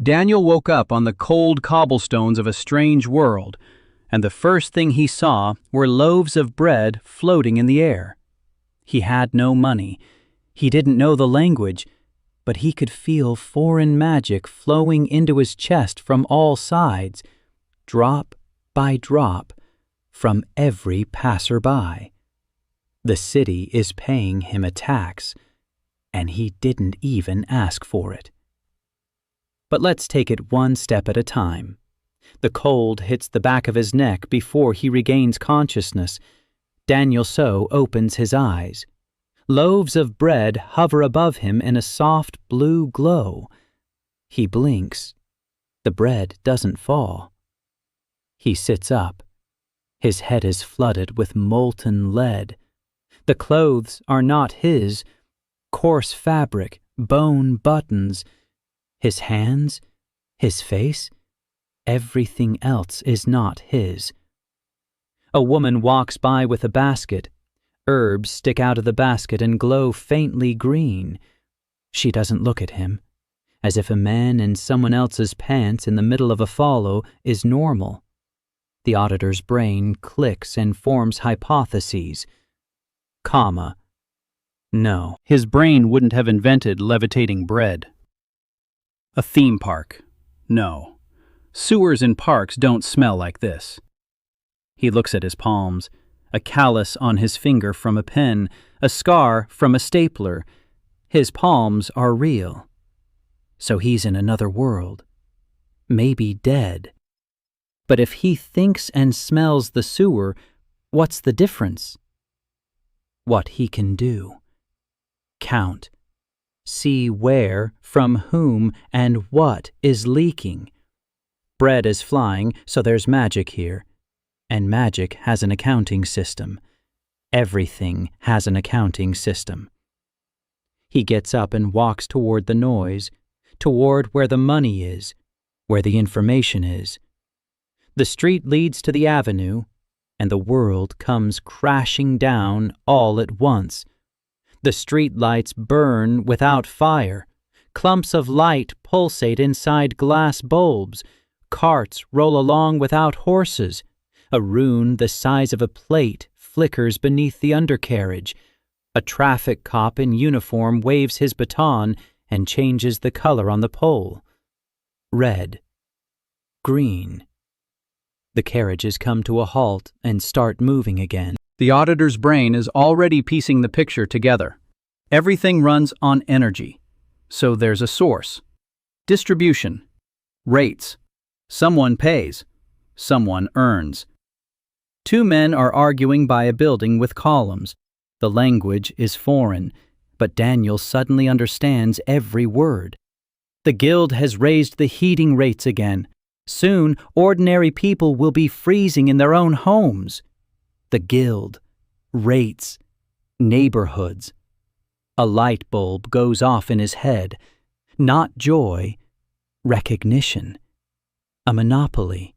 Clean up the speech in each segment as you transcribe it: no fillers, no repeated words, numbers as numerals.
Daniel woke up on the cold cobblestones of a strange world, and the first thing he saw were loaves of bread floating in the air. He had no money. He didn't know the language, but he could feel foreign magic flowing into his chest from all sides, drop by drop, from every passerby. The city is paying him a tax, and he didn't even ask for it. But let's take it one step at a time. The cold hits the back of his neck before he regains consciousness. Daniel So opens his eyes. Loaves of bread hover above him in a soft blue glow. He blinks. The bread doesn't fall. He sits up. His head is flooded with molten lead. The clothes are not his. Coarse fabric, bone buttons. His hands, his face, everything else is not his. A woman walks by with a basket. Herbs stick out of the basket and glow faintly green. She doesn't look at him, as if a man in someone else's pants in the middle of a follow is normal. The auditor's brain clicks and forms hypotheses. Comma. No, his brain wouldn't have invented levitating bread. A theme park. No. Sewers in parks don't smell like this. He looks at his palms, a callus on his finger from a pen, a scar from a stapler. His palms are real. So he's in another world. Maybe dead. But if he thinks and smells the sewer, what's the difference? What he can do. Count. See where, from whom, and what is leaking. Bread is flying, so there's magic here. And magic has an accounting system. Everything has an accounting system. He gets up and walks toward the noise, toward where the money is, where the information is. The street leads to the avenue, and the world comes crashing down all at once. The street lights burn without fire. Clumps of light pulsate inside glass bulbs. Carts roll along without horses. A rune the size of a plate flickers beneath the undercarriage. A traffic cop in uniform waves his baton and changes the color on the pole. Red. Green. The carriages come to a halt and start moving again. The auditor's brain is already piecing the picture together. Everything runs on energy. So there's a source. Distribution. Rates. Someone pays. Someone earns. Two men are arguing by a building with columns. The language is foreign, but Daniel suddenly understands every word. The guild has raised the heating rates again. Soon, ordinary people will be freezing in their own homes. The guild, rates, neighborhoods. A light bulb goes off in his head. Not joy, recognition. A monopoly,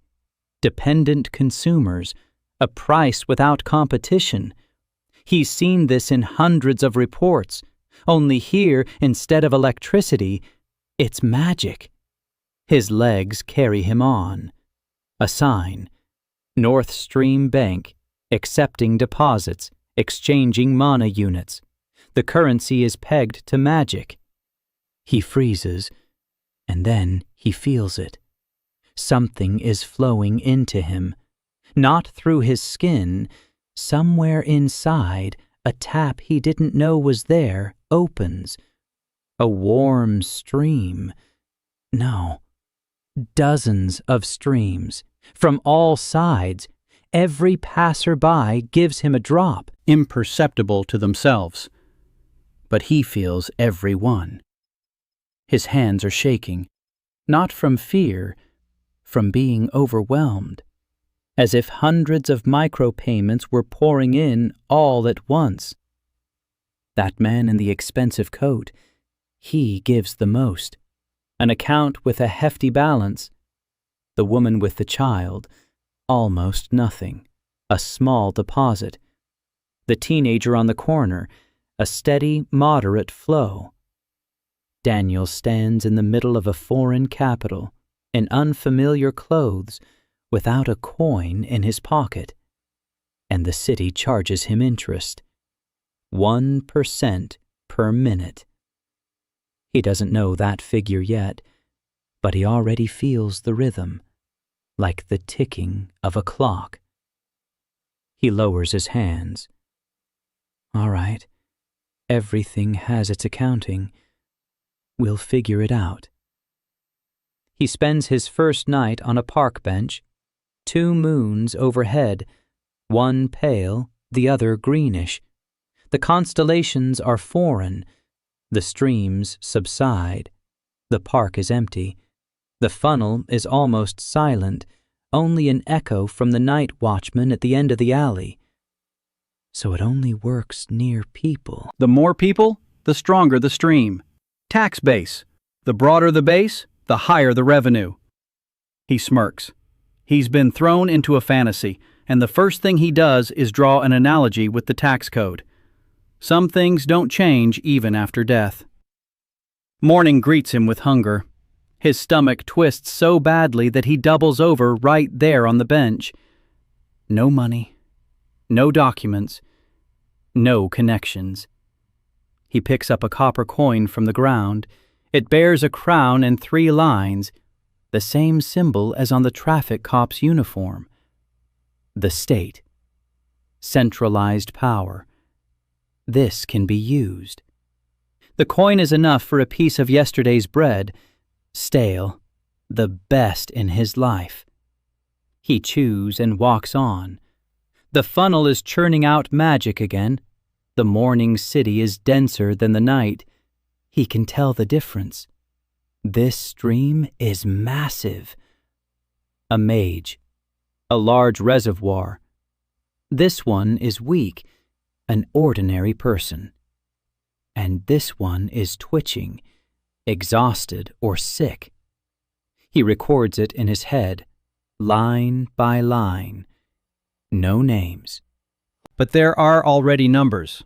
dependent consumers, a price without competition. He's seen this in hundreds of reports. Only here, instead of electricity, it's magic. His legs carry him on. A sign. North Stream Bank. Accepting deposits, exchanging mana units. The currency is pegged to magic. He freezes, and then he feels it. Something is flowing into him. Not through his skin. Somewhere inside, a tap he didn't know was there opens. A warm stream. No. Dozens of streams. From all sides. Every passerby gives him a drop, imperceptible to themselves. But he feels every one. His hands are shaking, not from fear, from being overwhelmed, as if hundreds of micropayments were pouring in all at once. That man in the expensive coat, he gives the most. An account with a hefty balance. The woman with the child, almost nothing, a small deposit. The teenager on the corner, a steady, moderate flow. Daniel stands in the middle of a foreign capital, in unfamiliar clothes, without a coin in his pocket. And the city charges him interest. 1% per minute. He doesn't know that figure yet, but he already feels the rhythm, like the ticking of a clock. He lowers his hands. All right, everything has its accounting. We'll figure it out. He spends his first night on a park bench, 2 moons overhead, one pale, the other greenish. The constellations are foreign. The streams subside. The park is empty. The funnel is almost silent, only an echo from the night watchman at the end of the alley. So it only works near people. The more people, the stronger the stream. Tax base. The broader the base, the higher the revenue. He smirks. He's been thrown into a fantasy, and the first thing he does is draw an analogy with the tax code. Some things don't change even after death. Morning greets him with hunger. His stomach twists so badly that he doubles over right there on the bench. No money, no documents, no connections. He picks up a copper coin from the ground. It bears a crown and 3 lines, the same symbol as on the traffic cop's uniform. The state. Centralized power. This can be used. The coin is enough for a piece of yesterday's bread, stale, the best in his life. He chews and walks on. The funnel is churning out magic again. The morning city is denser than the night. He can tell the difference. This stream is massive. A mage. A large reservoir. This one is weak, an ordinary person. And this one is twitching, exhausted or sick. He records it in his head, line by line. No names. But there are already numbers.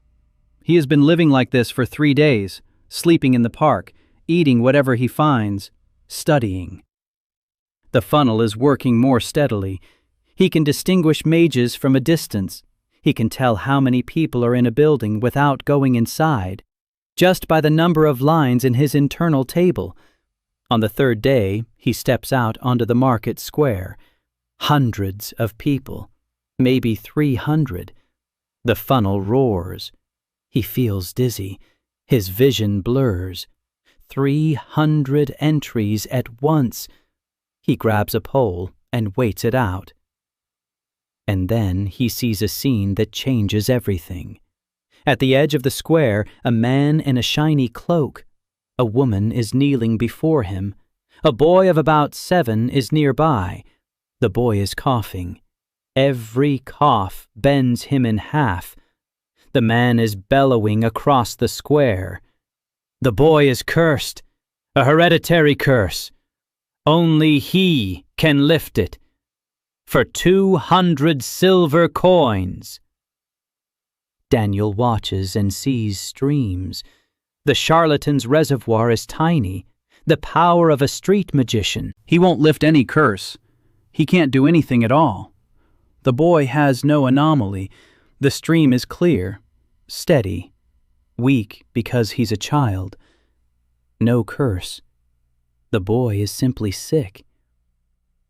He has been living like this for 3 days, sleeping in the park, eating whatever he finds, studying. The funnel is working more steadily. He can distinguish mages from a distance. He can tell how many people are in a building without going inside, just by the number of lines in his internal table. On the 3rd day, he steps out onto the market square. Hundreds of people, maybe 300. The funnel roars. He feels dizzy. His vision blurs. 300 entries at once. He grabs a pole and waits it out. And then he sees a scene that changes everything. At the edge of the square, a man in a shiny cloak. A woman is kneeling before him. A boy of about 7 is nearby. The boy is coughing. Every cough bends him in half. The man is bellowing across the square. The boy is cursed, a hereditary curse. Only he can lift it. For 200 silver coins. Daniel watches and sees streams. The charlatan's reservoir is tiny, the power of a street magician. He won't lift any curse. He can't do anything at all. The boy has no anomaly. The stream is clear, steady, weak because he's a child. No curse. The boy is simply sick.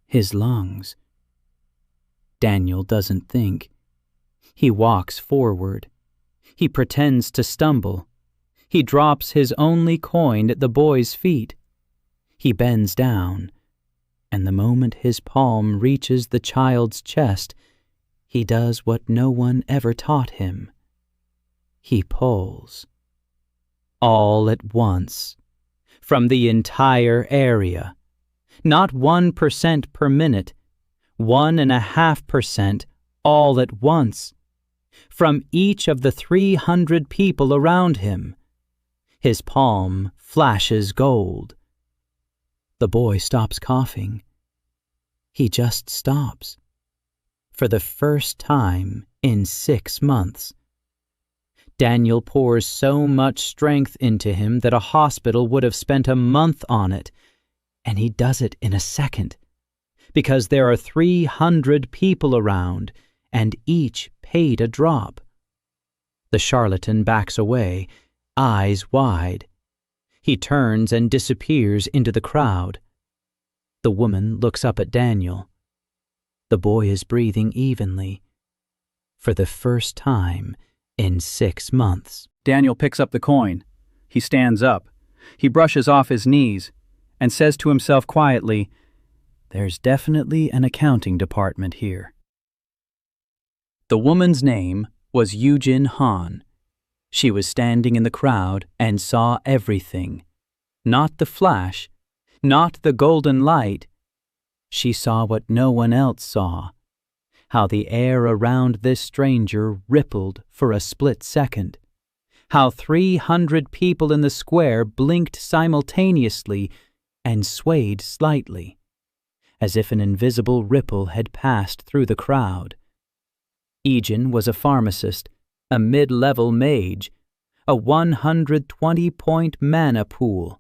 His lungs. Daniel doesn't think. He walks forward. He pretends to stumble. He drops his only coin at the boy's feet. He bends down, and the moment his palm reaches the child's chest, he does what no one ever taught him. He pulls. All at once, from the entire area. Not 1% per minute, 1.5% all at once. From each of the 300 people around him. His palm flashes gold. The boy stops coughing. He just stops. For the first time in 6 months. Daniel pours so much strength into him that a hospital would have spent a month on it, and he does it in a second, because there are 300 people around, and each paid a drop. The charlatan backs away, eyes wide. He turns and disappears into the crowd. The woman looks up at Daniel. The boy is breathing evenly, for the first time in 6 months. Daniel picks up the coin. He stands up. He brushes off his knees and says to himself quietly, "There's definitely an accounting department here." The woman's name was Yujin Han. She was standing in the crowd and saw everything. Not the flash, not the golden light. She saw what no one else saw. How the air around this stranger rippled for a split second. How 300 people in the square blinked simultaneously and swayed slightly, as if an invisible ripple had passed through the crowd. Ijin was a pharmacist, a mid-level mage, a 120-point mana pool.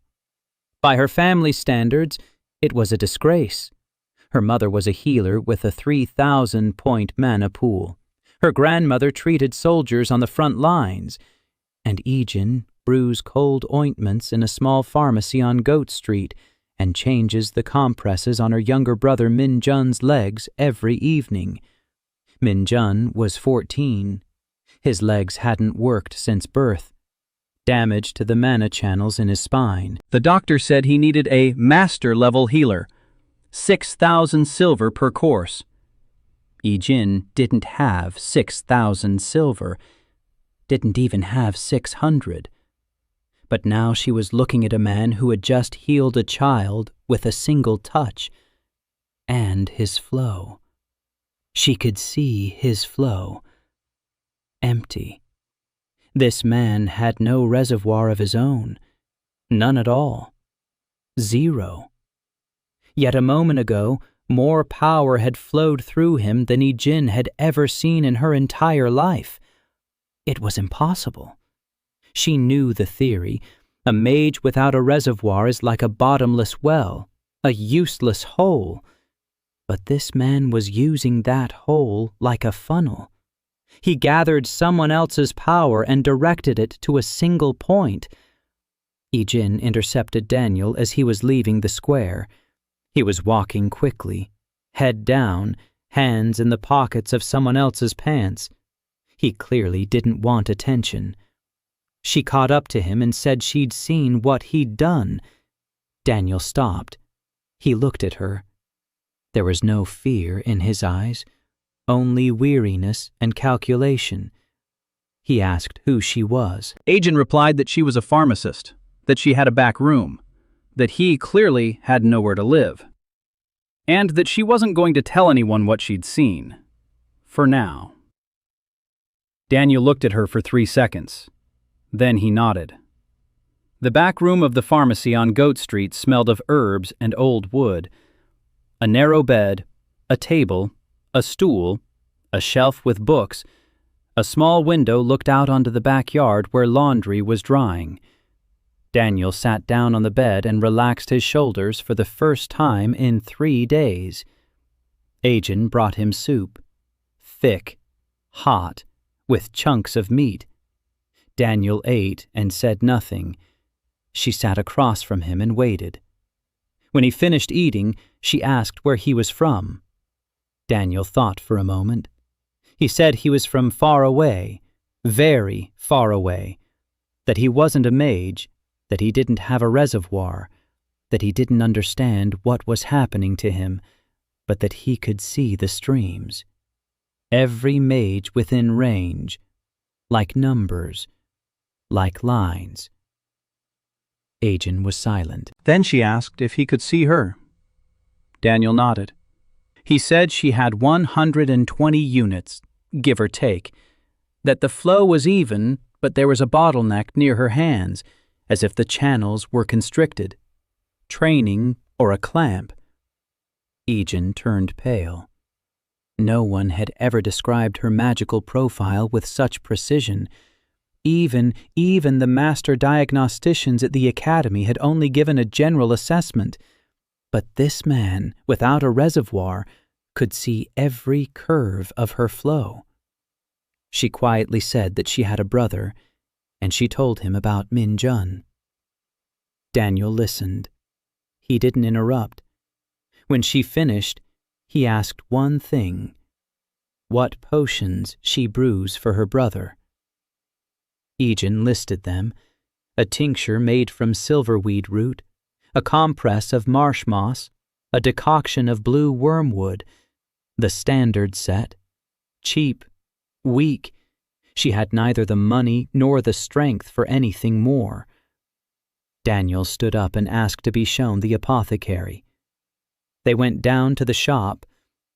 By her family standards, it was a disgrace. Her mother was a healer with a 3,000-point mana pool. Her grandmother treated soldiers on the front lines, and Ijin brews cold ointments in a small pharmacy on Goat Street and changes the compresses on her younger brother Min-jun's legs every evening. Min-jun was 14. His legs hadn't worked since birth. Damage to the mana channels in his spine. The doctor said he needed a master-level healer. 6,000 silver per course. Ijin didn't have 6,000 silver, didn't even have 600. But now she was looking at a man who had just healed a child with a single touch, and his flow. She could see his flow. Empty. This man had no reservoir of his own. None at all. 0. Yet a moment ago, more power had flowed through him than Ijin had ever seen in her entire life. It was impossible. She knew the theory. A mage without a reservoir is like a bottomless well, a useless hole. But this man was using that hole like a funnel. He gathered someone else's power and directed it to a single point. Ijin intercepted Daniel as he was leaving the square. He was walking quickly, head down, hands in the pockets of someone else's pants. He clearly didn't want attention. She caught up to him and said she'd seen what he'd done. Daniel stopped. He looked at her. There was no fear in his eyes, only weariness and calculation. He asked who she was. Ijin replied that she was a pharmacist, that she had a back room, that he clearly had nowhere to live, and that she wasn't going to tell anyone what she'd seen. For now. Daniel looked at her for 3 seconds. Then he nodded. The back room of the pharmacy on Goat Street smelled of herbs and old wood. A narrow bed, a table, a stool, a shelf with books. A small window looked out onto the backyard where laundry was drying. Daniel sat down on the bed and relaxed his shoulders for the first time in 3 days. Ijin brought him soup. Thick, hot, with chunks of meat. Daniel ate and said nothing. She sat across from him and waited. When he finished eating, she asked where he was from. Daniel thought for a moment. He said he was from far away, very far away, that he wasn't a mage, that he didn't have a reservoir, that he didn't understand what was happening to him, but that he could see the streams. Every mage within range, like numbers, like lines. Ijin was silent. Then she asked if he could see her. Daniel nodded. He said she had 120 units, give or take, that the flow was even, but there was a bottleneck near her hands, as if the channels were constricted. Training or a clamp. Ijin turned pale. No one had ever described her magical profile with such precision. Even the master diagnosticians at the academy had only given a general assessment. But this man, without a reservoir, could see every curve of her flow. She quietly said that she had a brother, and she told him about Min Jun. Daniel listened. He didn't interrupt. When she finished, he asked one thing: what potions she brews for her brother. Ijin listed them: a tincture made from silverweed root, a compress of marsh moss, a decoction of blue wormwood, the standard set. Cheap, weak, she had neither the money nor the strength for anything more. Daniel stood up and asked to be shown the apothecary. They went down to the shop,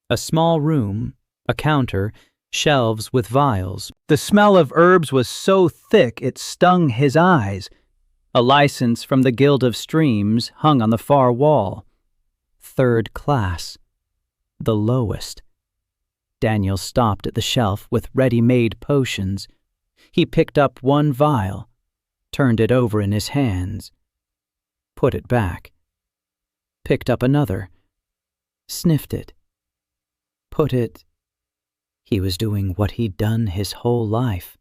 a small room, a counter, shelves with vials. The smell of herbs was so thick it stung his eyes. A license from the Guild of Streams hung on the far wall. 3rd class. The lowest. Daniel stopped at the shelf with ready-made potions. He picked up one vial, turned it over in his hands, put it back, picked up another, sniffed it, put it. He was doing what he'd done his whole life.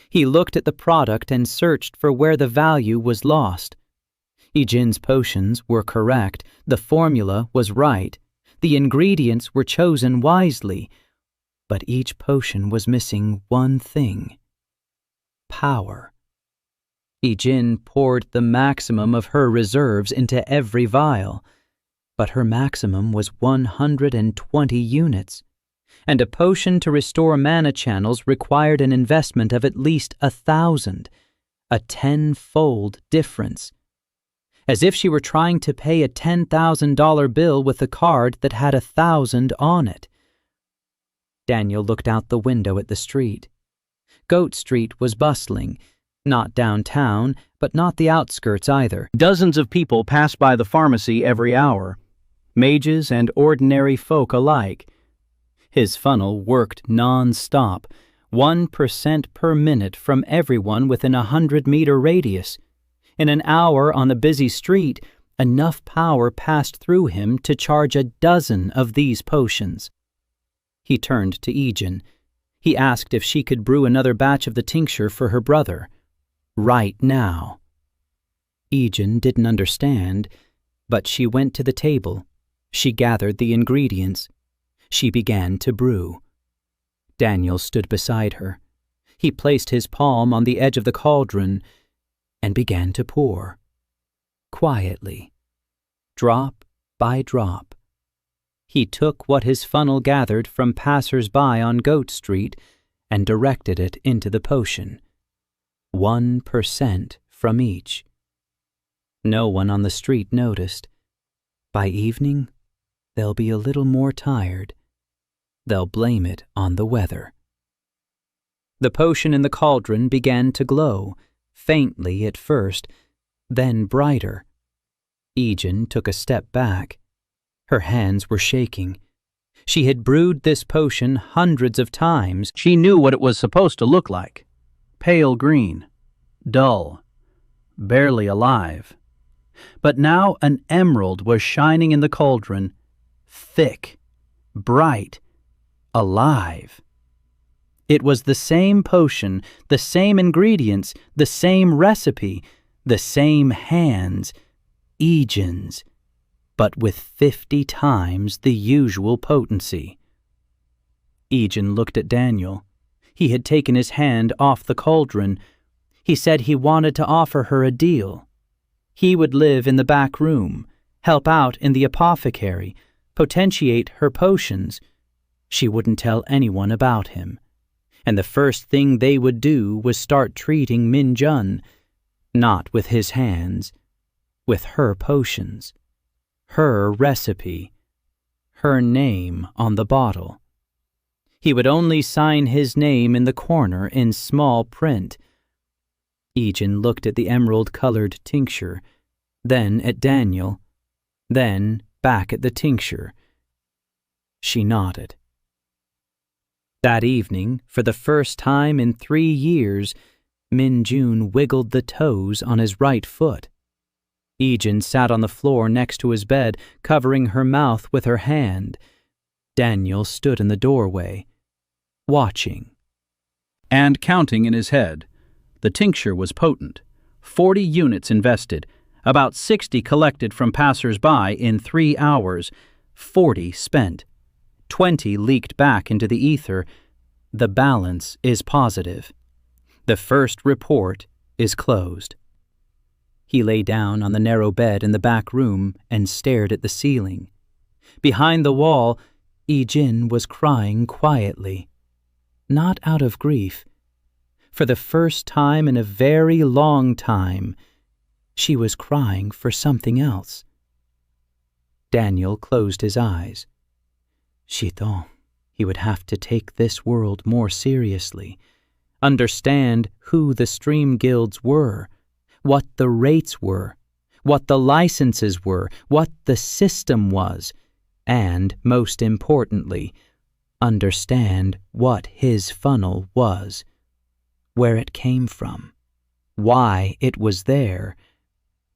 He looked at the product and searched for where the value was lost. Ijin's potions were correct, the formula was right, the ingredients were chosen wisely, but each potion was missing one thing: power. Ijin poured the maximum of her reserves into every vial, but her maximum was 120 units. And a potion to restore mana channels required an investment of at least 1,000, a 10-fold difference. As if she were trying to pay a $10,000 bill with a card that had 1,000 on it. Daniel looked out the window at the street. Goat Street was bustling, not downtown, but not the outskirts either. Dozens of people passed by the pharmacy every hour, mages and ordinary folk alike. His funnel worked non-stop, 1% per minute from everyone within a 100-meter radius. In an hour on a busy street, enough power passed through him to charge a dozen of these potions. He turned to Ijin. He asked if she could brew another batch of the tincture for her brother. Right now. Ijin didn't understand, but she went to the table. She gathered the ingredients. She began to brew. Daniel stood beside her. He placed his palm on the edge of the cauldron and began to pour. Quietly, drop by drop. He took what his funnel gathered from passers-by on Goat Street and directed it into the potion. 1% from each. No one on the street noticed. By evening, they'll be a little more tired. They'll blame it on the weather. The potion in the cauldron began to glow, faintly at first, then brighter. Ijin took a step back. Her hands were shaking. She had brewed this potion hundreds of times. She knew what it was supposed to look like. Pale green, dull, barely alive. But now an emerald was shining in the cauldron, thick, bright, alive. It was the same potion, the same ingredients, the same recipe, the same hands, Ijin's, but with 50 times the usual potency. Ijin looked at Daniel. He had taken his hand off the cauldron. He said he wanted to offer her a deal. He would live in the back room, help out in the apothecary, potentiate her potions. She wouldn't tell anyone about him. And the first thing they would do was start treating Min Jun, not with his hands, with her potions, her recipe, her name on the bottle. He would only sign his name in the corner in small print. Ijin looked at the emerald-colored tincture, then at Daniel, then back at the tincture. She nodded. That evening, for the first time in 3 years, Min-jun wiggled the toes on his right foot. Ijin sat on the floor next to his bed, covering her mouth with her hand. Daniel stood in the doorway, watching. And counting in his head. The tincture was potent. 40 units invested, about 60 collected from passers-by in 3 hours, 40 spent. 20 leaked back into the ether. The balance is positive. The first report is closed. He lay down on the narrow bed in the back room and stared at the ceiling. Behind the wall, Ijin was crying quietly. Not out of grief. For the first time in a very long time, she was crying for something else. Daniel closed his eyes. She thought he would have to take this world more seriously, understand who the stream guilds were, what the rates were, what the licenses were, what the system was, and, most importantly, understand what his funnel was, where it came from, why it was there,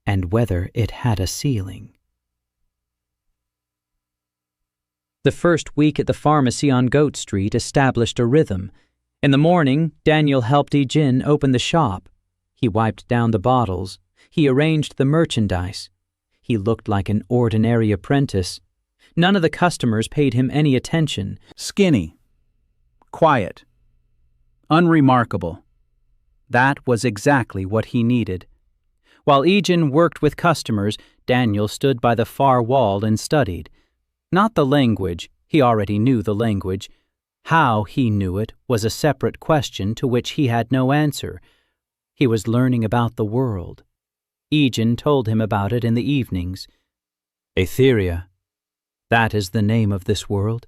and whether it had a ceiling. The first week at the pharmacy on Goat Street established a rhythm. In the morning, Daniel helped Ijin open the shop. He wiped down the bottles. He arranged the merchandise. He looked like an ordinary apprentice. None of the customers paid him any attention. Skinny. Quiet. Unremarkable. That was exactly what he needed. While Ijin worked with customers, Daniel stood by the far wall and studied. Not the language, he already knew the language. How he knew it was a separate question to which he had no answer. He was learning about the world. Ijin told him about it in the evenings. Etheria. That is the name of this world.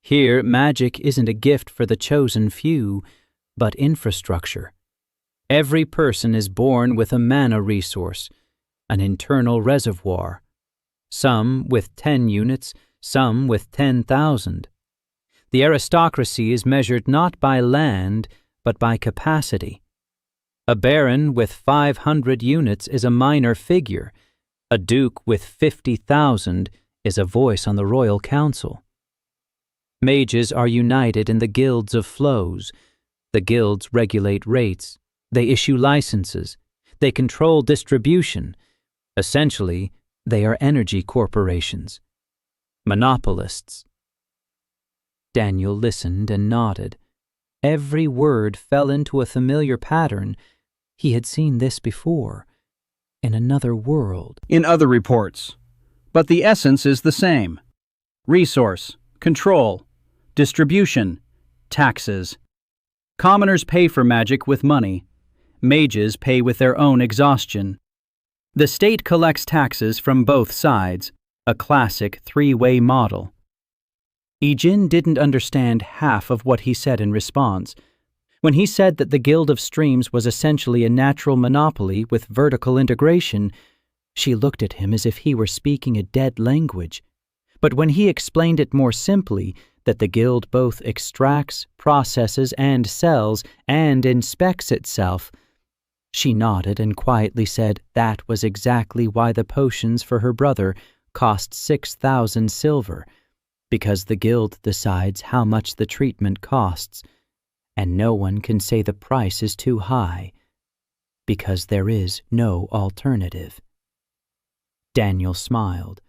Here, magic isn't a gift for the chosen few, but infrastructure. Every person is born with a mana resource, an internal reservoir. Some with 10 units, some with 10,000. The aristocracy is measured not by land, but by capacity. A baron with 500 units is a minor figure. A duke with 50,000 is a voice on the royal council. Mages are united in the guilds of flows. The guilds regulate rates. They issue licenses. They control distribution. Essentially, they are energy corporations. Monopolists. Daniel listened and nodded. Every word fell into a familiar pattern. He had seen this before, in another world. In other reports. But the essence is the same. Resource, control, distribution, taxes. Commoners pay for magic with money. Mages pay with their own exhaustion. The state collects taxes from both sides, a classic three-way model. Ijin didn't understand half of what he said in response. When he said that the Guild of Streams was essentially a natural monopoly with vertical integration, she looked at him as if he were speaking a dead language. But when he explained it more simply, that the Guild both extracts, processes, and sells, and inspects itself, she nodded and quietly said that was exactly why the potions for her brother cost 6,000 silver, because the Guild decides how much the treatment costs, and no one can say the price is too high, because there is no alternative. Daniel smiled.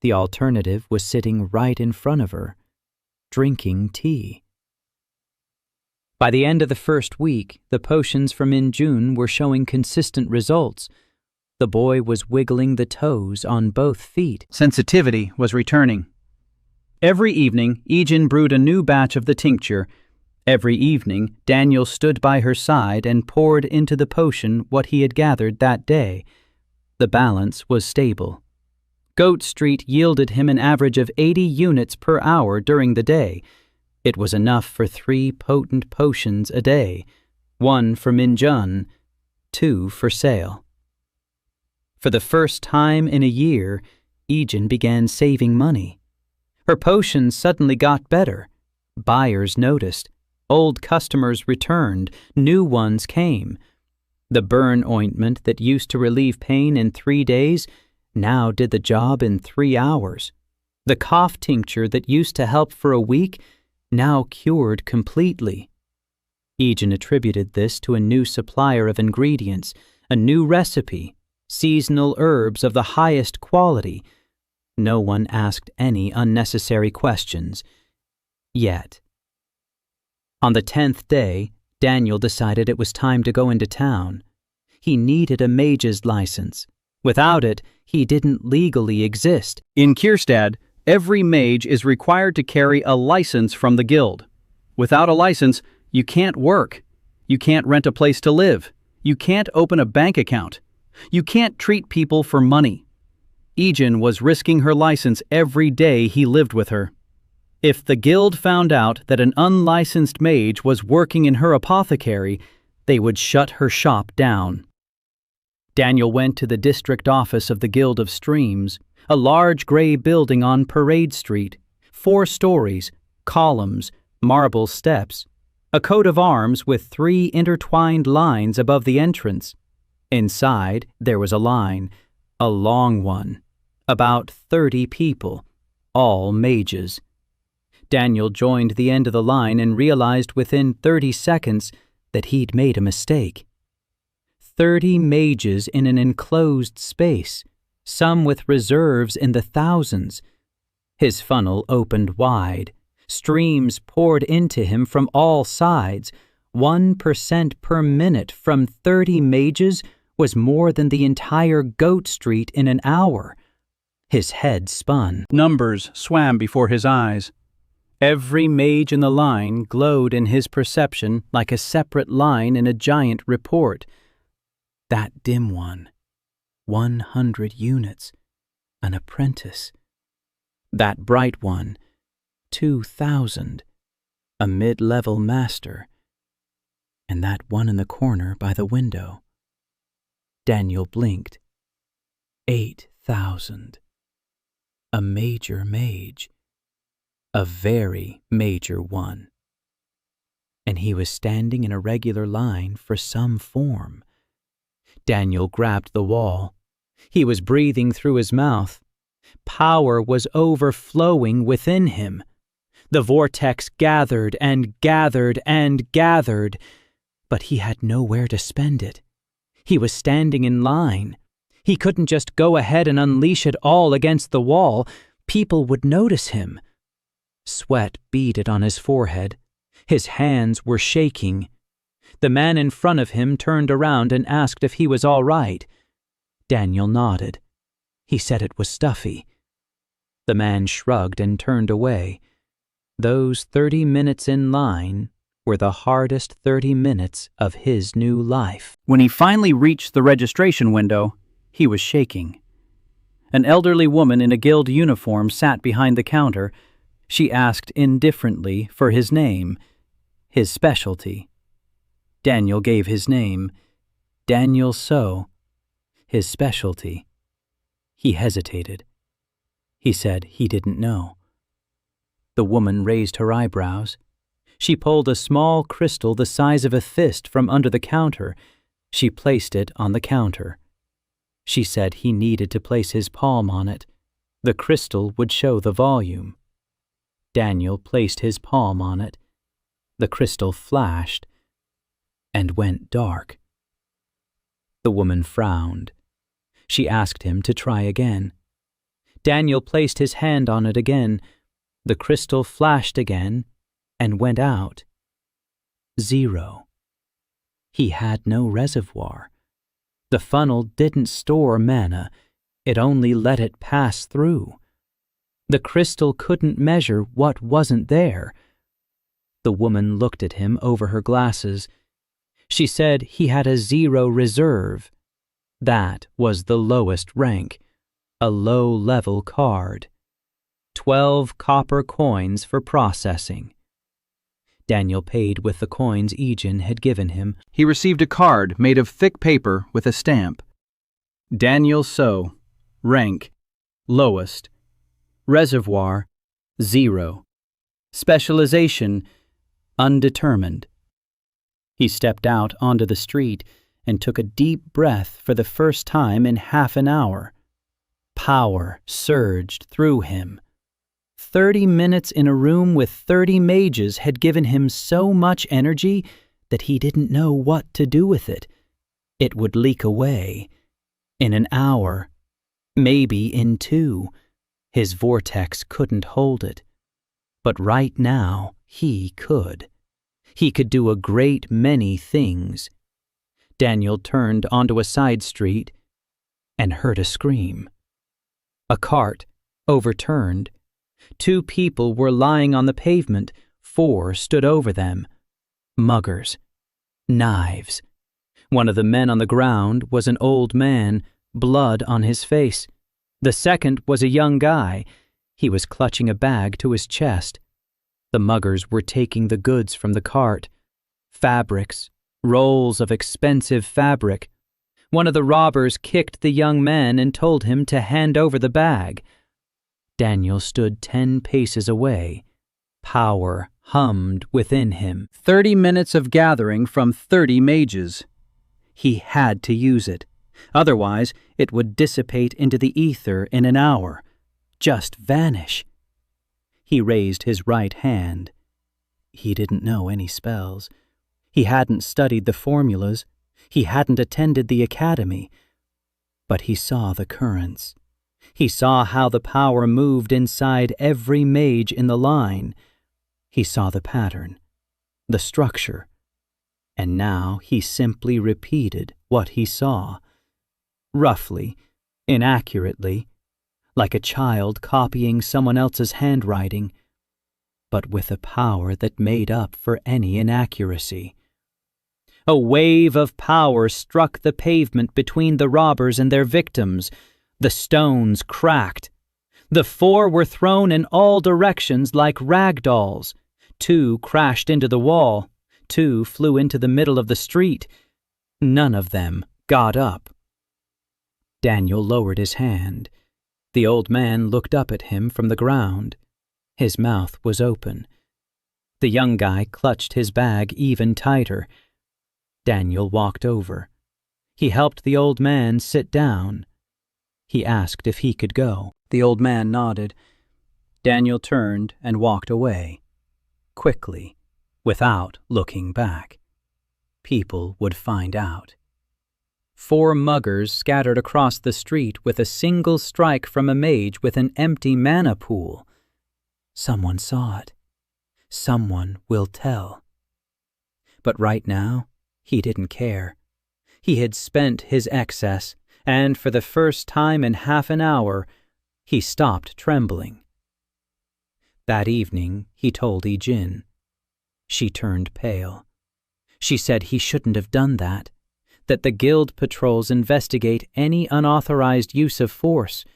The alternative was sitting right in front of her, drinking tea. By the end of the first week, the potions from Min-jun were showing consistent results. The boy was wiggling the toes on both feet. Sensitivity was returning. Every evening, Ijin brewed a new batch of the tincture. Every evening, Daniel stood by her side and poured into the potion what he had gathered that day. The balance was stable. Goat Street yielded him an average of 80 units per hour during the day. It was enough for 3 potent potions a day, 1 for Min-jun, 2 for sale. For the first time in a year, Ijin began saving money. Her potions suddenly got better. Buyers noticed. Old customers returned, new ones came. The burn ointment that used to relieve pain in 3 days now did the job in 3 hours. The cough tincture that used to help for a week now cured completely. Egan attributed this to a new supplier of ingredients, a new recipe, seasonal herbs of the highest quality. No one asked any unnecessary questions. Yet. On the 10th day, Daniel decided it was time to go into town. He needed a mage's license. Without it, he didn't legally exist. In Kierstad, every mage is required to carry a license from the guild. Without a license, you can't work. You can't rent a place to live. You can't open a bank account. You can't treat people for money. Egan was risking her license every day he lived with her. If the guild found out that an unlicensed mage was working in her apothecary, they would shut her shop down. Daniel went to the district office of the Guild of Streams, a large gray building on Parade Street, 4 stories, columns, marble steps, a coat of arms with 3 intertwined lines above the entrance. Inside, there was a line, a long one, about 30 people, all mages. Daniel joined the end of the line and realized within 30 seconds that he'd made a mistake. 30 mages in an enclosed space, some with reserves in the thousands. His funnel opened wide. Streams poured into him from all sides. 1% per minute from 30 mages was more than the entire Goat Street in an hour. His head spun. Numbers swam before his eyes. Every mage in the line glowed in his perception like a separate line in a giant report. That dim one, 100 units, an apprentice. That bright one, 2,000, a mid-level master. And that one in the corner by the window. Daniel blinked. 8,000. A major mage. A very major one. And he was standing in a regular line for some form. Daniel grabbed the wall. He was breathing through his mouth. Power was overflowing within him. The vortex gathered and gathered and gathered, but he had nowhere to spend it. He was standing in line. He couldn't just go ahead and unleash it all against the wall. People would notice him. Sweat beaded on his forehead. His hands were shaking. The man in front of him turned around and asked if he was all right. Daniel nodded. He said it was stuffy. The man shrugged and turned away. Those 30 minutes in line were the hardest 30 minutes of his new life. When he finally reached the registration window, he was shaking. An elderly woman in a guild uniform sat behind the counter. She asked indifferently for his name, his specialty. Daniel gave his name, Daniel So, his specialty. He hesitated. He said he didn't know. The woman raised her eyebrows. She pulled a small crystal the size of a fist from under the counter. She placed it on the counter. She said he needed to place his palm on it. The crystal would show the volume. Daniel placed his palm on it. The crystal flashed and went dark. The woman frowned. She asked him to try again. Daniel placed his hand on it again. The crystal flashed again and went out. 0. He had no reservoir. The funnel didn't store mana. It only let it pass through. The crystal couldn't measure what wasn't there. The woman looked at him over her glasses. She said he had a 0 reserve. That was the lowest rank, a low-level card. 12 copper coins for processing. Daniel paid with the coins Egan had given him. He received a card made of thick paper with a stamp. Daniel So, rank, lowest. Reservoir, 0. Specialization, undetermined. He stepped out onto the street and took a deep breath for the first time in half an hour. Power surged through him. 30 minutes in a room with 30 mages had given him so much energy that he didn't know what to do with it. It would leak away. In an hour, maybe in 2. His vortex couldn't hold it. But right now, he could. He could do a great many things. Daniel turned onto a side street and heard a scream. A cart overturned. 2 people were lying on the pavement. 4 stood over them. Muggers. Knives. One of the men on the ground was an old man, blood on his face. The second was a young guy. He was clutching a bag to his chest. The muggers were taking the goods from the cart. Fabrics, rolls of expensive fabric. One of the robbers kicked the young man and told him to hand over the bag. Daniel stood 10 paces away. Power hummed within him. 30 minutes of gathering from 30 mages. He had to use it. Otherwise, it would dissipate into the ether in an hour. Just vanish. He raised his right hand. He didn't know any spells. He hadn't studied the formulas. He hadn't attended the academy. But he saw the currents. He saw how the power moved inside every mage in the line. He saw the pattern, the structure. And now he simply repeated what he saw. Roughly, inaccurately, like a child copying someone else's handwriting, but with a power that made up for any inaccuracy. A wave of power struck the pavement between the robbers and their victims. The stones cracked. The 4 were thrown in all directions like rag dolls. 2 crashed into the wall. 2 flew into the middle of the street. None of them got up. Daniel lowered his hand. The old man looked up at him from the ground. His mouth was open. The young guy clutched his bag even tighter. Daniel walked over. He helped the old man sit down. He asked if he could go. The old man nodded. Daniel turned and walked away. Quickly, without looking back. People would find out. 4 muggers scattered across the street with a single strike from a mage with an empty mana pool. Someone saw it. Someone will tell. But right now, he didn't care. He had spent his excess, and for the first time in half an hour, he stopped trembling. That evening, he told Ijin. She turned pale. She said he shouldn't have done that the guild patrols investigate any unauthorized use of force.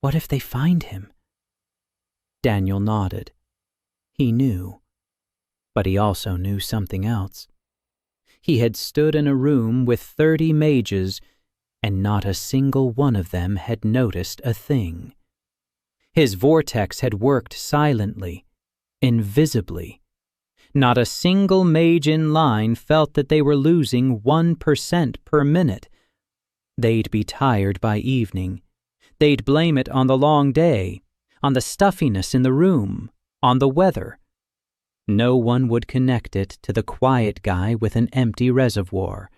What if they find him? Daniel nodded. He knew. But he also knew something else. He had stood in a room with 30 mages, and not a single one of them had noticed a thing. His vortex had worked silently, invisibly. Not a single mage in line felt that they were losing 1% per minute. They'd be tired by evening. They'd blame it on the long day, on the stuffiness in the room, on the weather. No one would connect it to the quiet guy with an empty reservoir.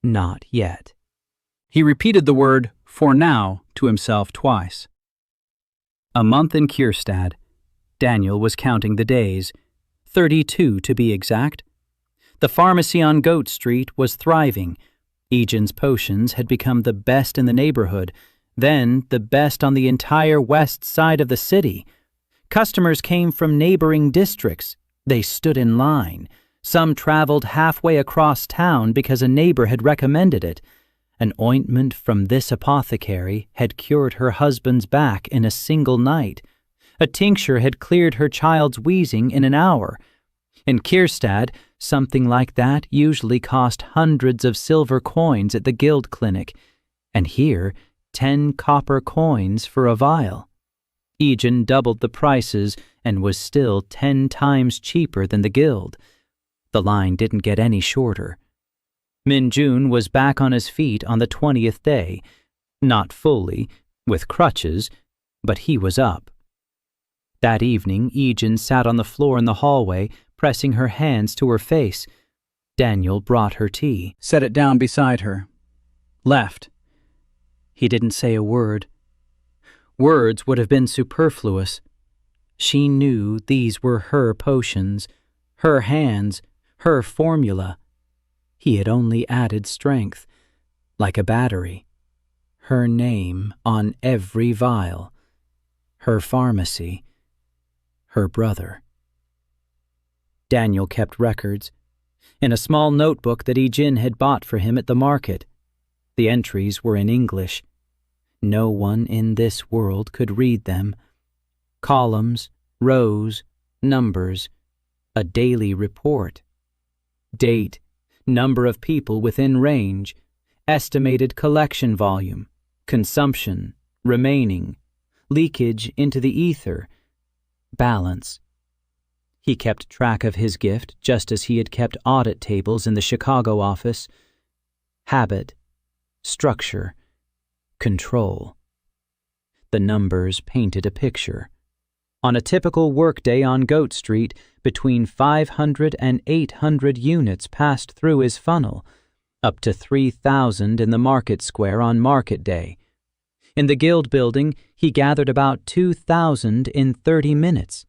Not yet. He repeated the word, "for now," to himself twice. A month in Kierstad. Daniel was counting the days. 32 to be exact. The pharmacy on Goat Street was thriving. Ijin's potions had become the best in the neighborhood, then the best on the entire west side of the city. Customers came from neighboring districts. They stood in line. Some traveled halfway across town because a neighbor had recommended it. An ointment from this apothecary had cured her husband's back in a single night. A tincture had cleared her child's wheezing in an hour. In Kierstad, something like that usually cost hundreds of silver coins at the guild clinic, and here 10 copper coins for a vial. Ijin doubled the prices and was still 10 times cheaper than the guild. The line didn't get any shorter. Min-jun was back on his feet on the 20th day, not fully, with crutches, but he was up. That evening, Ijin sat on the floor in the hallway, pressing her hands to her face. Daniel brought her tea. Set it down beside her. Left. He didn't say a word. Words would have been superfluous. She knew these were her potions, her hands, her formula. He had only added strength, like a battery. Her name on every vial. Her pharmacy. Her brother. Daniel kept records. In a small notebook that Ijin had bought for him at the market. The entries were in English. No one in this world could read them. Columns, rows, numbers, a daily report. Date, number of people within range, estimated collection volume, consumption, remaining, leakage into the ether, balance. He kept track of his gift just as he had kept audit tables in the Chicago office. Habit, structure, control. The numbers painted a picture. On a typical workday on Goat Street, between 500 and 800 units passed through his funnel, up to 3,000 in the market square on market day. In the guild building, he gathered about 2,000 in 30 minutes.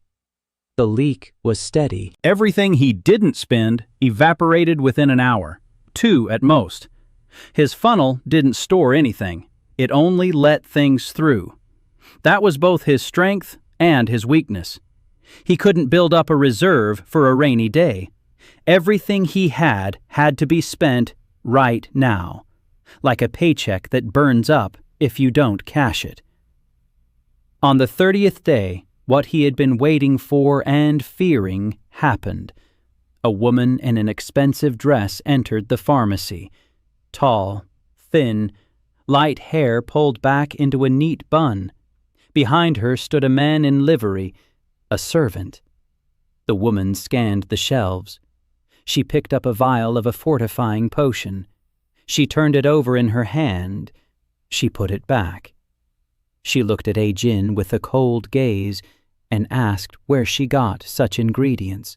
The leak was steady. Everything he didn't spend evaporated within an hour, 2 at most. His funnel didn't store anything. It only let things through. That was both his strength and his weakness. He couldn't build up a reserve for a rainy day. Everything he had to be spent right now, like a paycheck that burns up if you don't cash it. On the 30th day, what he had been waiting for and fearing happened. A woman in an expensive dress entered the pharmacy. Tall, thin, light hair pulled back into a neat bun. Behind her stood a man in livery, a servant. The woman scanned the shelves. She picked up a vial of a fortifying potion. She turned it over in her hand. She put it back. She looked at Ijin with a cold gaze and asked where she got such ingredients.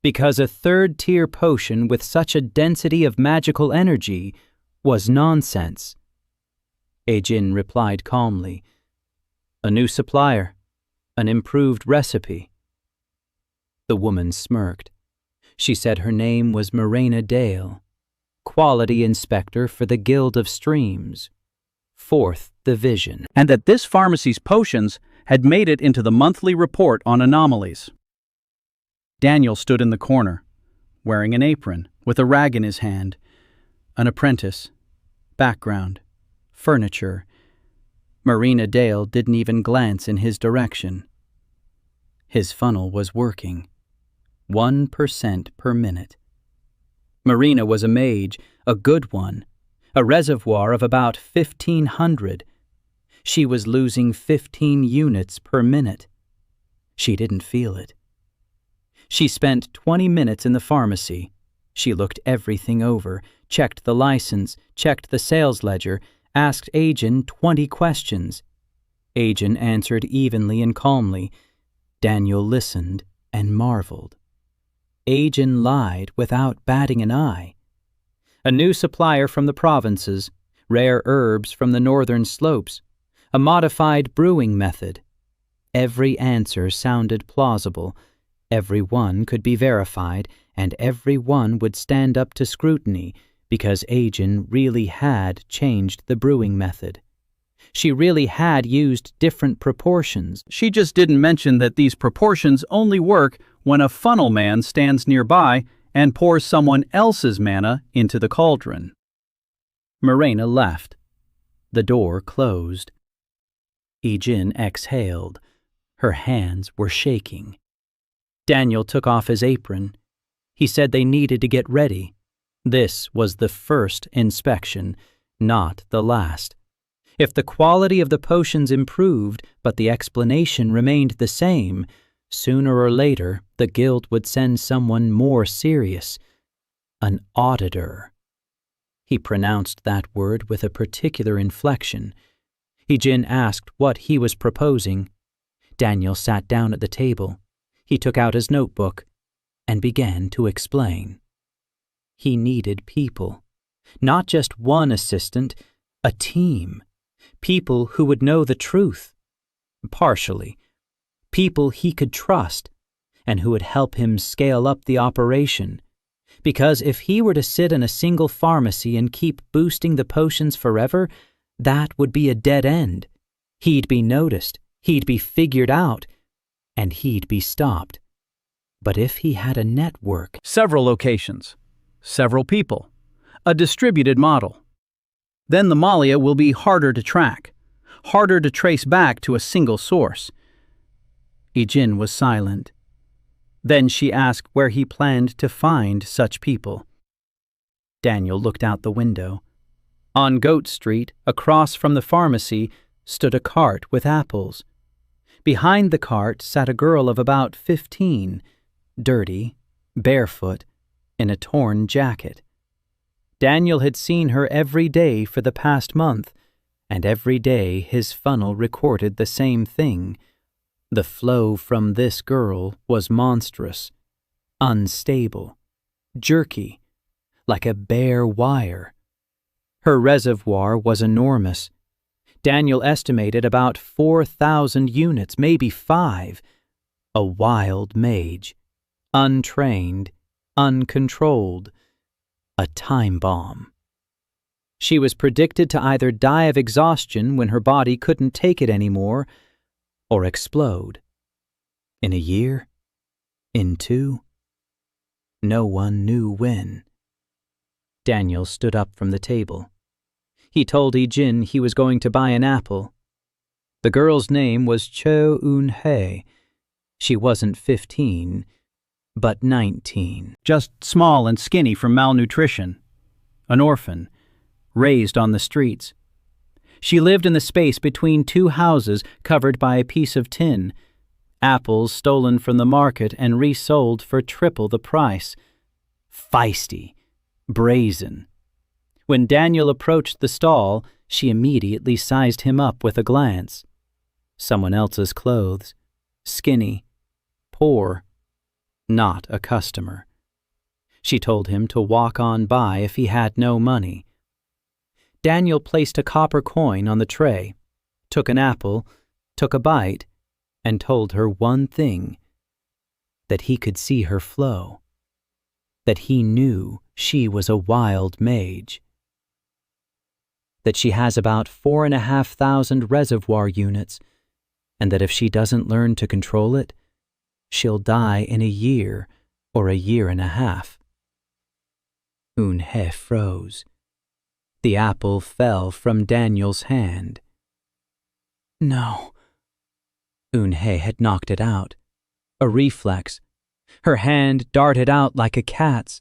Because a third-tier potion with such a density of magical energy was nonsense. Ijin replied calmly, "A new supplier, an improved recipe." The woman smirked. She said her name was Marina Dale, quality inspector for the Guild of Streams, 4th Division, and that this pharmacy's potions had made it into the monthly report on anomalies. Daniel stood in the corner, wearing an apron, with a rag in his hand. An apprentice. Background. Furniture. Marina Dale didn't even glance in his direction. His funnel was working. 1% per minute. Marina was a mage, a good one, a reservoir of about 1,500. She was losing 15 units per minute. She didn't feel it. She spent 20 minutes in the pharmacy. She looked everything over, checked the license, checked the sales ledger, asked Ijin 20 questions. Ijin answered evenly and calmly. Daniel listened and marveled. Ijin lied without batting an eye. A new supplier from the provinces, rare herbs from the northern slopes, a modified brewing method. Every answer sounded plausible, every one could be verified, and every one would stand up to scrutiny because Ijin really had changed the brewing method. She really had used different proportions. She just didn't mention that these proportions only work when a funnel man stands nearby and pours someone else's mana into the cauldron. Marina left. The door closed. Ijin exhaled. Her hands were shaking. Daniel took off his apron. He said they needed to get ready. This was the first inspection, not the last. If the quality of the potions improved, but the explanation remained the same, Sooner or later, the guild would send someone more serious, an auditor. He pronounced that word with a particular inflection. Jin asked what he was proposing. Daniel sat down at the table. He took out his notebook and began to explain. He needed people. Not just one assistant, a team. People who would know the truth. Partially. People he could trust, and who would help him scale up the operation. Because if he were to sit in a single pharmacy and keep boosting the potions forever, that would be a dead end. He'd be noticed, he'd be figured out, and he'd be stopped. But if he had a network, several locations, several people, a distributed model, then the Malia will be harder to track, harder to trace back to a single source. Jin was silent. Then she asked where he planned to find such people. Daniel looked out the window. On Goat Street, across from the pharmacy, stood a cart with apples. Behind the cart sat a girl of about 15, dirty, barefoot, in a torn jacket. Daniel had seen her every day for the past month, and every day his funnel recorded the same thing. The flow from this girl was monstrous, unstable, jerky, like a bare wire. Her reservoir was enormous. Daniel estimated about 4,000 units, maybe 5. A wild mage, untrained, uncontrolled, a time bomb. She was predicted to either die of exhaustion when her body couldn't take it anymore, or explode. In a year? In 2? No one knew when. Daniel stood up from the table. He told Jin he was going to buy an apple. The girl's name was Cho Eun-hye. She wasn't 15, but 19. Just small and skinny from malnutrition. An orphan, raised on the streets. She lived in the space between 2 houses covered by a piece of tin. Apples stolen from the market and resold for triple the price. Feisty, brazen. When Daniel approached the stall, she immediately sized him up with a glance. Someone else's clothes. Skinny. Poor. Not a customer. She told him to walk on by if he had no money. Daniel placed a copper coin on the tray, took an apple, took a bite, and told her one thing: that he could see her flow, that he knew she was a wild mage, that she has about 4,500 reservoir units, and that if she doesn't learn to control it, she'll die in a year or a year and a half. Eun-hye froze. The apple fell from Daniel's hand. No. Eun-hye had knocked it out. A reflex. Her hand darted out like a cat's.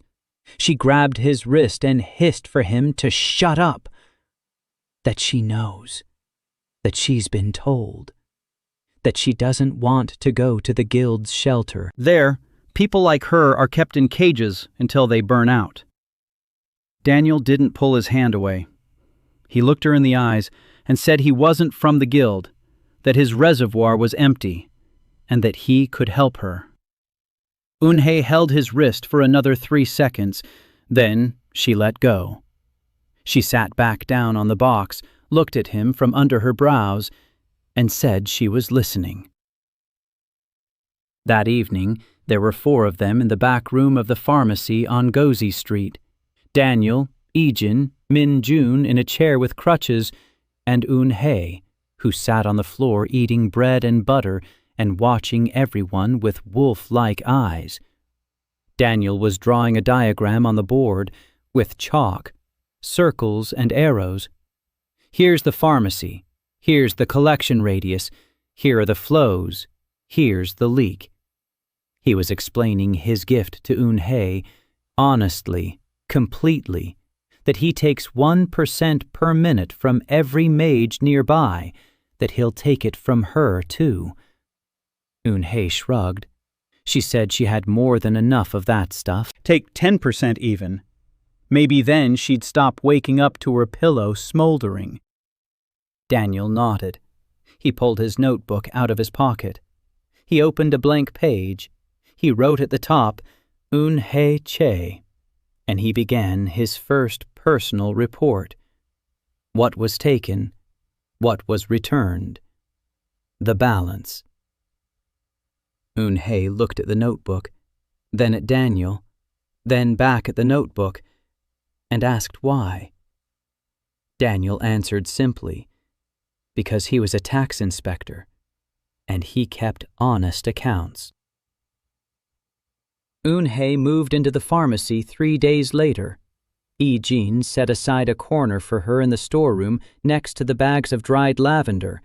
She grabbed his wrist and hissed for him to shut up. That she knows. That she's been told. That she doesn't want to go to the guild's shelter. There, people like her are kept in cages until they burn out. Daniel didn't pull his hand away. He looked her in the eyes and said he wasn't from the guild, that his reservoir was empty, and that he could help her. Eun-hye held his wrist for another 3 seconds, then she let go. She sat back down on the box, looked at him from under her brows, and said she was listening. That evening, there were 4 of them in the back room of the pharmacy on Gozi Street. Daniel, Jin, Min-jun in a chair with crutches, and Eun-hye, who sat on the floor eating bread and butter and watching everyone with wolf-like eyes. Daniel was drawing a diagram on the board with chalk, circles and arrows. Here's the pharmacy. Here's the collection radius. Here are the flows. Here's the leak. He was explaining his gift to Eun-hye, honestly, completely, that he takes 1% per minute from every mage nearby, that he'll take it from her too. Eun-hye shrugged. She said she had more than enough of that stuff. Take 10% even. Maybe then she'd stop waking up to her pillow smoldering. Daniel nodded. He pulled his notebook out of his pocket. He opened a blank page. He wrote at the top, Eun-hye Che, and he began his first personal report. What was taken, what was returned, the balance. Eun-hye looked at the notebook, then at Daniel, then back at the notebook, and asked why. Daniel answered simply, because he was a tax inspector, and he kept honest accounts. Eun-hye moved into the pharmacy 3 days later. Jean set aside a corner for her in the storeroom next to the bags of dried lavender.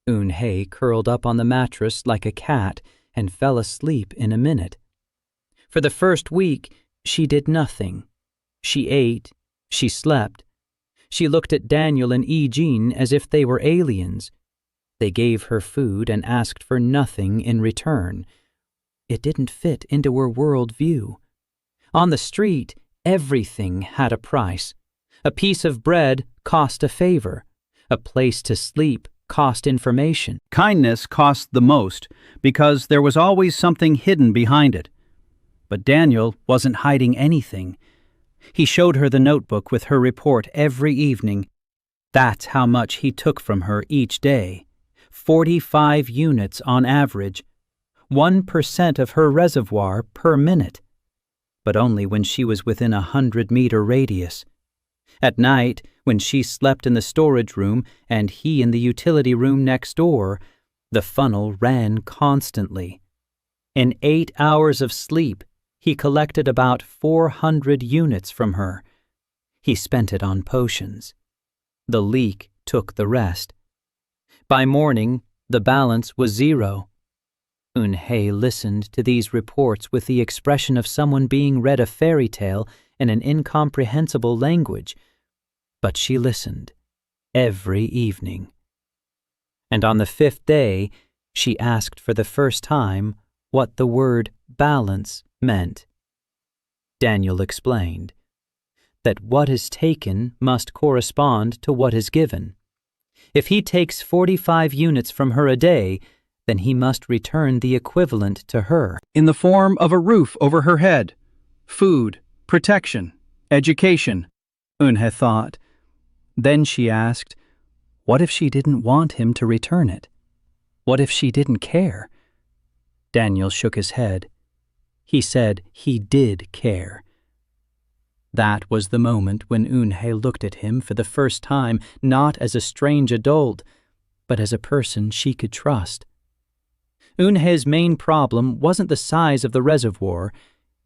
Eun-hye curled up on the mattress like a cat and fell asleep in a minute. For the first week, she did nothing. She ate, she slept. She looked at Daniel and Jean as if they were aliens. They gave her food and asked for nothing in return. It didn't fit into her world view. On the street, everything had a price. A piece of bread cost a favor. A place to sleep cost information. Kindness cost the most because there was always something hidden behind it. But Daniel wasn't hiding anything. He showed her the notebook with her report every evening. That's how much he took from her each day. 45 units on average. 1% of her reservoir per minute. But only when she was within a 100-meter radius. At night, when she slept in the storage room and he in the utility room next door, the funnel ran constantly. In 8 hours of sleep, he collected about 400 units from her. He spent it on potions. The leak took the rest. By morning, the balance was 0. Eun-hye listened to these reports with the expression of someone being read a fairy tale in an incomprehensible language. But she listened every evening. And on the 5th day, she asked for the first time what the word balance meant. Daniel explained that what is taken must correspond to what is given. If he takes 45 units from her a day, then he must return the equivalent to her. In the form of a roof over her head, food, protection, education, Eun-hye thought. Then she asked, what if she didn't want him to return it? What if she didn't care? Daniel shook his head. He said he did care. That was the moment when Eun-hye looked at him for the first time, not as a strange adult, but as a person she could trust. Eun-hye's main problem wasn't the size of the reservoir,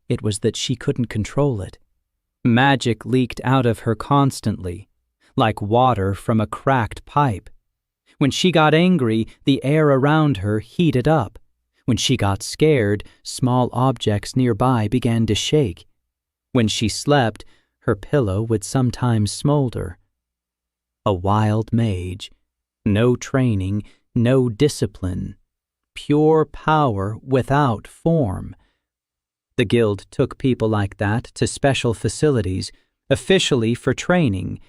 it was that she couldn't control it. Magic leaked out of her constantly, like water from a cracked pipe. When she got angry, the air around her heated up. When she got scared, small objects nearby began to shake. When she slept, her pillow would sometimes smolder. A wild mage. No training, no discipline. Pure power without form. The guild took people like that to special facilities, officially for training.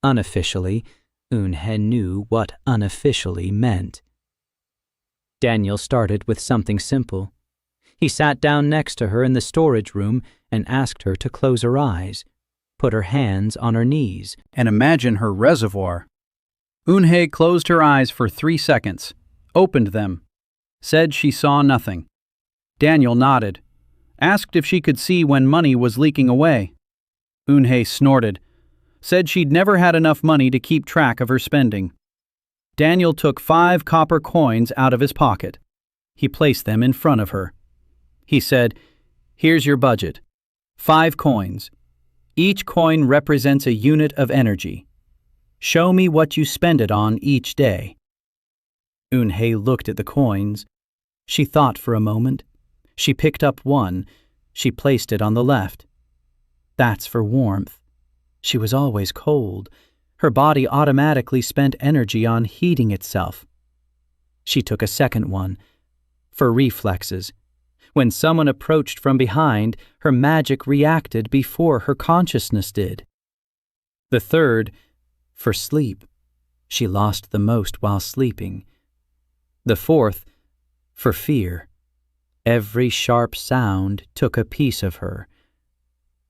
Unofficially, Eun-hye knew what unofficially meant. Daniel started with something simple. He sat down next to her in the storage room and asked her to close her eyes, put her hands on her knees, and imagine her reservoir. Eun-hye closed her eyes for 3 seconds, opened them, said she saw nothing. Daniel nodded, asked if she could see when money was leaking away. Eun-hye snorted, said she'd never had enough money to keep track of her spending. Daniel took 5 copper coins out of his pocket. He placed them in front of her. He said, here's your budget. 5 coins. Each coin represents a unit of energy. Show me what you spend it on each day. Eun-hye looked at the coins. She thought for a moment. She picked up one. She placed it on the left. That's for warmth. She was always cold. Her body automatically spent energy on heating itself. She took a second one. for reflexes. When someone approached from behind, her magic reacted before her consciousness did. The third, for sleep. She lost the most while sleeping. The fourth, for fear. Every sharp sound took a piece of her.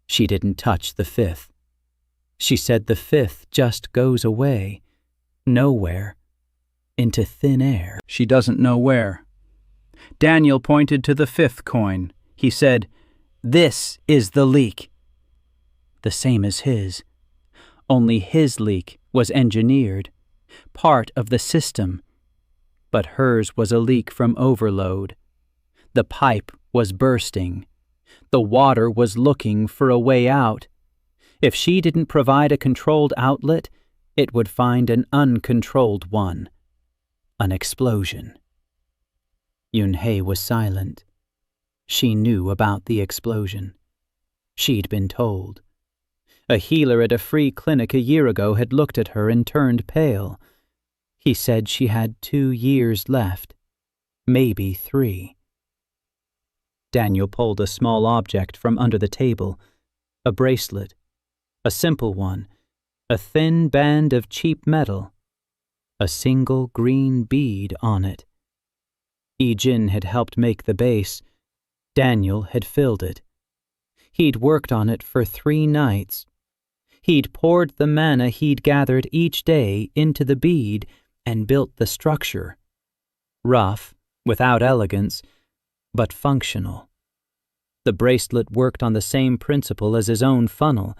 She didn't touch the fifth. She said the fifth just goes away, nowhere, into thin air. She doesn't know where. Daniel pointed to the fifth coin. He said, "This is the leak." The same as his. Only his leak was engineered, part of the system. But hers was a leak from overload. The pipe was bursting. The water was looking for a way out. If she didn't provide a controlled outlet, it would find an uncontrolled one. An explosion. Yunhei was silent. She knew about the explosion. She'd been told. A healer at a free clinic a year ago had looked at her and turned pale. He said she had 2 years left, maybe 3. Daniel pulled a small object from under the table, a bracelet, a simple one, a thin band of cheap metal, a single green bead on it. Yi-Jin had helped make the base. Daniel had filled it. He'd worked on it for 3 nights. He'd poured the mana he'd gathered each day into the bead and built the structure. Rough, without elegance, but functional. The bracelet worked on the same principle as his own funnel,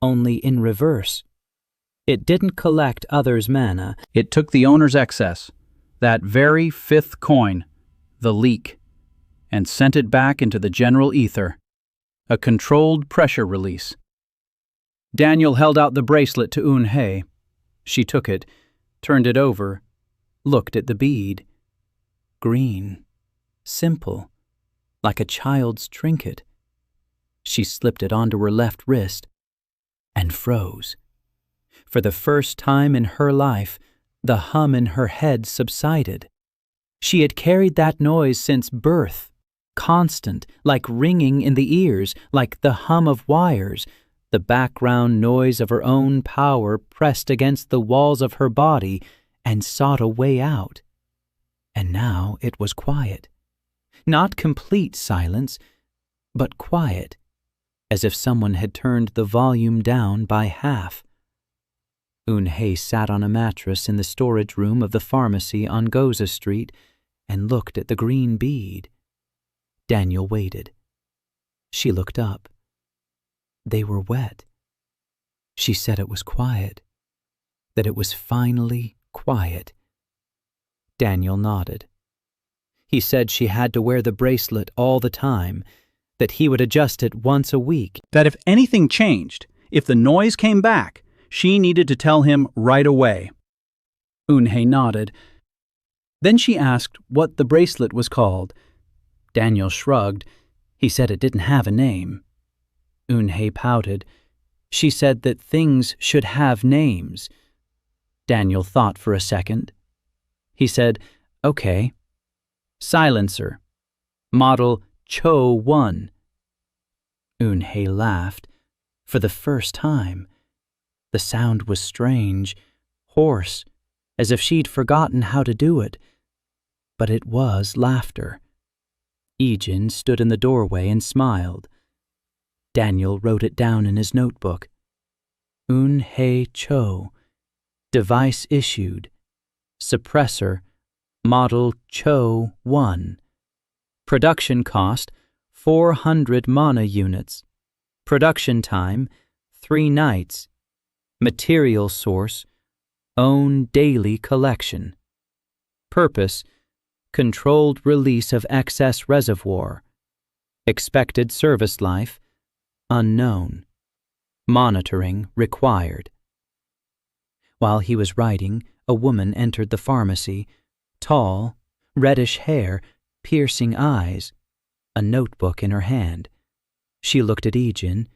only in reverse. It didn't collect others' mana. It took the owner's excess, that very fifth coin, the leak, and sent it back into the general ether, a controlled pressure release. Daniel held out the bracelet to Yunhei. She took it, turned it over, looked at the bead. Green, simple, like a child's trinket. She slipped it onto her left wrist and froze. For the first time in her life, the hum in her head subsided. She had carried that noise since birth, constant, like ringing in the ears, like the hum of wires, the background noise of her own power pressed against the walls of her body and sought a way out. And now it was quiet. Not complete silence, but quiet, as if someone had turned the volume down by half. Yunhei sat on a mattress in the storage room of the pharmacy on Goza Street and looked at the green bead. Daniel waited. She looked up. They were wet. She said it was quiet, that it was finally quiet. Daniel nodded. He said she had to wear the bracelet all the time, that he would adjust it once a week. That if anything changed, if the noise came back, she needed to tell him right away. Yunhei nodded. Then she asked what the bracelet was called. Daniel shrugged. He said it didn't have a name. Yunhei pouted. She said that things should have names. Daniel thought for a second. He said, "Okay. Silencer. Model Cho 1. Yunhei laughed. For the first time. The sound was strange, hoarse, as if she'd forgotten how to do it. But it was laughter. Yi-Jin stood in the doorway and smiled. Daniel wrote it down in his notebook. Yunhei Cho. Device issued. Suppressor. Model Cho 1. Production cost, 400 mana units. Production time, 3 nights. Material source, own daily collection. Purpose, controlled release of excess reservoir. Expected service life, unknown. Monitoring required. While he was writing, a woman entered the pharmacy, tall, reddish hair, piercing eyes, a notebook in her hand. She looked at Yi-Jin,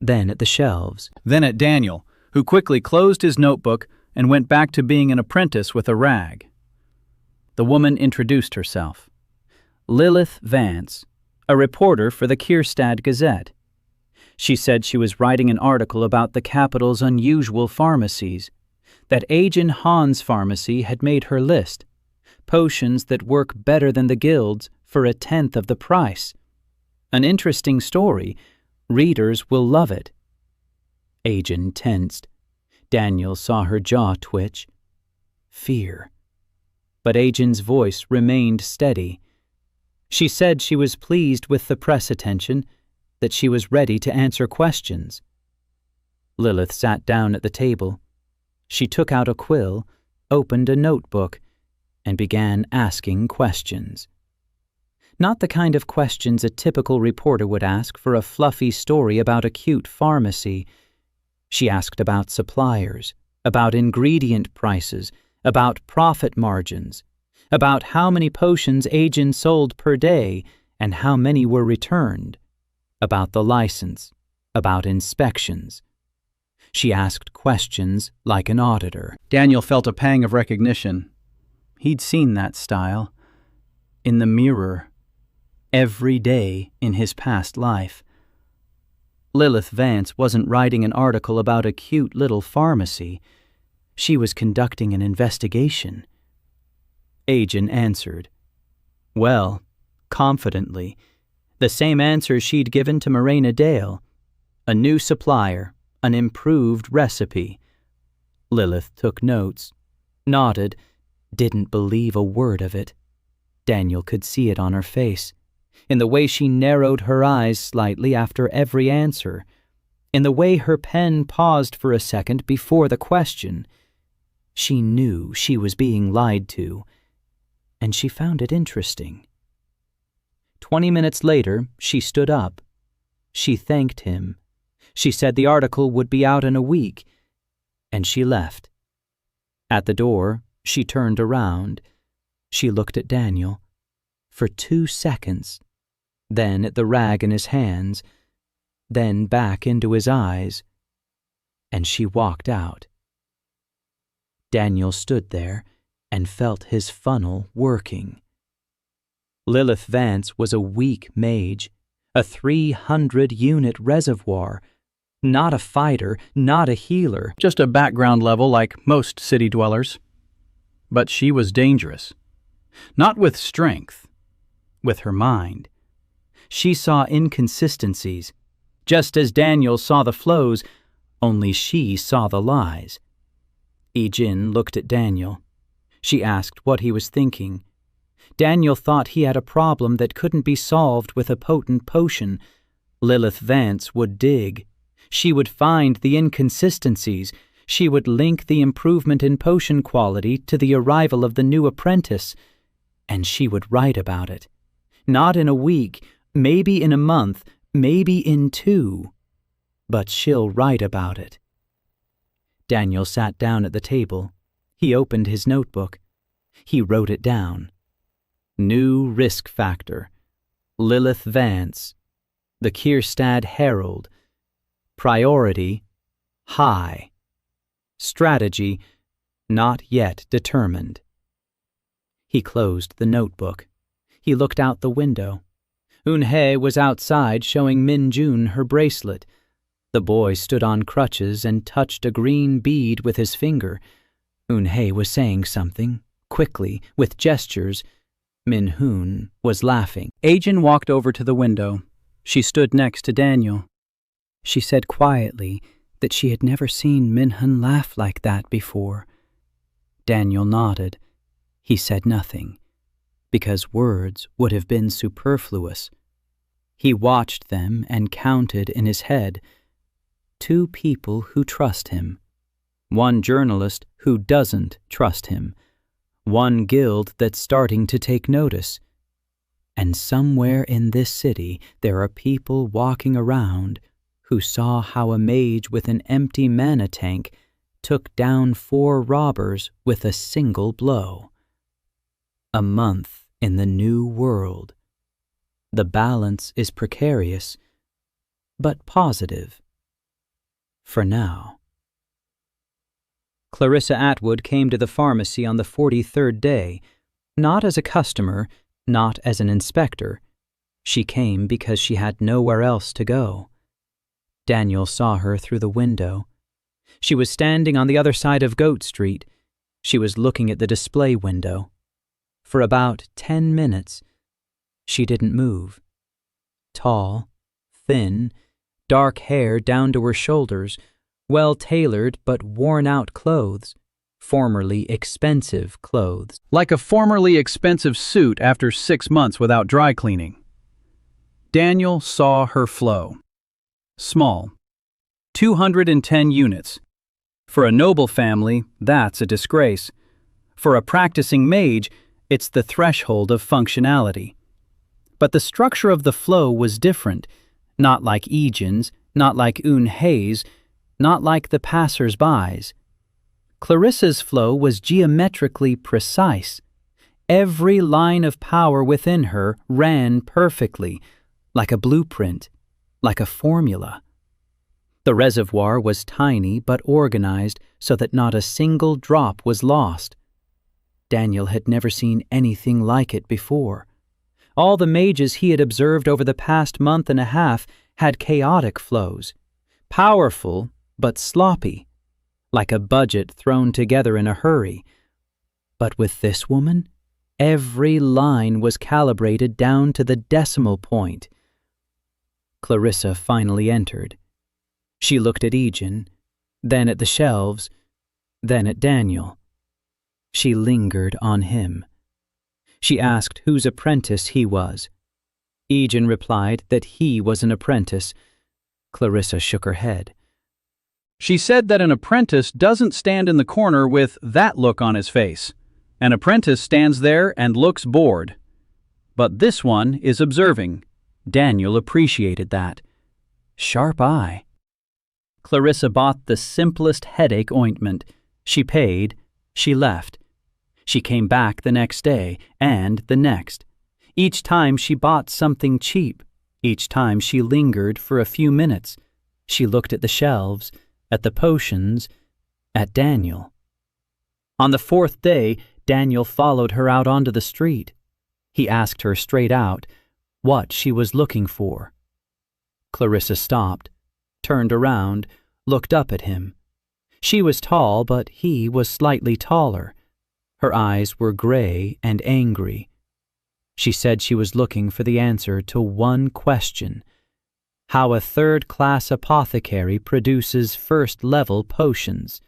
then at the shelves. Then at Daniel, who quickly closed his notebook and went back to being an apprentice with a rag. The woman introduced herself. Lilith Vance, a reporter for the Kierstad Gazette. She said she was writing an article about the capital's unusual pharmacies, that Agent Hahn's pharmacy had made her list, potions that work better than the guilds for 1/10 of the price. An interesting story. Readers will love it. Agent tensed. Daniel saw her jaw twitch. Fear. But Agent's voice remained steady. She said she was pleased with the press attention, that she was ready to answer questions. Lilith sat down at the table. She took out a quill, opened a notebook, and began asking questions. Not the kind of questions a typical reporter would ask for a fluffy story about a cute pharmacy. She asked about suppliers, about ingredient prices, about profit margins, about how many potions Agent sold per day and how many were returned, about the license, about inspections. She asked questions like an auditor. Daniel felt a pang of recognition. He'd seen that style in the mirror every day in his past life. Lilith Vance wasn't writing an article about a cute little pharmacy. She was conducting an investigation. Agent answered. Well, confidently, the same answer she'd given to Morena Dale. A new supplier, an improved recipe. Lilith took notes, nodded, didn't believe a word of it. Daniel could see it on her face, in the way she narrowed her eyes slightly after every answer, in the way her pen paused for a second before the question. She knew she was being lied to, and she found it interesting. 20 minutes later, she stood up. She thanked him. She said the article would be out in a week, and she left. At the door, she turned around. She looked at Daniel for 2 seconds, then at the rag in his hands, then back into his eyes, and she walked out. Daniel stood there and felt his funnel working. Lilith Vance was a weak mage, a 300-unit reservoir, not a fighter, not a healer, just a background level like most city dwellers. But she was dangerous. Not with strength, with her mind. She saw inconsistencies, just as Daniel saw the flows, only she saw the lies. Ijin looked at Daniel. She asked what he was thinking. Daniel thought he had a problem that couldn't be solved with a potent potion. Lilith Vance would dig. She would find the inconsistencies. She would link the improvement in potion quality to the arrival of the new apprentice, and she would write about it. Not in a week, maybe in a month, maybe in 2, but she'll write about it. Daniel sat down at the table. He opened his notebook. He wrote it down. New risk factor. Lilith Vance. The Kierstad Herald. Priority, high. Strategy, not yet determined. He closed the notebook. He looked out the window. Eunhye was outside showing Min-jun her bracelet. The boy stood on crutches and touched a green bead with his finger. Eunhye was saying something, quickly, with gestures. Min-hun was laughing. Ajin walked over to the window. She stood next to Daniel. She said quietly that she had never seen Min-hun laugh like that before. Daniel nodded. He said nothing, because words would have been superfluous. He watched them and counted in his head 2 people who trust him, 1 journalist who doesn't trust him, 1 guild that's starting to take notice. And somewhere in this city there are people walking around who saw how a mage with an empty mana tank took down 4 robbers with a single blow. A month in the new world. The balance is precarious, but positive. For now. Clarissa Atwood came to the pharmacy on the 43rd day, not as a customer, Not as an inspector. She came because she had nowhere else to go. Daniel saw her through the window. She was standing on the other side of Goat Street. She was looking at the display window. For about 10 minutes, she didn't move. Tall, thin, dark hair down to her shoulders, well-tailored but worn-out clothes, formerly expensive clothes. Like a formerly expensive suit after 6 months without dry cleaning. Daniel saw her flow. Small. 210 units. For a noble family, that's a disgrace. For a practicing mage, it's the threshold of functionality. But the structure of the flow was different, not like Egan's, not like Un Hay's, not like the passers-by's. Clarissa's flow was geometrically precise. Every line of power within her ran perfectly, like a blueprint, like a formula. The reservoir was tiny but organized so that not a single drop was lost. Daniel had never seen anything like it before. All the mages he had observed over the past month and a half had chaotic flows, powerful but sloppy, like a budget thrown together in a hurry. But with this woman, every line was calibrated down to the decimal point. Clarissa finally entered. She looked at Egan, then at the shelves, then at Daniel. She lingered on him. She asked whose apprentice he was. Egan replied that he was an apprentice. Clarissa shook her head. She said that an apprentice doesn't stand in the corner with that look on his face. An apprentice stands there and looks bored. But this one is observing. Daniel appreciated that. Sharp eye. Clarissa bought the simplest headache ointment. She paid. She left. She came back the next day, and the next. Each time she bought something cheap. Each time she lingered for a few minutes. She looked at the shelves, at the potions, at Daniel. On the 4th day, Daniel followed her out onto the street. He asked her straight out what she was looking for. Clarissa stopped, turned around, looked up at him. She was tall, but he was slightly taller. Her eyes were gray and angry. She said she was looking for the answer to one question: how a third-class apothecary produces first-level potions.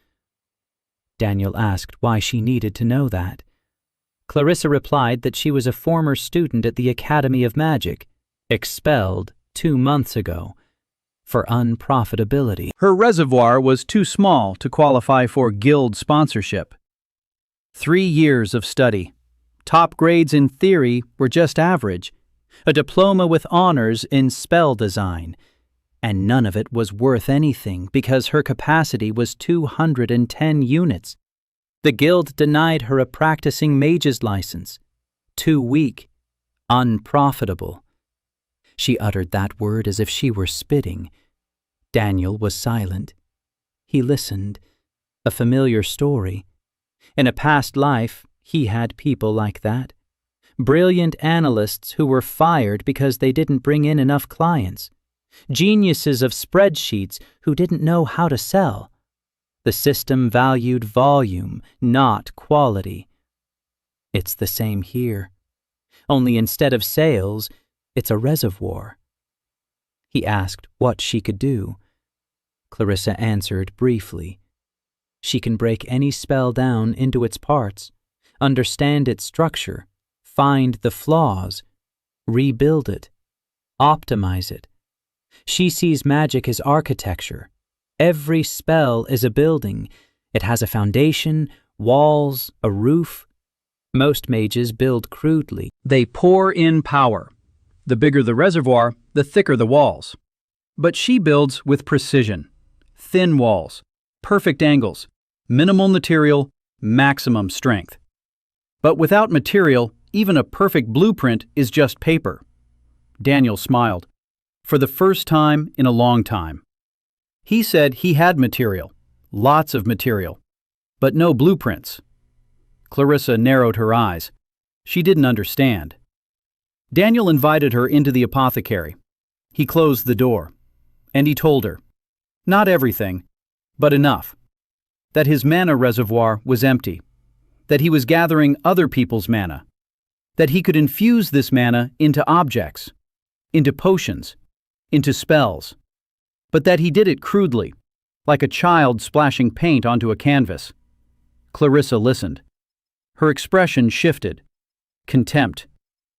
Daniel asked why she needed to know that. Clarissa replied that she was a former student at the Academy of Magic, expelled 2 months ago for unprofitability. Her reservoir was too small to qualify for guild sponsorship. 3 years of study. Top grades in theory were just average. A diploma with honors in spell design. And none of it was worth anything because her capacity was 210 units. The guild denied her a practicing mage's license. Too weak. Unprofitable. She uttered that word as if she were spitting. Daniel was silent. He listened. A familiar story. In a past life, he had people like that. Brilliant analysts who were fired because they didn't bring in enough clients. Geniuses of spreadsheets who didn't know how to sell. The system valued volume, not quality. It's the same here. Only instead of sales, it's a reservoir. He asked what she could do. Clarissa answered briefly. She can break any spell down into its parts, understand its structure, find the flaws, rebuild it, optimize it. She sees magic as architecture. Every spell is a building. It has a foundation, walls, a roof. Most mages build crudely. They pour in power. The bigger the reservoir, the thicker the walls. But she builds with precision. Thin walls, perfect angles, minimal material, maximum strength. But without material, even a perfect blueprint is just paper. Daniel smiled. For the first time in a long time. He said he had material, lots of material, but no blueprints. Clarissa narrowed her eyes. She didn't understand. Daniel invited her into the apothecary. He closed the door, and he told her, not everything, but enough, that his mana reservoir was empty, that he was gathering other people's mana, that he could infuse this mana into objects, into potions, into spells, but that he did it crudely, like a child splashing paint onto a canvas. Clarissa listened. Her expression shifted. Contempt,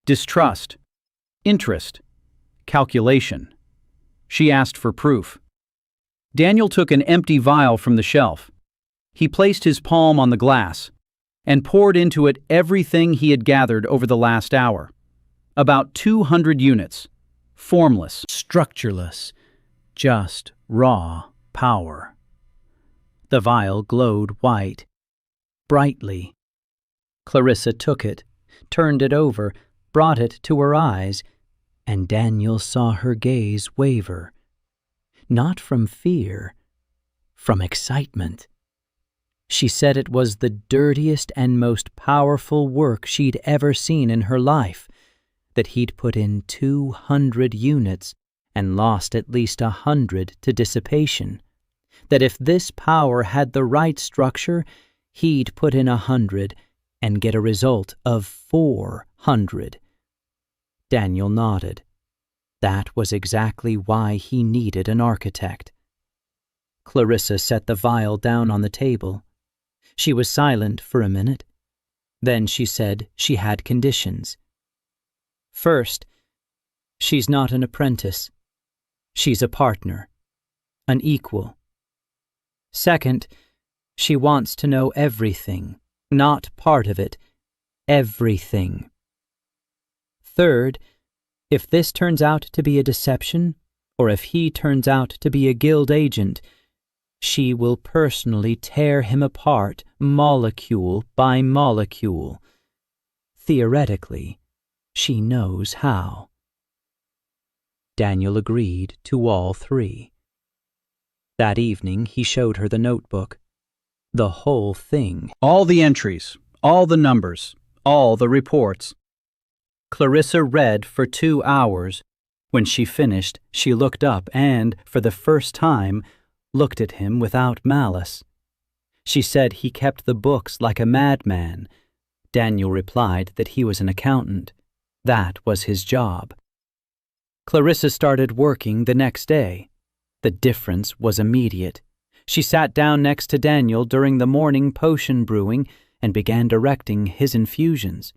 distrust, interest, calculation. She asked for proof. Daniel took an empty vial from the shelf. He placed his palm on the glass and poured into it everything he had gathered over the last hour. About 200 units, formless, structureless, just raw power. The vial glowed white, brightly. Clarissa took it, turned it over, brought it to her eyes, and Daniel saw her gaze waver. Not from fear, from excitement. She said it was the dirtiest and most powerful work she'd ever seen in her life, that he'd put in 200 units and lost at least 100 to dissipation, that if this power had the right structure, he'd put in 100 and get a result of 400. Daniel nodded. That was exactly why he needed an architect. Clarissa set the vial down on the table. She was silent for a minute. Then she said she had conditions. First, she's not an apprentice. She's a partner, an equal. Second, she wants to know everything, not part of it, everything. Third, if this turns out to be a deception, or if he turns out to be a guild agent, she will personally tear him apart molecule by molecule. Theoretically, she knows how. Daniel agreed to all three. That evening he showed her the notebook. The whole thing. All the entries, all the numbers, all the reports. Clarissa read for 2 hours. When she finished, she looked up and, for the first time, looked at him without malice. She said he kept the books like a madman. Daniel replied that he was an accountant. That was his job. Clarissa started working the next day. The difference was immediate. She sat down next to Daniel during the morning potion brewing and began directing his infusions.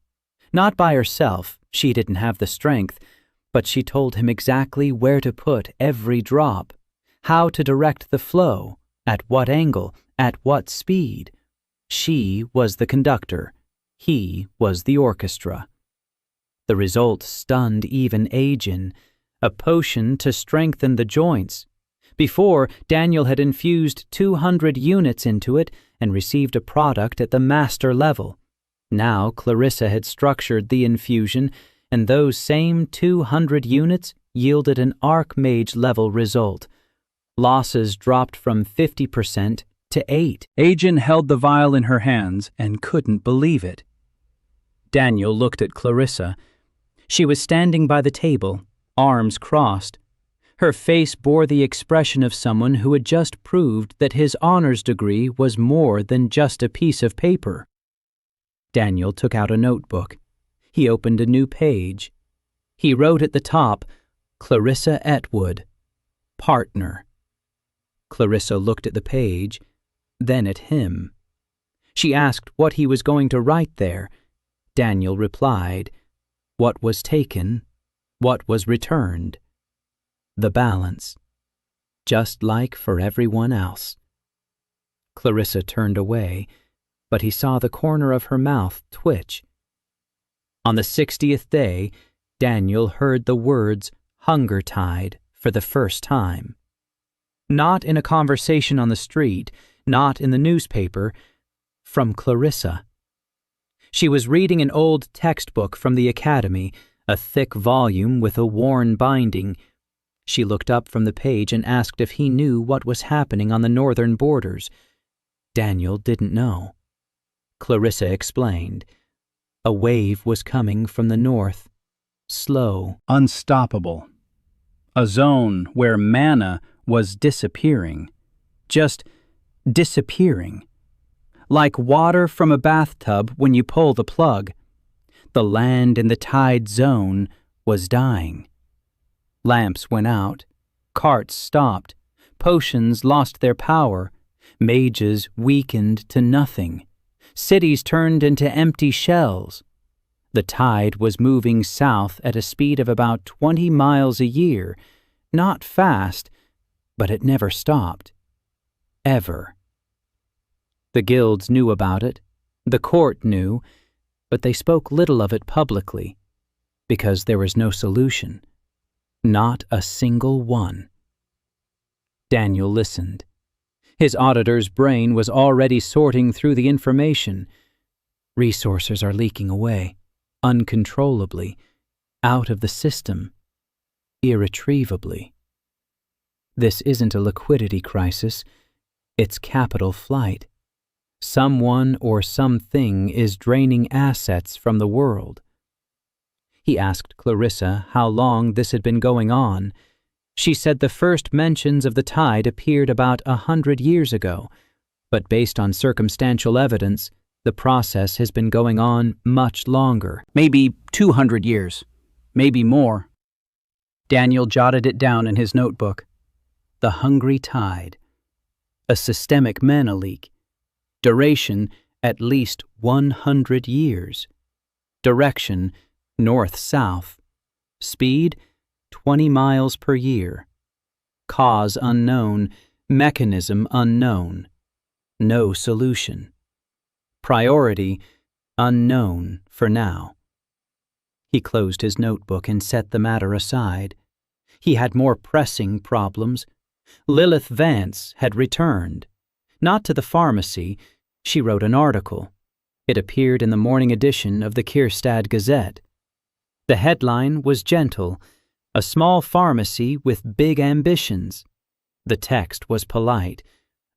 Not by herself, she didn't have the strength, but she told him exactly where to put every drop, how to direct the flow, at what angle, at what speed. She was the conductor. He was the orchestra. The result stunned even Ajin, a potion to strengthen the joints. Before, Daniel had infused 200 units into it and received a product at the master level. Now Clarissa had structured the infusion, and those same 200 units yielded an Archmage level result. Losses dropped from 50% to 8%. Ajin held the vial in her hands and couldn't believe it. Daniel looked at Clarissa. She was standing by the table, arms crossed. Her face bore the expression of someone who had just proved that his honors degree was more than just a piece of paper. Daniel took out a notebook. He opened a new page. He wrote at the top, Clarissa Etwood, partner. Clarissa looked at the page, then at him. She asked what he was going to write there. Daniel replied, what was taken, what was returned. The balance, just like for everyone else. Clarissa turned away, but he saw the corner of her mouth twitch. On the 60th day, Daniel heard the words hunger tide for the first time. Not in a conversation on the street, not in the newspaper, from Clarissa. She was reading an old textbook from the academy, a thick volume with a worn binding. She looked up from the page and asked if he knew what was happening on the northern borders. Daniel didn't know. Clarissa explained. A wave was coming from the north. slow, unstoppable. A zone where mana was disappearing. Just disappearing. Like water from a bathtub when you pull the plug. The land in the tide zone was dying. Lamps went out. Carts stopped. Potions lost their power. Mages weakened to nothing. Cities turned into empty shells. The tide was moving south at a speed of about 20 miles a year. Not fast, but it never stopped. Ever. The guilds knew about it. The court knew, but they spoke little of it publicly, because there was no solution. Not a single one. Daniel listened. His auditor's brain was already sorting through the information. Resources are leaking away, uncontrollably, out of the system, irretrievably. This isn't a liquidity crisis, it's capital flight. Someone or something is draining assets from the world. He asked Clarissa how long this had been going on. She said the first mentions of the tide appeared about 100 years ago, but based on circumstantial evidence, the process has been going on much longer. Maybe 200 years. Maybe more. Daniel jotted it down in his notebook. The hungry tide. A systemic mana leak. Duration, at least 100 years. Direction, north-south. Speed, 20 miles per year. Cause unknown. Mechanism unknown. No solution. Priority, unknown for now. He closed his notebook and set the matter aside. He had more pressing problems. Lilith Vance had returned. Not to the pharmacy. She wrote an article. It appeared in the morning edition of the Kierstad Gazette. The headline was gentle, "A small pharmacy with big ambitions." The text was polite,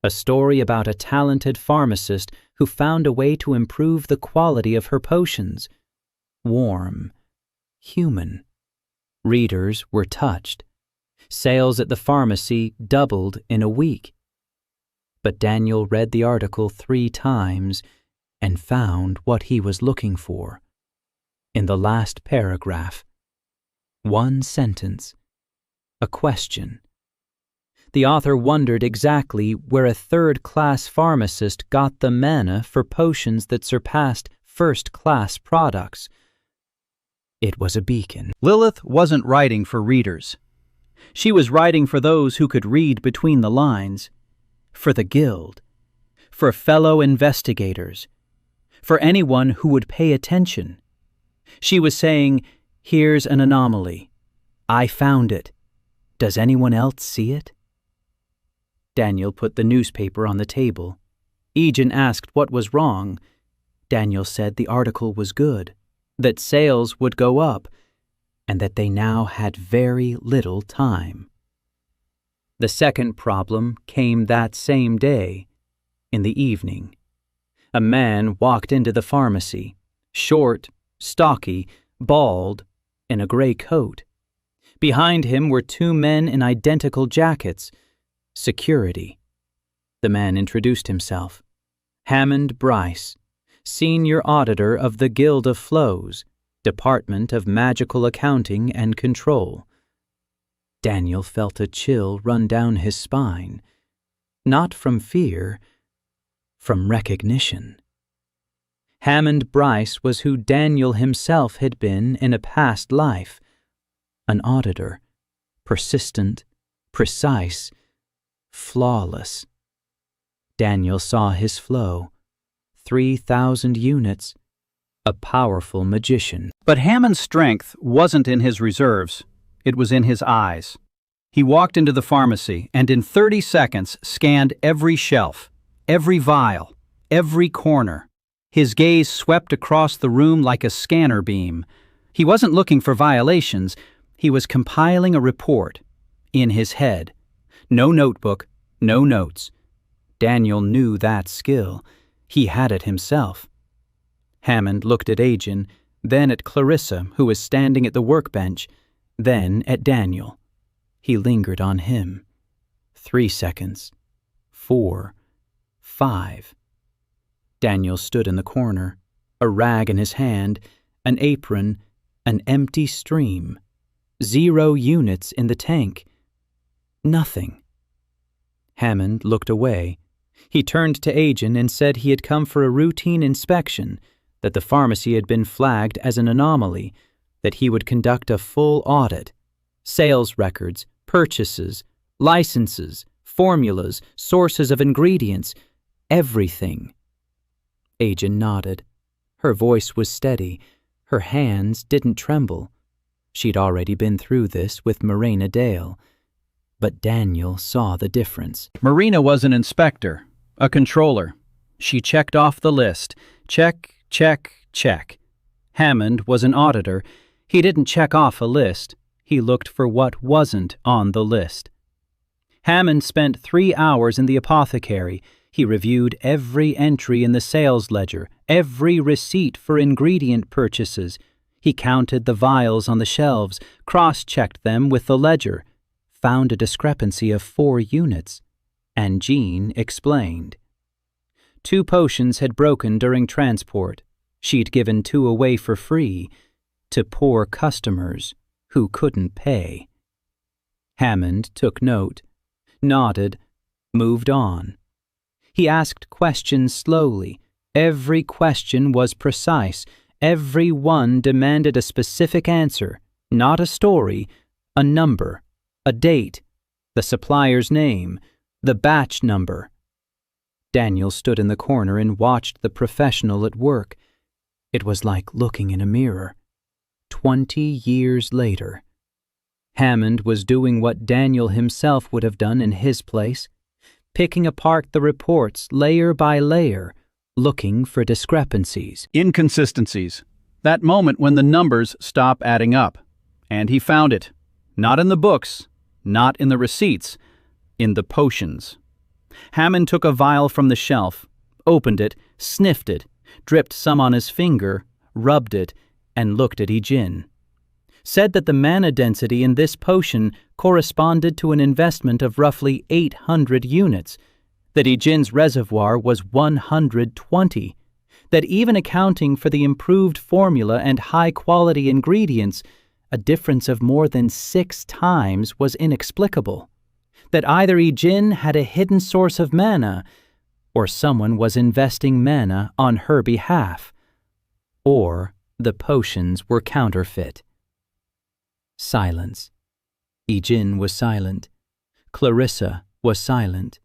a story about a talented pharmacist who found a way to improve the quality of her potions. Warm, human. Readers were touched. Sales at the pharmacy doubled in a week. But Daniel read the article 3 times and found what he was looking for. In the last paragraph, one sentence, a question. The author wondered exactly where a third-class pharmacist got the mana for potions that surpassed first-class products. It was a beacon. Lilith wasn't writing for readers. She was writing for those who could read between the lines, for the guild, for fellow investigators, for anyone who would pay attention. She was saying, here's an anomaly. I found it. Does anyone else see it? Daniel put the newspaper on the table. Egan asked what was wrong. Daniel said the article was good, that sales would go up, and that they now had very little time. The second problem came that same day, in the evening. A man walked into the pharmacy, short, stocky, bald, in a gray coat. Behind him were 2 men in identical jackets. Security. The man introduced himself. Hammond Bryce, Senior Auditor of the Guild of Flows, Department of Magical Accounting and Control. Daniel felt a chill run down his spine, not from fear, from recognition. Hammond Bryce was who Daniel himself had been in a past life, an auditor, persistent, precise, flawless. Daniel saw his flow, 3,000 units, a powerful magician. But Hammond's strength wasn't in his reserves, it was in his eyes. He walked into the pharmacy and in 30 seconds scanned every shelf, every vial, every corner. His gaze swept across the room like a scanner beam. He wasn't looking for violations, he was compiling a report, in his head. No notebook, no notes. Daniel knew that skill. He had it himself. Hammond looked at Agin, then at Clarissa, who was standing at the workbench, then at Daniel. He lingered on him. 3 seconds. 4. 5. Daniel stood in the corner, a rag in his hand, an apron, an empty stream. 0 units in the tank. Nothing. Hammond looked away. He turned to Agin and said he had come for a routine inspection, that the pharmacy had been flagged as an anomaly, that he would conduct a full audit. Sales records, purchases, licenses, formulas, sources of ingredients, everything. Agin nodded. Her voice was steady. Her hands didn't tremble. She'd already been through this with Marina Dale. But Daniel saw the difference. Marina was an inspector, a controller. She checked off the list. Check, check, check. Hammond was an auditor. He didn't check off a list. He looked for what wasn't on the list. Hammond spent 3 hours in the apothecary. He reviewed every entry in the sales ledger, every receipt for ingredient purchases. He counted the vials on the shelves, cross-checked them with the ledger, found a discrepancy of 4 units, and Jean explained. 2 potions had broken during transport. She'd given 2 away for free to poor customers who couldn't pay. Hammond took note, nodded, moved on. He asked questions slowly. Every question was precise. Every one demanded a specific answer, not a story, a number, a date, the supplier's name, the batch number. Daniel stood in the corner and watched the professional at work. It was like looking in a mirror. 20 years later. Hammond was doing what Daniel himself would have done in his place, picking apart the reports layer by layer, looking for discrepancies. Inconsistencies. That moment when the numbers stop adding up. And he found it. Not in the books, not in the receipts, in the potions. Hammond took a vial from the shelf, opened it, sniffed it, dripped some on his finger, rubbed it, and looked at Ijin. Said that the mana density in this potion corresponded to an investment of roughly 800 units, that Ijin's reservoir was 120, that even accounting for the improved formula and high-quality ingredients, a difference of more than 6 times was inexplicable, that either Ijin had a hidden source of mana, or someone was investing mana on her behalf, or the potions were counterfeit. Silence. Ijin was silent. Clarissa was silent.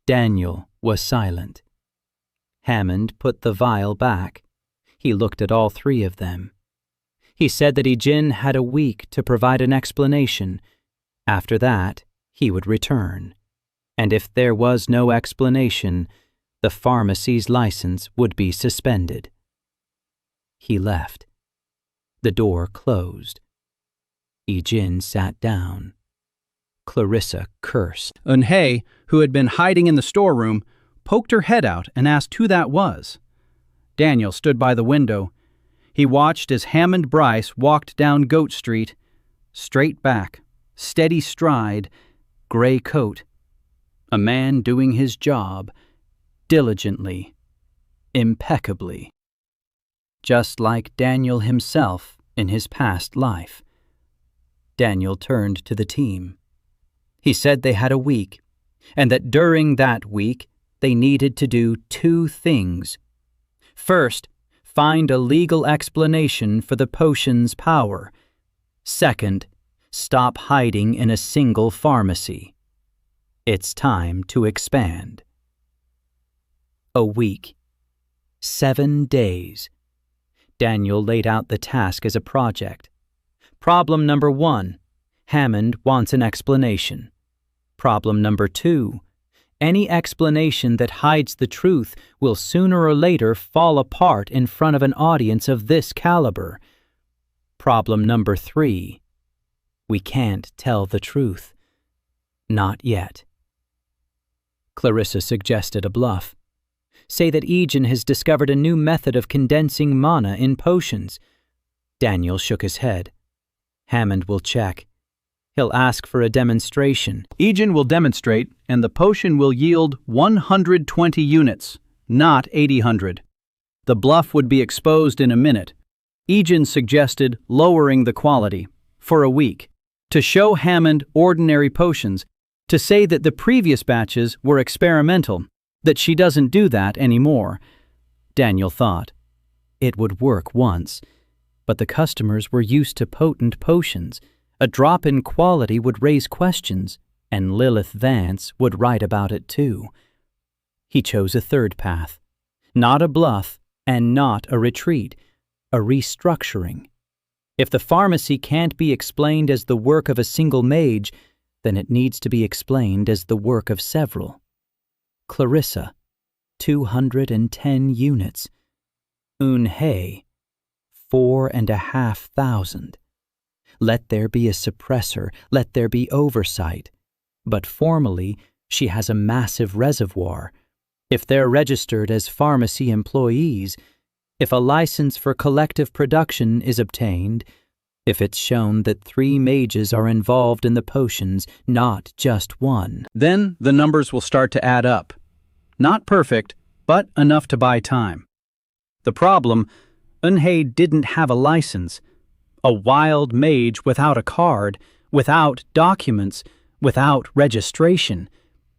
Daniel was silent. Hammond put the vial back. He looked at all 3 of them. He said that Ijin had a week to provide an explanation. After that, he would return. And if there was no explanation, the pharmacy's license would be suspended. He left. The door closed. Ijin sat down. Clarissa cursed. Eunhae, who had been hiding in the storeroom, poked her head out and asked who that was. Daniel stood by the window. He watched as Hammond Bryce walked down Goat Street, straight back, steady stride, gray coat. A man doing his job, diligently, impeccably. Just like Daniel himself in his past life. Daniel turned to the team. He said they had a week, and that during that week they needed to do 2 things. First, find a legal explanation for the potion's power. Second, stop hiding in a single pharmacy. It's time to expand. A week. 7 days. Daniel laid out the task as a project. Problem number 1, Hammond wants an explanation. Problem number 2, any explanation that hides the truth will sooner or later fall apart in front of an audience of this caliber. Problem number 3, we can't tell the truth. Not yet. Clarissa suggested a bluff. Say that Ijin has discovered a new method of condensing mana in potions. Daniel shook his head. Hammond will check. He'll ask for a demonstration. Eugene will demonstrate, and the potion will yield 120 units, not 800. The bluff would be exposed in a minute. Eugene suggested lowering the quality, for a week, to show Hammond ordinary potions, to say that the previous batches were experimental, that she doesn't do that anymore. Daniel thought. It would work once, but the customers were used to potent potions. A drop in quality would raise questions, and Lilith Vance would write about it too. He chose a third path. Not a bluff and not a retreat, a restructuring. If the pharmacy can't be explained as the work of a single mage, then it needs to be explained as the work of several. Clarissa, 210 units. Eun-hye, 4,500. Let there be a suppressor, let there be oversight. But formally, she has a massive reservoir. If they're registered as pharmacy employees, if a license for collective production is obtained, if it's shown that 3 mages are involved in the potions, not just one, then the numbers will start to add up. Not perfect, but enough to buy time. The problem, Eun-hye didn't have a license. A wild mage without a card, without documents, without registration.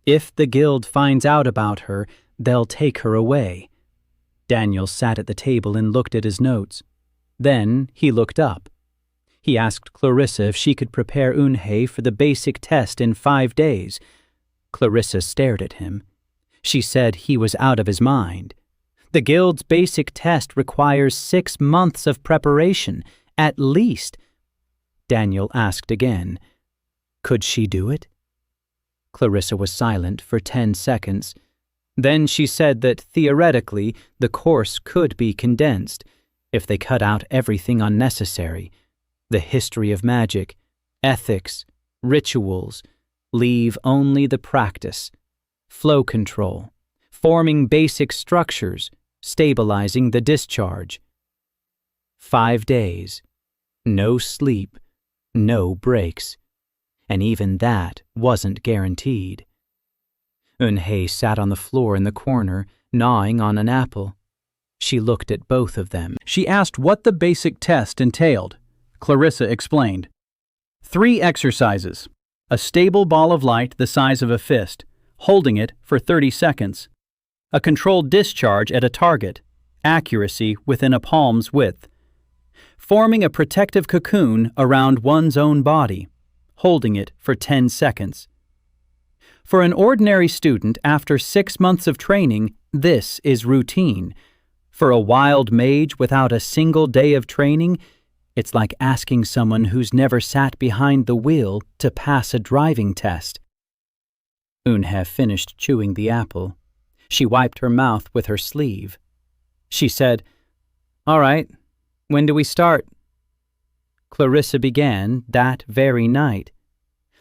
If the guild finds out about her, they'll take her away. Daniel sat at the table and looked at his notes. Then he looked up. He asked Clarissa if she could prepare Eun-hye for the basic test in 5 days. Clarissa stared at him. She said he was out of his mind. The guild's basic test requires 6 months of preparation, at least. Daniel asked again. Could she do it? Clarissa was silent for 10 seconds. Then she said that theoretically the course could be condensed if they cut out everything unnecessary. The history of magic, ethics, rituals, leave only the practice, flow control, forming basic structures, stabilizing the discharge. 5 days, no sleep, no breaks, and even that wasn't guaranteed. Eun-hye sat on the floor in the corner, gnawing on an apple. She looked at both of them. She asked what the basic test entailed. Clarissa explained. 3 exercises. A stable ball of light the size of a fist, holding it for 30 seconds. A controlled discharge at a target, accuracy within a palm's width. Forming a protective cocoon around one's own body, holding it for 10 seconds. For an ordinary student, after 6 months of training, this is routine. For a wild mage without a single day of training, it's like asking someone who's never sat behind the wheel to pass a driving test. Eun-hye finished chewing the apple. She wiped her mouth with her sleeve. She said, "All right, when do we start?" Clarissa began that very night.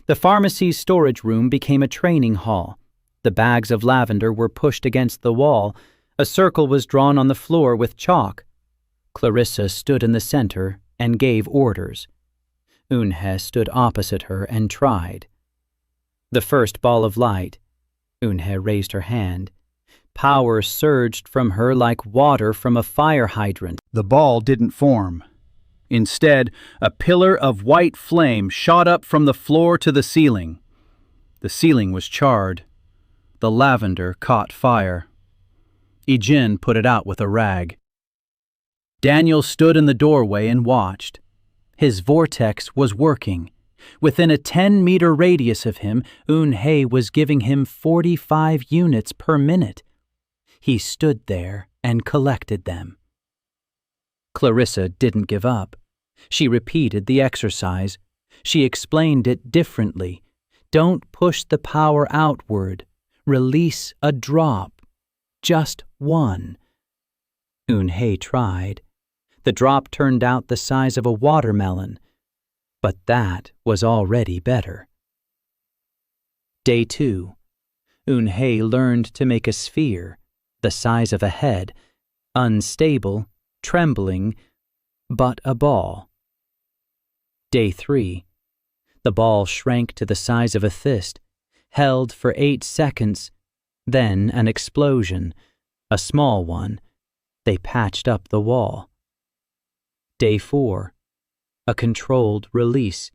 The pharmacy's storage room became a training hall. The bags of lavender were pushed against the wall. A circle was drawn on the floor with chalk. Clarissa stood in the center and gave orders. Eun-hye stood opposite her and tried. The first ball of light. Eun-hye raised her hand. Power surged from her like water from a fire hydrant. The ball didn't form. Instead, a pillar of white flame shot up from the floor to the ceiling. The ceiling was charred. The lavender caught fire. Eugene put it out with a rag. Daniel stood in the doorway and watched. His vortex was working. Within a 10-meter radius of him, Eun-hye was giving him 45 units per minute. He stood there and collected them. Clarissa didn't give up. She repeated the exercise. She explained it differently. Don't push the power outward. Release a drop. Just one. Eun-hye tried. The drop turned out the size of a watermelon, but that was already better. Day 2. Eun-hye learned to make a sphere, the size of a head, unstable, trembling, but a ball. Day 3. The ball shrank to the size of a fist, held for 8 seconds, then an explosion, a small one. They patched up the wall. Day 4. A controlled release.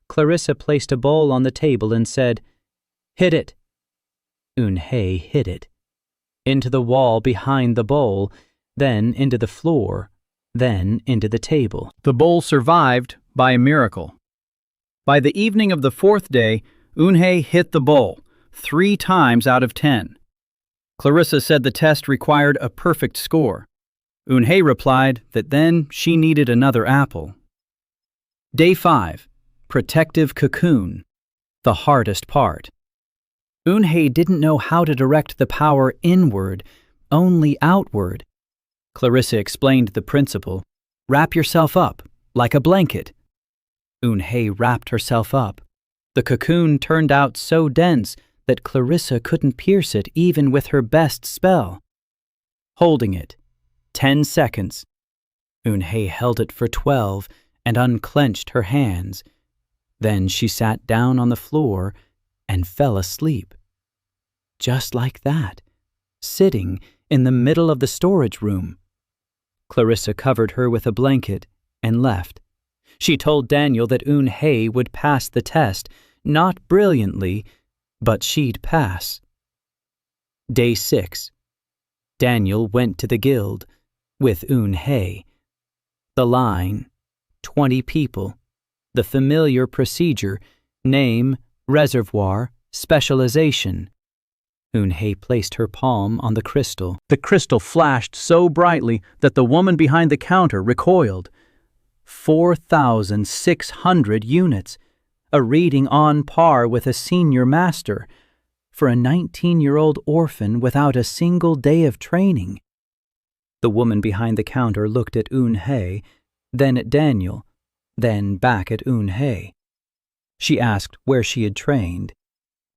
Clarissa placed a bowl on the table and said, "Hit it." Eun-hye hit it. Into the wall behind the bowl, then into the floor, then into the table. The bowl survived by a miracle. By the evening of the 4th day, Eun-hye hit the bowl 3 times out of 10. Clarissa said the test required a perfect score. Eun-hye replied that then she needed another apple. Day 5. Protective cocoon. The hardest part. Eun-hye didn't know how to direct the power inward, only outward. Clarissa explained the principle. Wrap yourself up, like a blanket. Eun-hye wrapped herself up. The cocoon turned out so dense that Clarissa couldn't pierce it even with her best spell. Holding it. 10 seconds. Eun-hye held it for 12 and unclenched her hands. Then she sat down on the floor and fell asleep. Just like that, sitting in the middle of the storage room. Clarissa covered her with a blanket and left. She told Daniel that Eun-hye would pass the test, not brilliantly, but she'd pass. Day 6. Daniel went to the guild with Eun-hye. The line, 20 people. The familiar procedure, name, reservoir, specialization. Eun-hye placed her palm on the crystal. The crystal flashed so brightly that the woman behind the counter recoiled. 4,600 units, a reading on par with a senior master, for a 19-year-old orphan without a single day of training. The woman behind the counter looked at Eun-hye, then at Daniel, then back at Eun-hye. She asked where she had trained.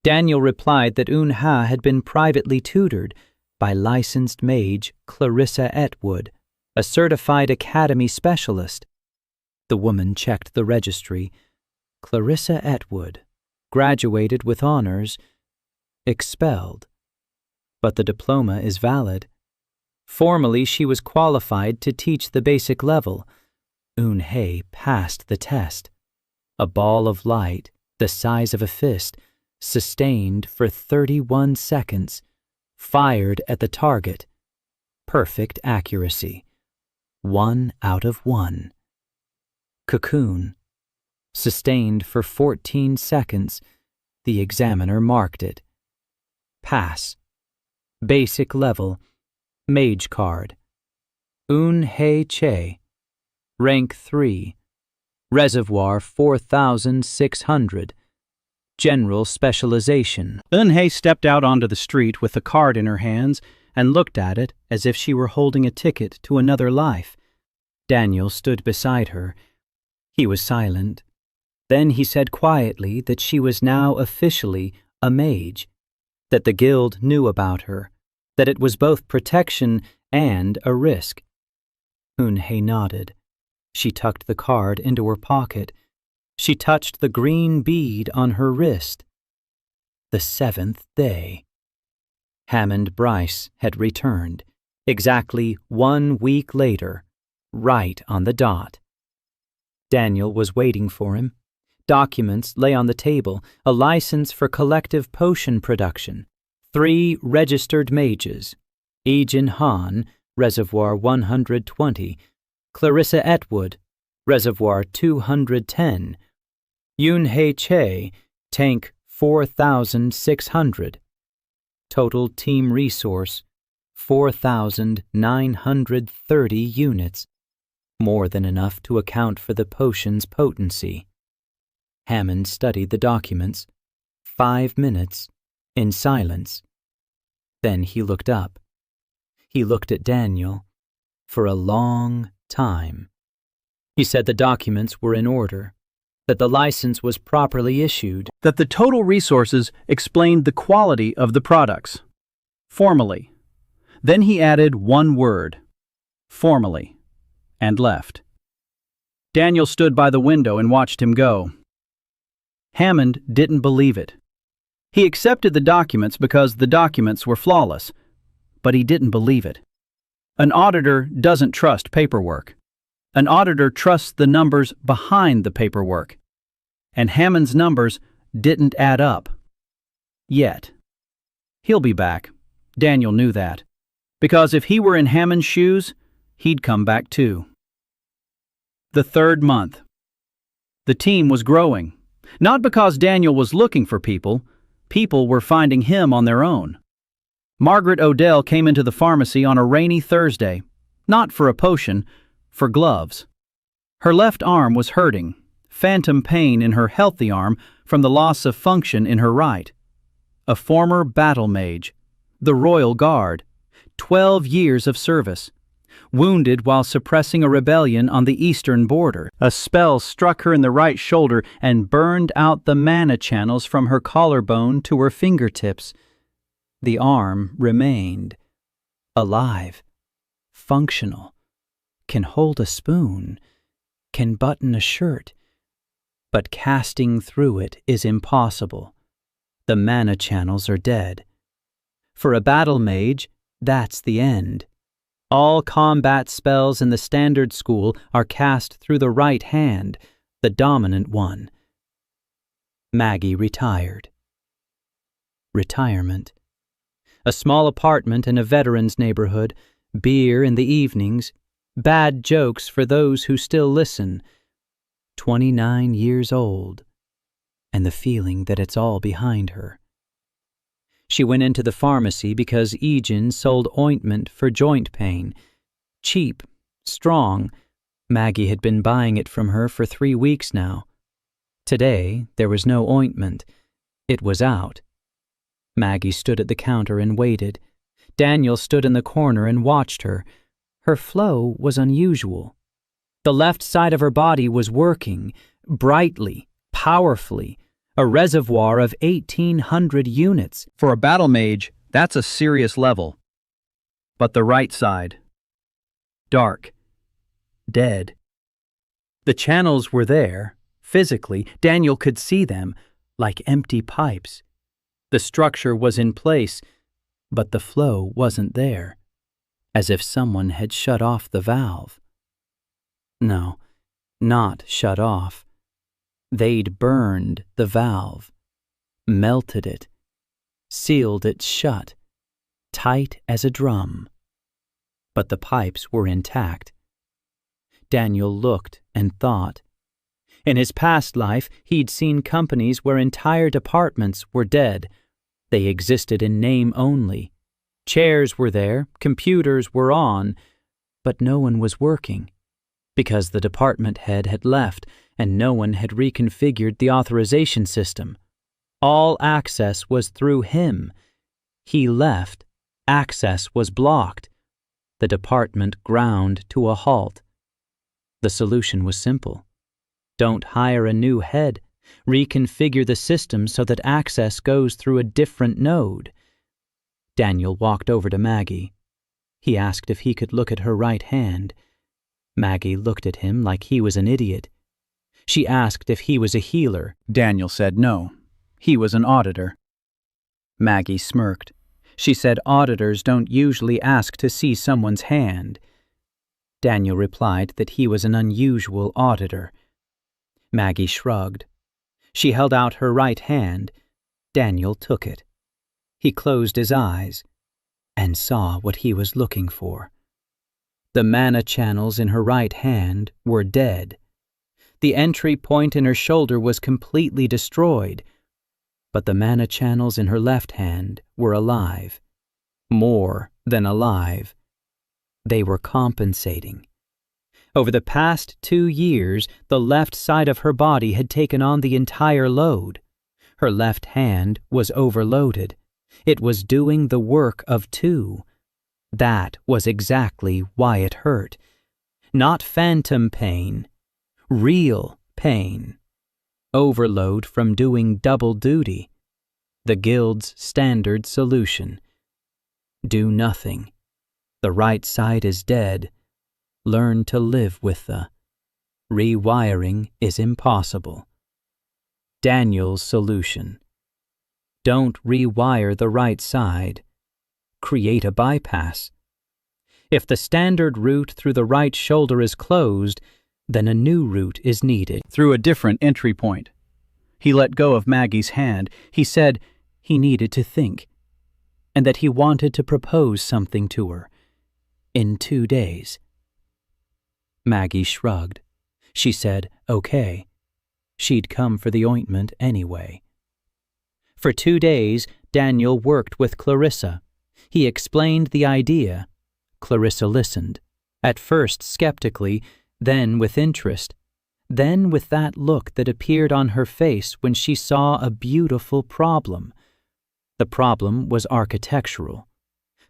Daniel replied that Eun-hye had been privately tutored by licensed mage Clarissa Etwood, a certified academy specialist. The woman checked the registry. Clarissa Etwood, graduated with honors, expelled. But the diploma is valid. Formally, she was qualified to teach the basic level. Eun-hye passed the test. A ball of light, the size of a fist, sustained for 31 seconds, fired at the target. Perfect accuracy. 1 out of 1. Cocoon. Sustained for 14 seconds. The examiner marked it. Pass. Basic level. Mage card. Eun-hye Che. Rank 3. Reservoir 4,600. General specialization. Eun-hye stepped out onto the street with the card in her hands and looked at it as if she were holding a ticket to another life. Daniel stood beside her. He was silent. Then he said quietly that she was now officially a mage, that the guild knew about her, that it was both protection and a risk. Eun-hye nodded. She tucked the card into her pocket. She touched the green bead on her wrist. The 7th day. Hammond Bryce had returned, exactly 1 week later, right on the dot. Daniel was waiting for him. Documents lay on the table, a license for collective potion production, 3 registered mages, Ejin Han, Reservoir 120, Clarissa Etwood, Reservoir 210, Eun-hye Che, Tank 4,600. Total team resource, 4,930 units, more than enough to account for the potion's potency. Hammond studied the documents, 5 minutes, in silence. Then he looked up. He looked at Daniel for a long time. He said the documents were in order, that the license was properly issued, that the total resources explained the quality of the products. Formally. Then he added one word, formally, and left. Daniel stood by the window and watched him go. Hammond didn't believe it. He accepted the documents because the documents were flawless, but he didn't believe it. An auditor doesn't trust paperwork. An auditor trusts the numbers behind the paperwork. And Hammond's numbers didn't add up. Yet. He'll be back. Daniel knew that. Because if he were in Hammond's shoes, he'd come back too. The third month. The team was growing. Not because Daniel was looking for people. People were finding him on their own. Margaret Odell came into the pharmacy on a rainy Thursday, not for a potion, for gloves. Her left arm was hurting, phantom pain in her healthy arm from the loss of function in her right. A former battle mage, the Royal Guard, 12 years of service. Wounded while suppressing a rebellion on the eastern border. A spell struck her in the right shoulder and burned out the mana channels from her collarbone to her fingertips. The arm remained. Alive. Functional. Can hold a spoon. Can button a shirt. But casting through it is impossible. The mana channels are dead. For a battle mage, that's the end. All combat spells in the standard school are cast through the right hand, the dominant one. Maggie retired. Retirement. A small apartment in a veterans' neighborhood, beer in the evenings, bad jokes for those who still listen. 29 years old, and the feeling that it's all behind her. She went into the pharmacy because Egan sold ointment for joint pain. Cheap, strong. Maggie had been buying it from her for 3 weeks now. Today, there was no ointment. It was out. Maggie stood at the counter and waited. Daniel stood in the corner and watched her. Her flow was unusual. The left side of her body was working, brightly, powerfully. A reservoir of 1,800 units. For a battle mage, that's a serious level. But the right side. Dark. Dead. The channels were there. Physically, Daniel could see them, like empty pipes. The structure was in place, but the flow wasn't there. As if someone had shut off the valve. No, not shut off. They'd burned the valve, melted it, sealed it shut, tight as a drum. But the pipes were intact. Daniel looked and thought. In his past life, he'd seen companies where entire departments were dead. They existed in name only. Chairs were there, computers were on, but no one was working. Because the department head had left and no one had reconfigured the authorization system. All access was through him. He left. Access was blocked. The department ground to a halt. The solution was simple. Don't hire a new head. Reconfigure the system so that access goes through a different node. Daniel walked over to Maggie. He asked if he could look at her right hand. Maggie looked at him like he was an idiot. She asked if he was a healer. Daniel said no. He was an auditor. Maggie smirked. She said auditors don't usually ask to see someone's hand. Daniel replied that he was an unusual auditor. Maggie shrugged. She held out her right hand. Daniel took it. He closed his eyes and saw what he was looking for. The mana channels in her right hand were dead. The entry point in her shoulder was completely destroyed, but the mana channels in her left hand were alive. More than alive. They were compensating. Over the past 2 years, the left side of her body had taken on the entire load. Her left hand was overloaded. It was doing the work of 2. That was exactly why it hurt. Not phantom pain. Real pain. Overload from doing double duty. The Guild's standard solution. Do nothing. The right side is dead. Learn to live with the Rewiring is impossible. Daniel's solution. Don't rewire the right side. Create a bypass. If the standard route through the right shoulder is closed, then a new route is needed. Through a different entry point. He let go of Maggie's hand. He said he needed to think, and that he wanted to propose something to her in 2 days. Maggie shrugged. She said, okay. She'd come for the ointment anyway. For 2 days, Daniel worked with Clarissa. He explained the idea. Clarissa listened, at first skeptically, then with interest, then with that look that appeared on her face when she saw a beautiful problem. The problem was architectural.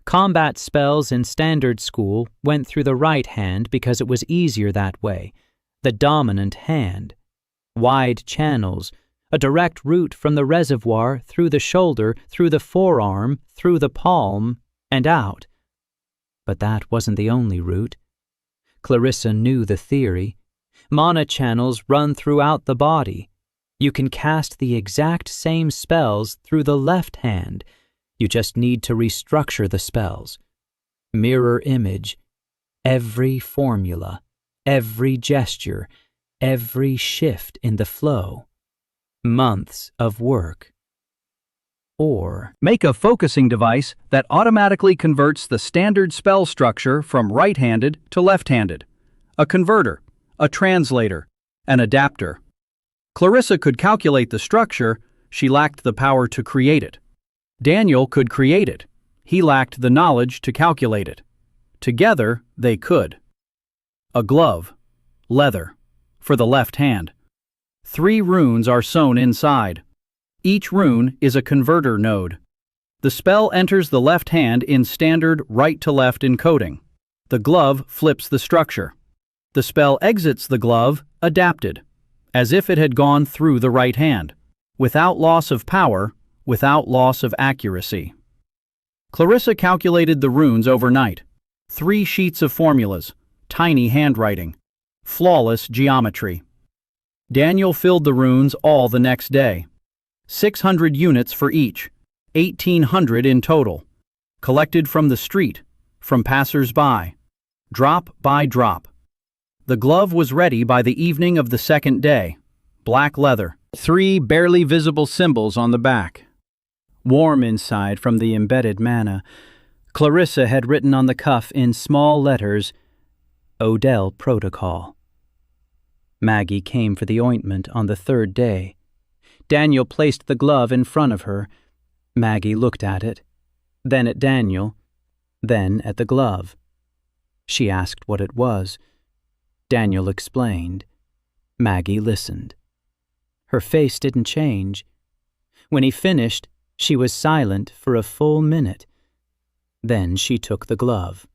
Combat spells in standard school went through the right hand because it was easier that way, the dominant hand. Wide channels, a direct route from the reservoir through the shoulder, through the forearm, through the palm, and out. But that wasn't the only route. Clarissa knew the theory. Mana channels run throughout the body. You can cast the exact same spells through the left hand. You just need to restructure the spells. Mirror image. Every formula, every gesture, every shift in the flow. Months of work. Or make a focusing device that automatically converts the standard spell structure from right-handed to left-handed. A converter, a translator, an adapter. Clarissa could calculate the structure, she lacked the power to create it. Daniel could create it, he lacked the knowledge to calculate it. Together, they could. A glove, leather, for the left hand. 3 runes are sewn inside. Each rune is a converter node. The spell enters the left hand in standard right-to-left encoding. The glove flips the structure. The spell exits the glove, adapted, as if it had gone through the right hand, without loss of power, without loss of accuracy. Clarissa calculated the runes overnight. 3 sheets of formulas, tiny handwriting, flawless geometry. Daniel filled the runes all the next day. 600 units for each, 1,800 in total, collected from the street, from passers-by, drop by drop. The glove was ready by the evening of the second day. Black leather, 3 barely visible symbols on the back. Warm inside from the embedded mana, Clarissa had written on the cuff in small letters, Odell Protocol. Maggie came for the ointment on the 3rd day. Daniel placed the glove in front of her. Maggie looked at it, then at Daniel, then at the glove. She asked what it was. Daniel explained. Maggie listened. Her face didn't change. When he finished, she was silent for a full minute. Then she took the glove,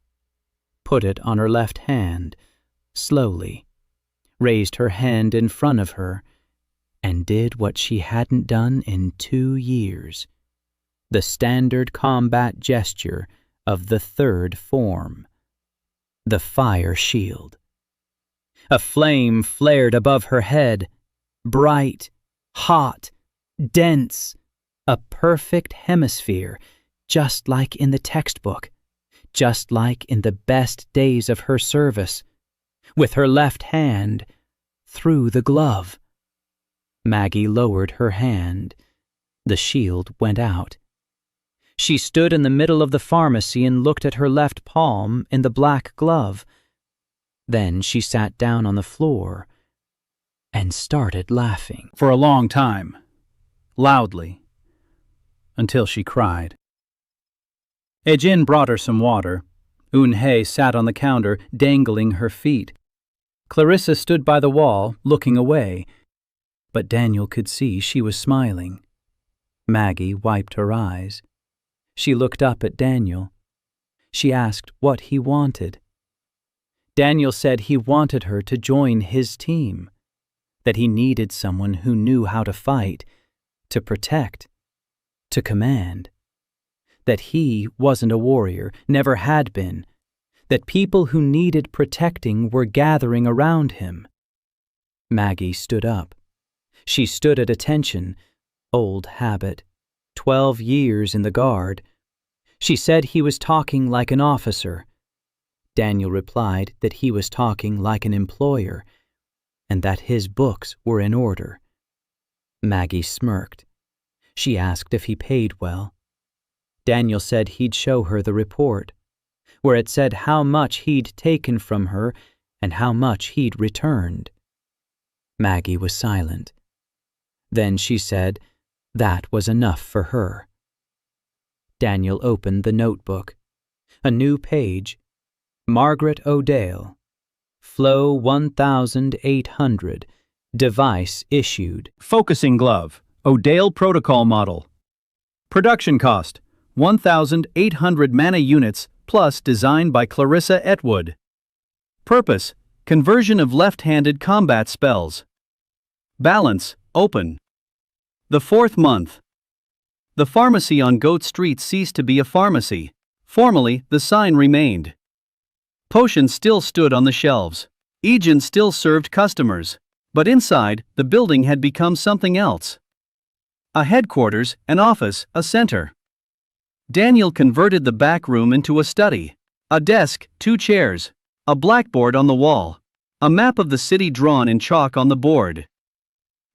put it on her left hand, slowly, raised her hand in front of her, and did what she hadn't done in 2 years. The standard combat gesture of the 3rd form. The fire shield. A flame flared above her head, bright, hot, dense, a perfect hemisphere, just like in the textbook, just like in the best days of her service, with her left hand through the glove. Maggie lowered her hand. The shield went out. She stood in the middle of the pharmacy and looked at her left palm in the black glove. Then she sat down on the floor and started laughing. For a long time, loudly, until she cried. Ejin brought her some water. Eun-hye sat on the counter, dangling her feet. Clarissa stood by the wall, looking away, but Daniel could see she was smiling. Maggie wiped her eyes. She looked up at Daniel. She asked what he wanted. Daniel said he wanted her to join his team, that he needed someone who knew how to fight, to protect, to command, that he wasn't a warrior, never had been, that people who needed protecting were gathering around him. Maggie stood up. She stood at attention. Old habit. 12 years in the Guard. She said he was talking like an officer. Daniel replied that he was talking like an employer, and that his books were in order. Maggie smirked. She asked if he paid well. Daniel said he'd show her the report, where it said how much he'd taken from her and how much he'd returned. Maggie was silent. Then she said that was enough for her. Daniel opened the notebook. A new page. Margaret O'Dale. Flow 1800. Device issued. Focusing glove. O'Dale protocol model. Production cost. 1,800 mana units plus design by Clarissa Etwood. Purpose. Conversion of left-handed combat spells. Balance. Open. The 4th month. The pharmacy on Goat Street ceased to be a pharmacy. Formally, the sign remained. Potions still stood on the shelves. Egan still served customers. But inside, the building had become something else. A headquarters, an office, a center. Daniel converted the back room into a study. A desk, 2 chairs. A blackboard on the wall. A map of the city drawn in chalk on the board.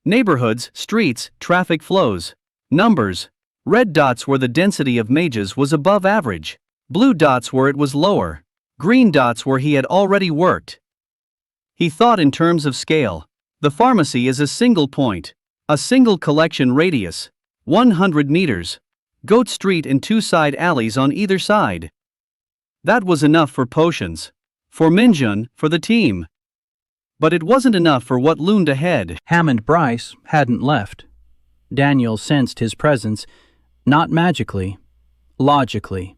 Neighborhoods, streets, traffic flows. Numbers. Red dots where the density of mages was above average. Blue dots where it was lower. Green dots where he had already worked. He thought in terms of scale. The pharmacy is a single point. A single collection radius. 100 meters. Goat Street and 2 side alleys on either side. That was enough for potions. For Minjun, for the team. But it wasn't enough for what loomed ahead. Hammond Bryce hadn't left. Daniel sensed his presence, not magically, logically.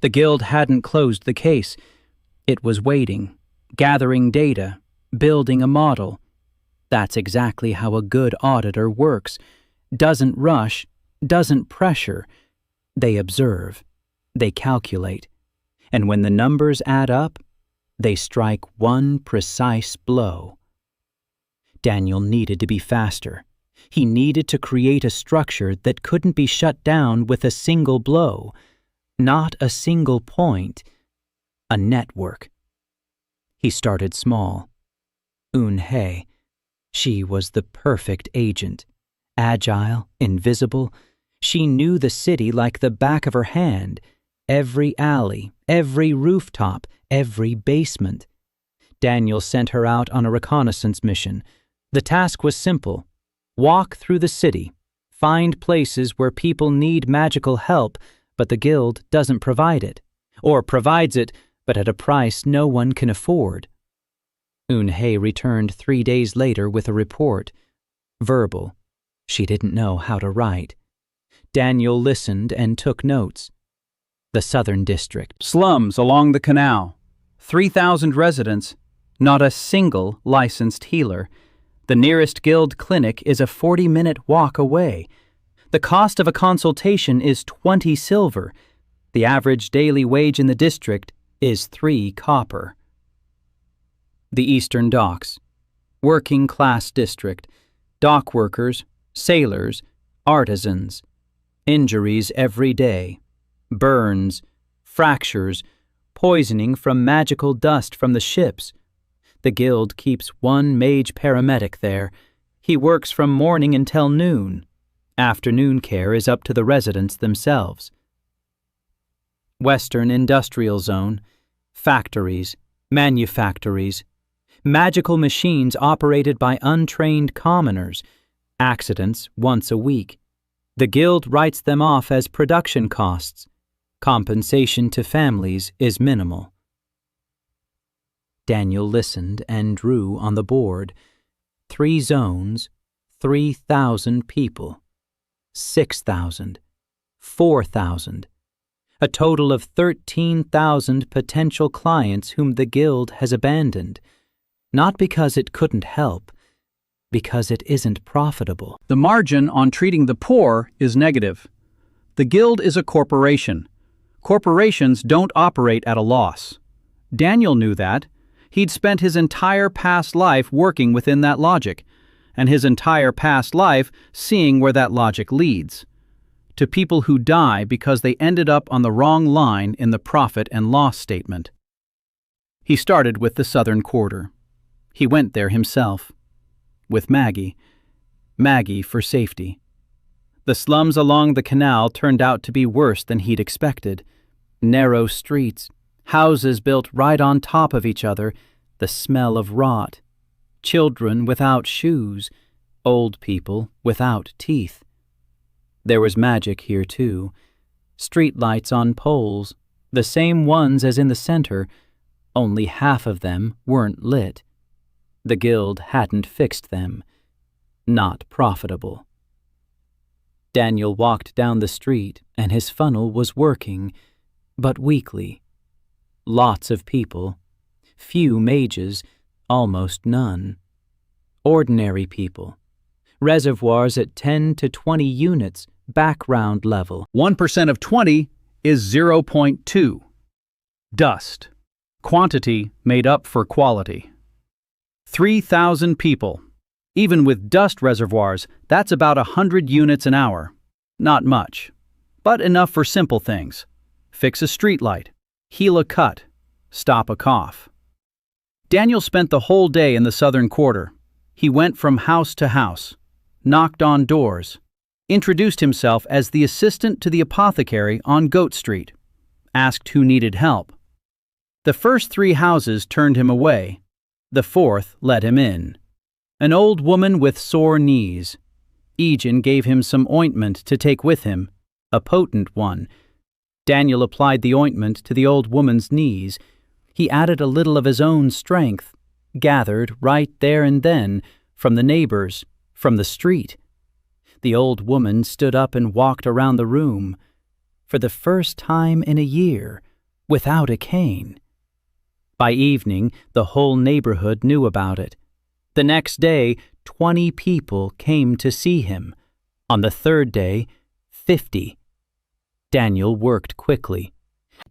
The guild hadn't closed the case. It was waiting, gathering data, building a model. That's exactly how a good auditor works. Doesn't rush, doesn't pressure. They observe, they calculate. And when the numbers add up, they strike one precise blow. Daniel needed to be faster. He needed to create a structure that couldn't be shut down with a single blow. Not a single point. A network. He started small. Eun-hye. She was the perfect agent. Agile, invisible. She knew the city like the back of her hand. Every alley, every rooftop, every basement. Daniel sent her out on a reconnaissance mission. The task was simple. Walk through the city. Find places where people need magical help, but the guild doesn't provide it. Or provides it, but at a price no one can afford. Eun-hye returned 3 days later with a report. Verbal. She didn't know how to write. Daniel listened and took notes. The Southern District. Slums along the canal. 3,000 residents. Not a single licensed healer. The nearest guild clinic is a 40-minute walk away. The cost of a consultation is 20 silver. The average daily wage in the district is 3 copper. The Eastern Docks. Working class district. Dock workers, sailors, artisans. Injuries every day. Burns, fractures, poisoning from magical dust from the ships. The guild keeps 1 mage paramedic there. He works from morning until noon. Afternoon care is up to the residents themselves. Western Industrial Zone. Factories, manufactories. Magical machines operated by untrained commoners. Accidents once a week. The guild writes them off as production costs. Compensation to families is minimal. Daniel listened and drew on the board. 3 zones, 3,000 people. 6,000. 4,000. A total of 13,000 potential clients whom the guild has abandoned. Not because it couldn't help, because it isn't profitable. The margin on treating the poor is negative. The guild is a corporation. Corporations don't operate at a loss. Daniel knew that. He'd spent his entire past life working within that logic, and his entire past life seeing where that logic leads. To people who die because they ended up on the wrong line in the profit and loss statement. He started with the Southern Quarter. He went there himself. With Maggie. Maggie for safety. The slums along the canal turned out to be worse than he'd expected. Narrow streets, houses built right on top of each other, the smell of rot. Children without shoes, old people without teeth. There was magic here, too. Streetlights on poles, the same ones as in the center, only half of them weren't lit. The guild hadn't fixed them. Not profitable. Daniel walked down the street, and his funnel was working, but weakly. Lots of people. Few mages, almost none. Ordinary people. Reservoirs at 10 to 20 units, background level. 1% of 20 is 0.2. Dust. Quantity made up for quality. 3,000 people. Even with dust reservoirs, that's about 100 units an hour. Not much, but enough for simple things. Fix a streetlight, heal a cut, stop a cough. Daniel spent the whole day in the Southern Quarter. He went from house to house, knocked on doors, introduced himself as the assistant to the apothecary on Goat Street, asked who needed help. The first 3 houses turned him away. The 4th let him in. An old woman with sore knees. Egan gave him some ointment to take with him, a potent one. Daniel applied the ointment to the old woman's knees. He added a little of his own strength, gathered right there and then, from the neighbors, from the street. The old woman stood up and walked around the room, for the first time in a year, without a cane. By evening, the whole neighborhood knew about it. The next day, 20 people came to see him. On the 3rd day, 50. Daniel worked quickly.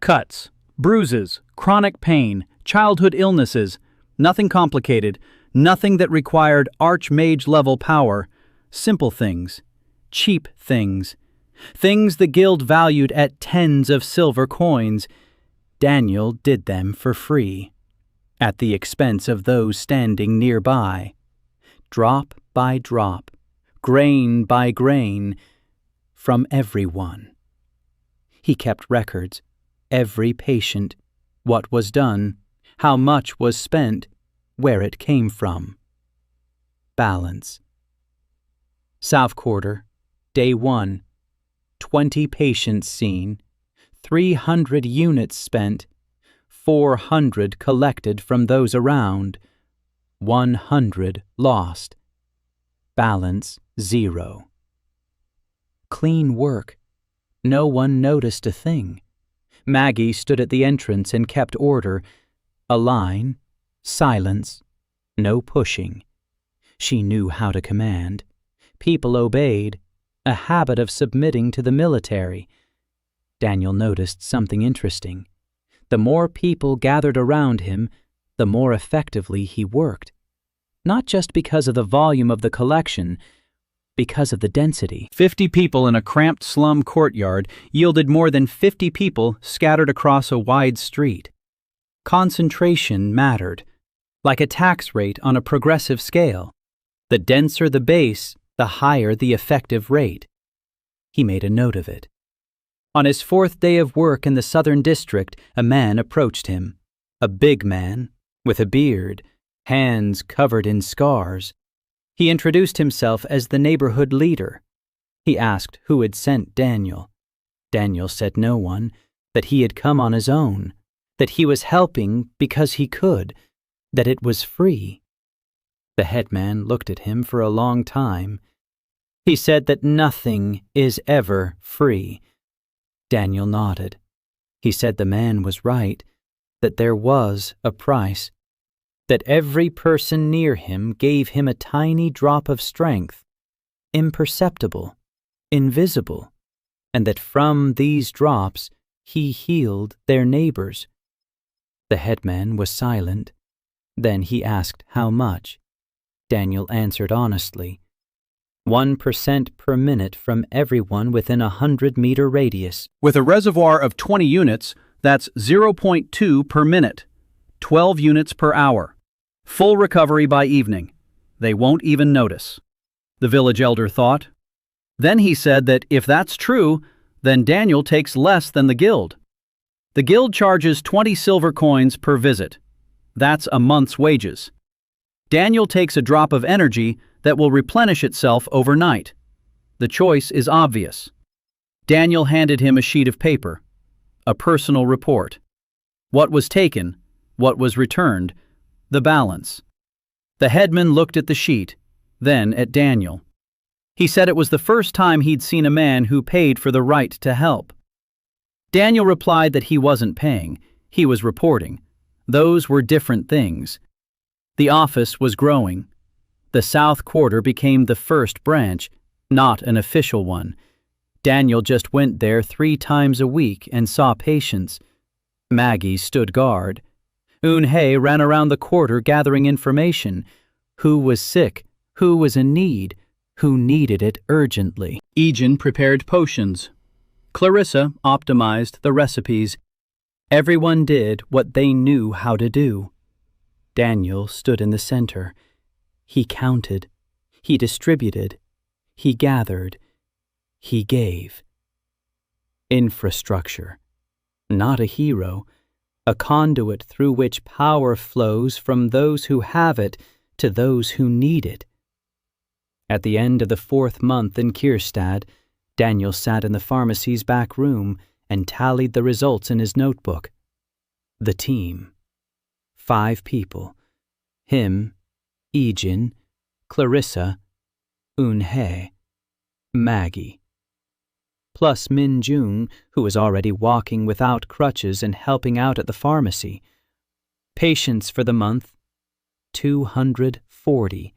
Cuts, bruises, chronic pain, childhood illnesses, nothing complicated, nothing that required archmage-level power, simple things, cheap things, things the guild valued at tens of silver coins. Daniel did them for free, at the expense of those standing nearby. Drop by drop, grain by grain, from everyone. He kept records, every patient, what was done, how much was spent, where it came from. Balance. South Quarter, Day 1, 20 patients seen, 300 units spent, 400 collected from those around, 100 lost. Balance 0. Clean work. No one noticed a thing. Maggie stood at the entrance and kept order. A line, silence, no pushing. She knew how to command. People obeyed, a habit of submitting to the military. Daniel noticed something interesting. The more people gathered around him, the more effectively he worked. Not just because of the volume of the collection, because of the density. 50 people in a cramped slum courtyard yielded more than 50 people scattered across a wide street. Concentration mattered, like a tax rate on a progressive scale. The denser the base, the higher the effective rate. He made a note of it. On his 4th day of work in the Southern District, a man approached him. A big man, with a beard, hands covered in scars. He introduced himself as the neighborhood leader. He asked who had sent Daniel. Daniel said no one, that he had come on his own, that he was helping because he could, that it was free. The headman looked at him for a long time. He said that nothing is ever free. Daniel nodded. He said the man was right, that there was a price, that every person near him gave him a tiny drop of strength, imperceptible, invisible, and that from these drops he healed their neighbors. The headman was silent. Then he asked how much. Daniel answered honestly. 1% per minute from everyone within a 100-meter radius. With a reservoir of 20 units, that's 0.2 per minute, 12 units per hour. Full recovery by evening. They won't even notice. The village elder thought. Then he said that if that's true, then Daniel takes less than the guild. The guild charges 20 silver coins per visit. That's a month's wages. Daniel takes a drop of energy that will replenish itself overnight. The choice is obvious. Daniel handed him a sheet of paper, a personal report. What was taken, what was returned, the balance. The headman looked at the sheet, then at Daniel. He said it was the first time he'd seen a man who paid for the right to help. Daniel replied that he wasn't paying, he was reporting. Those were different things. The office was growing. The South Quarter became the first branch, not an official one. Daniel just went there 3 times a week and saw patients. Maggie stood guard. Eun-hye ran around the quarter gathering information. Who was sick, who was in need, who needed it urgently. Ijin prepared potions. Clarissa optimized the recipes. Everyone did what they knew how to do. Daniel stood in the center. He counted. He distributed. He gathered. He gave. Infrastructure. Not a hero. A conduit through which power flows from those who have it to those who need it. At the end of the 4th month in Kierstad, Daniel sat in the pharmacy's back room and tallied the results in his notebook. The team. 5 people. Him, Ijin, Clarissa, Eun-hye, Maggie. Plus Min-jung, who was already walking without crutches and helping out at the pharmacy. Patients for the month, 240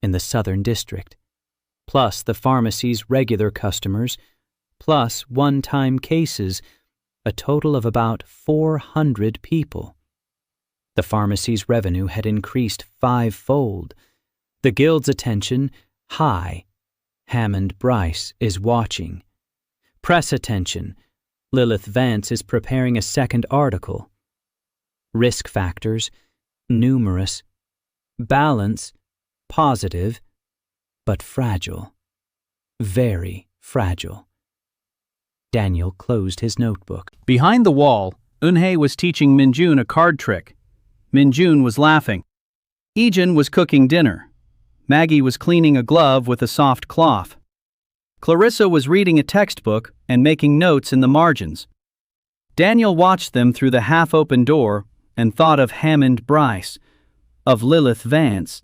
in the Southern District, plus the pharmacy's regular customers, plus one-time cases, a total of about 400 people. The pharmacy's revenue had increased 5-fold. The guild's attention, high. Hammond Bryce is watching. Press attention. Lilith Vance is preparing a second article. Risk factors, numerous. Balance, positive, but fragile. Very fragile. Daniel closed his notebook. Behind the wall, Eun-hye was teaching Min-jun a card trick. Min-jun was laughing. Ijin was cooking dinner. Maggie was cleaning a glove with a soft cloth. Clarissa was reading a textbook and making notes in the margins. Daniel watched them through the half-open door and thought of Hammond Bryce, of Lilith Vance,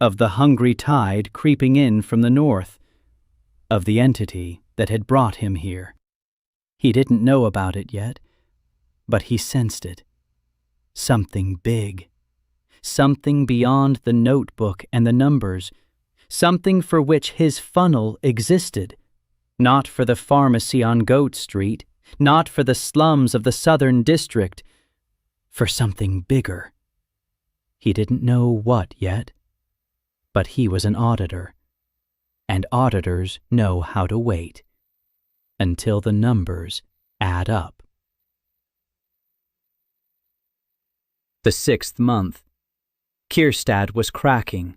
of the hungry tide creeping in from the north, of the entity that had brought him here. He didn't know about it yet, but he sensed it. Something big. Something beyond the notebook and the numbers. Something for which his funnel existed. Not for the pharmacy on Goat Street, not for the slums of the Southern District, for something bigger. He didn't know what yet, but he was an auditor, and auditors know how to wait until the numbers add up. The 6th month. Kierstad was cracking.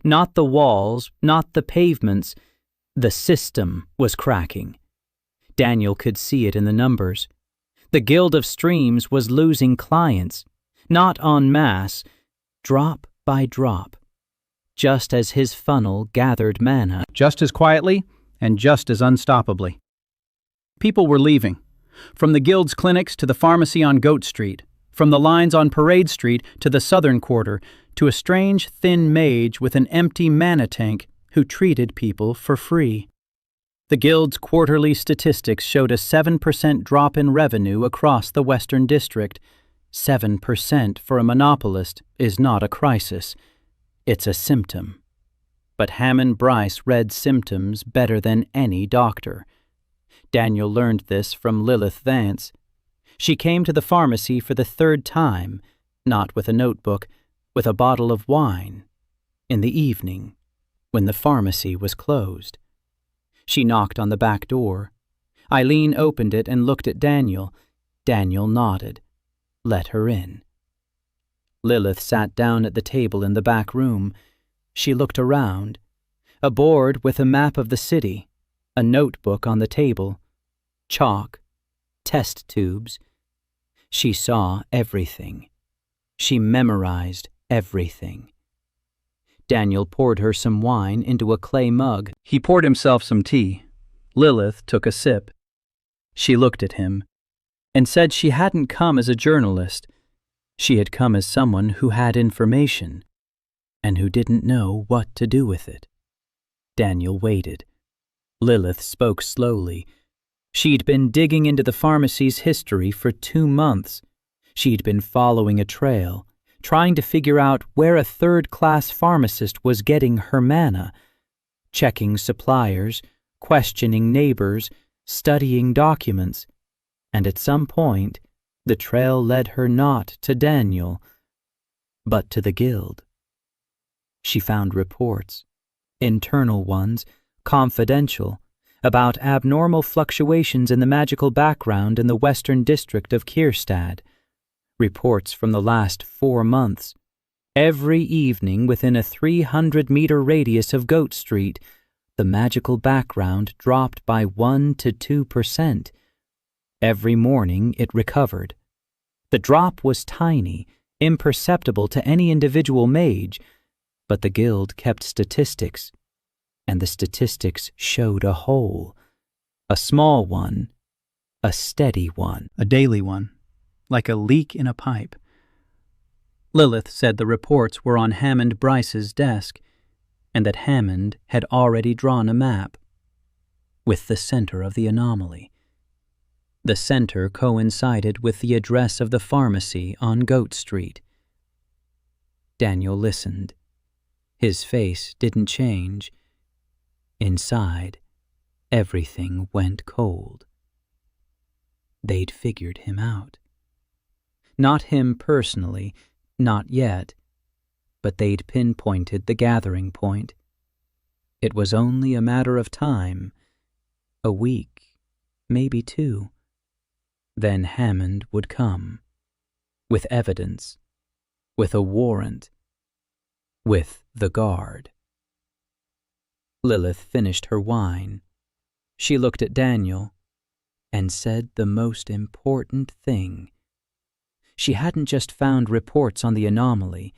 Not the walls, not the pavements. The system was cracking. Daniel could see it in the numbers. The Guild of Streams was losing clients, not en masse, drop by drop, just as his funnel gathered mana. Just as quietly and just as unstoppably. People were leaving. From the Guild's clinics to the pharmacy on Goat Street, from the lines on Parade Street to the Southern Quarter, to a strange, thin mage with an empty mana tank who treated people for free. The Guild's quarterly statistics showed a 7% drop in revenue across the Western District. 7% for a monopolist is not a crisis. It's a symptom. But Hammond Bryce read symptoms better than any doctor. Daniel learned this from Lilith Vance. She came to the pharmacy for the 3rd time, not with a notebook, with a bottle of wine in the evening when the pharmacy was closed. She knocked on the back door. Eileen opened it and looked at Daniel. Daniel nodded. Let her in. Lilith sat down at the table in the back room. She looked around. A board with a map of the city, a notebook on the table, chalk, test tubes. She saw everything. She memorized everything. Daniel poured her some wine into a clay mug. He poured himself some tea. Lilith took a sip. She looked at him and said she hadn't come as a journalist. She had come as someone who had information and who didn't know what to do with it. Daniel waited. Lilith spoke slowly. She'd been digging into the pharmacy's history for 2 months. She'd been following a trail, trying to figure out where a third-class pharmacist was getting her manna, checking suppliers, questioning neighbors, studying documents, and at some point, the trail led her not to Daniel, but to the guild. She found reports, internal ones, confidential, about abnormal fluctuations in the magical background in the western district of Kierstad. Reports from the last 4 months. Every evening within a 300-meter radius of Goat Street, the magical background dropped by 1 to 2%. Every morning it recovered. The drop was tiny, imperceptible to any individual mage, but the guild kept statistics, and the statistics showed a hole. A small one, a steady one. A daily one, like a leak in a pipe. Lilith said the reports were on Hammond Bryce's desk, and that Hammond had already drawn a map, with the center of the anomaly. The center coincided with the address of the pharmacy on Goat Street. Daniel listened. His face didn't change. Inside, everything went cold. They'd figured him out. Not him personally, not yet, but they'd pinpointed the gathering point. It was only a matter of time, a week, maybe 2. Then Hammond would come, with evidence, with a warrant, with the guard. Lilith finished her wine. She looked at Daniel and said the most important thing. She hadn't just found reports on the anomaly,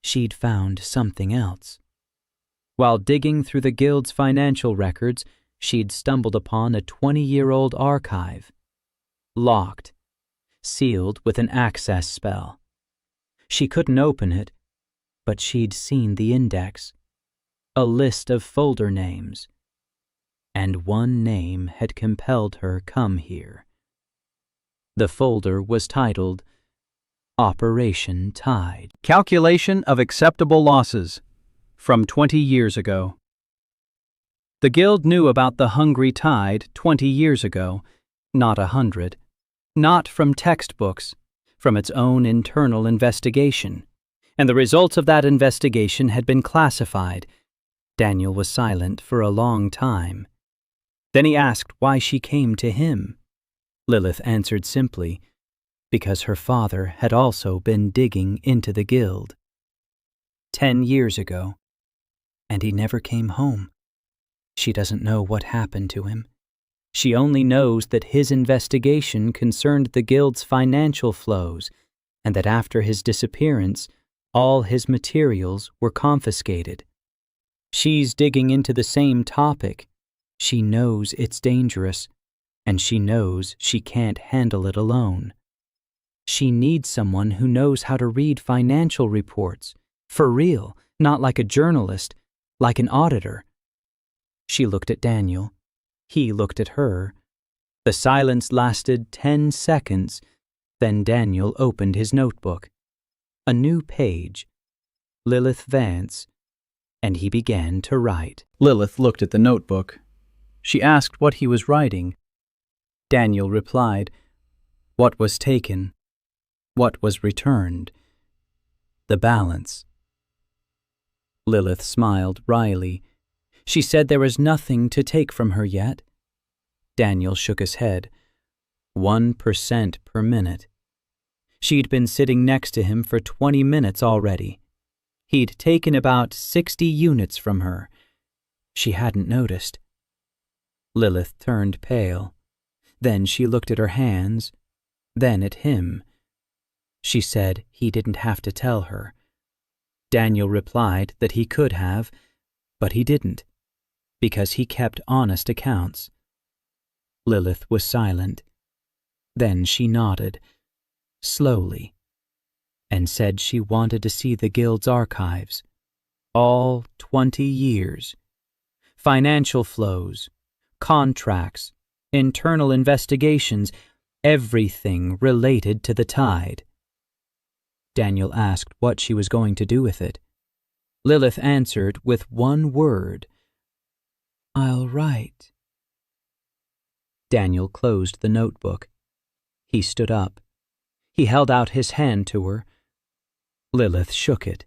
she'd found something else. While digging through the guild's financial records, she'd stumbled upon a 20-year-old archive. Locked, sealed with an access spell. She couldn't open it, but she'd seen the index, a list of folder names, and one name had compelled her come here. The folder was titled Operation Tide. Calculation of acceptable losses from 20 years ago. The guild knew about the hungry tide 20 years ago, not 100. Not from textbooks, from its own internal investigation. And the results of that investigation had been classified. Daniel was silent for a long time. Then he asked why she came to him. Lilith answered simply, because her father had also been digging into the guild. 10 years ago. And he never came home. She doesn't know what happened to him. She only knows that his investigation concerned the guild's financial flows, and that after his disappearance, all his materials were confiscated. She's digging into the same topic. She knows it's dangerous, and she knows she can't handle it alone. She needs someone who knows how to read financial reports, for real, not like a journalist, like an auditor. She looked at Daniel. He looked at her. The silence lasted 10 seconds. Then Daniel opened his notebook. A new page. Lilith Vance. And he began to write. Lilith looked at the notebook. She asked what he was writing. Daniel replied, what was taken, what was returned. The balance. Lilith smiled wryly. She said there was nothing to take from her yet. Daniel shook his head. 1% per minute. She'd been sitting next to him for 20 minutes already. He'd taken about 60 units from her. She hadn't noticed. Lilith turned pale. Then she looked at her hands, then at him. She said he didn't have to tell her. Daniel replied that he could have, but he didn't, because he kept honest accounts. Lilith was silent. Then she nodded, slowly, and said she wanted to see the Guild's archives. All 20 years. Financial flows, contracts, internal investigations, everything related to the tide. Daniel asked what she was going to do with it. Lilith answered with one word. "I'll write." Daniel closed the notebook. He stood up. He held out his hand to her. Lilith shook it,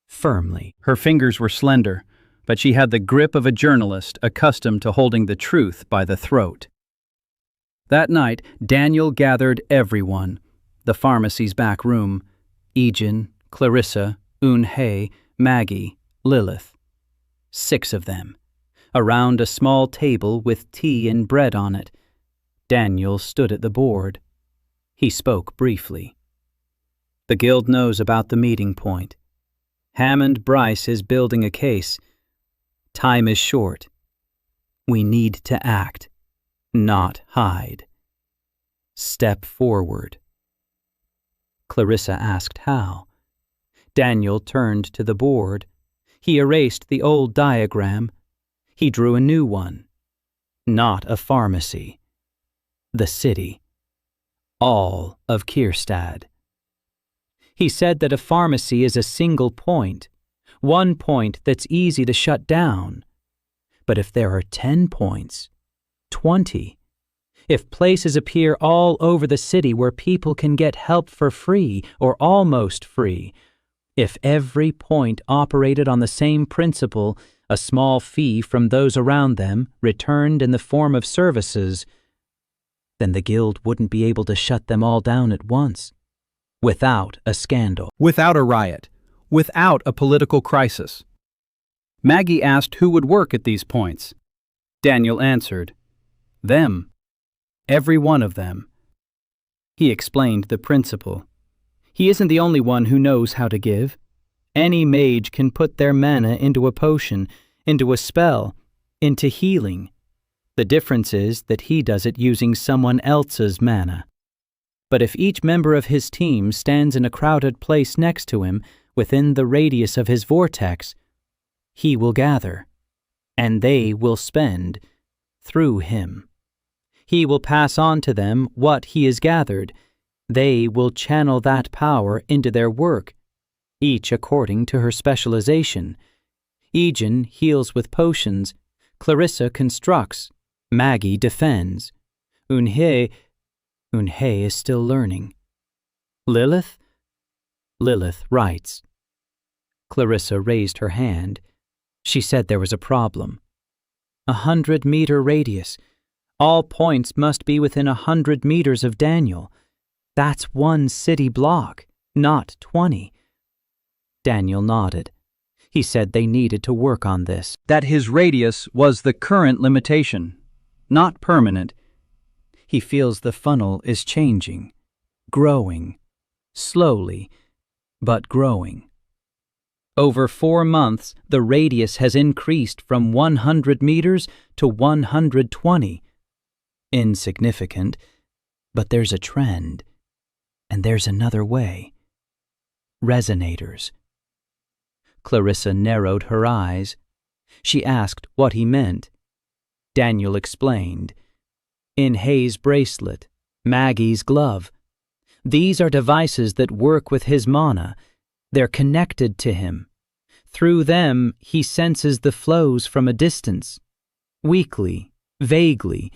firmly. Her fingers were slender, but she had the grip of a journalist accustomed to holding the truth by the throat. That night, Daniel gathered everyone. The pharmacy's back room. Ijin, Clarissa, Eun-hye, Maggie, Lilith. 6 of them. Around a small table with tea and bread on it. Daniel stood at the board. He spoke briefly. The Guild knows about the meeting point. Hammond Bryce is building a case. Time is short. We need to act, not hide. Step forward. Clarissa asked how. Daniel turned to the board. He erased the old diagram. He drew a new one. Not a pharmacy. The city. All of Kierstad. He said that a pharmacy is a single point, one point that's easy to shut down. But if there are 10 points, 20, if places appear all over the city where people can get help for free or almost free, if every point operated on the same principle, a small fee from those around them returned in the form of services, then the Guild wouldn't be able to shut them all down at once, without a scandal. Without a riot. Without a political crisis. Maggie asked who would work at these points. Daniel answered, them. Every one of them. He explained the principle. He isn't the only one who knows how to give. Any mage can put their mana into a potion, into a spell, into healing. The difference is that he does it using someone else's mana. But if each member of his team stands in a crowded place next to him, within the radius of his vortex, he will gather, and they will spend, through him. He will pass on to them what he has gathered. They will channel that power into their work, each according to her specialization. Ijin heals with potions, Clarissa constructs, Maggie defends. Eun-hye is still learning. Lilith? Lilith writes. Clarissa raised her hand. She said there was a problem. 100-meter radius. All points must be within 100 meters of Daniel. That's one city block, not 20. Daniel nodded. He said they needed to work on this. That his radius was the current limitation, not permanent. He feels the funnel is changing, growing, slowly, but growing. Over 4 months, the radius has increased from 100 meters to 120. Insignificant, but there's a trend, and there's another way. Resonators. Clarissa narrowed her eyes. She asked what he meant. Daniel explained. In Hayes' bracelet, Maggie's glove. These are devices that work with his mana. They're connected to him. Through them, he senses the flows from a distance. Weakly, vaguely,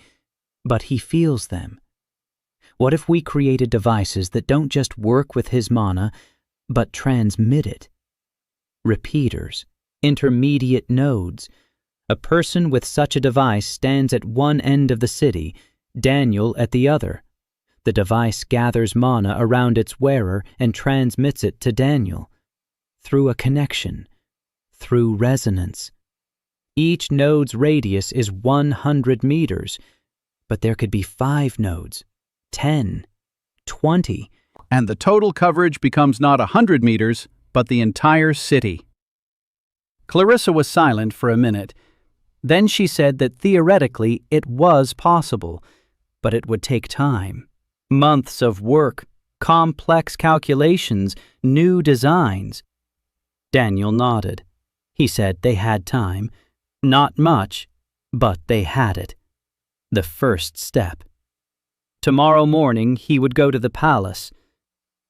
but he feels them. What if we created devices that don't just work with his mana, but transmit it. Repeaters, intermediate nodes. A person with such a device stands at one end of the city, Daniel at the other. The device gathers mana around its wearer and transmits it to Daniel. Through a connection, through resonance. Each node's radius is 100 meters, but there could be 5 nodes, 10, 20. And the total coverage becomes not 100 meters, but the entire city. Clarissa was silent for a minute. Then she said that theoretically it was possible, but it would take time. Months of work, complex calculations, new designs. Daniel nodded. He said they had time. Not much, but they had it. The first step. Tomorrow morning he would go to the palace.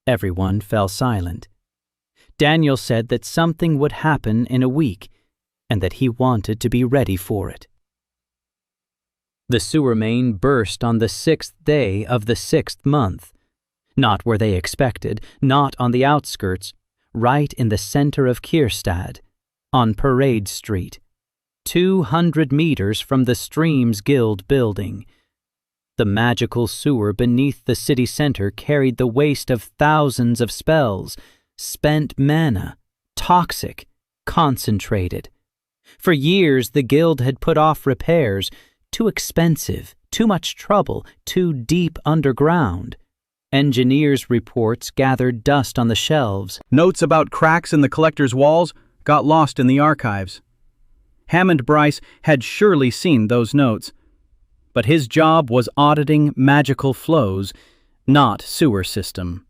Everyone fell silent. Daniel said that something would happen in a week, and that he wanted to be ready for it. The sewer main burst on the 6th day of the 6th month. Not where they expected, not on the outskirts, right in the center of Kierstad, on Parade Street, 200 meters from the Streams Guild building. The magical sewer beneath the city center carried the waste of thousands of spells, spent mana, toxic, concentrated. For years the guild had put off repairs, too expensive, too much trouble, too deep underground. Engineers' reports gathered dust on the shelves. Notes about cracks in the collector's walls got lost in the archives. Hammond Bryce had surely seen those notes, but his job was auditing magical flows, not sewer system.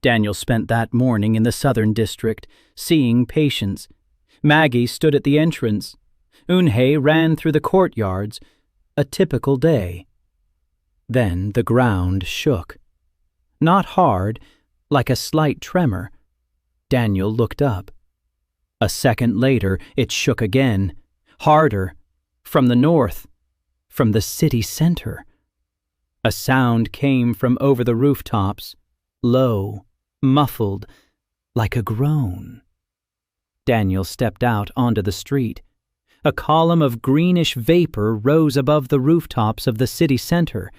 Daniel spent that morning in the Southern District, seeing patients. Maggie stood at the entrance. Unhei ran through the courtyards. A typical day. Then the ground shook. Not hard, like a slight tremor. Daniel looked up. A second later, it shook again, harder, from the north, from the city center. A sound came from over the rooftops, low, muffled, like a groan. Daniel stepped out onto the street. A column of greenish vapor rose above the rooftops of the city center,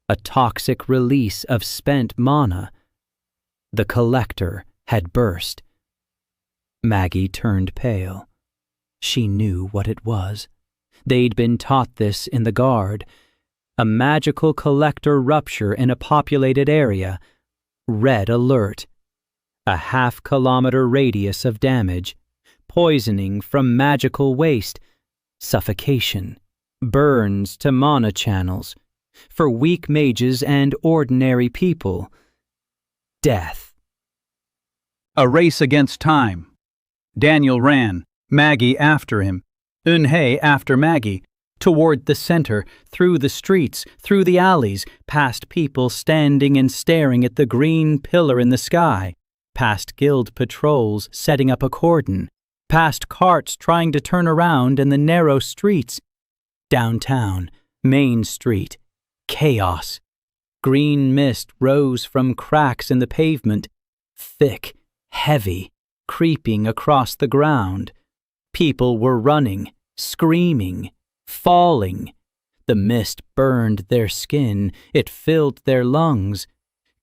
a toxic release of spent mana. The collector had burst. Maggie turned pale. She knew what it was. They'd been taught this in the guard. A magical collector rupture in a populated area. Red alert. A half-kilometer radius of damage. Poisoning from magical waste. Suffocation. Burns to mana channels. For weak mages and ordinary people. Death. A race against time. Daniel ran, Maggie after him, Unhei after Maggie, toward the center, through the streets, through the alleys, past people standing and staring at the green pillar in the sky, past guild patrols setting up a cordon, past carts trying to turn around in the narrow streets. Downtown, Main Street, chaos. Green mist rose from cracks in the pavement, thick, heavy, creeping across the ground. People were running, screaming, falling. The mist burned their skin. It filled their lungs.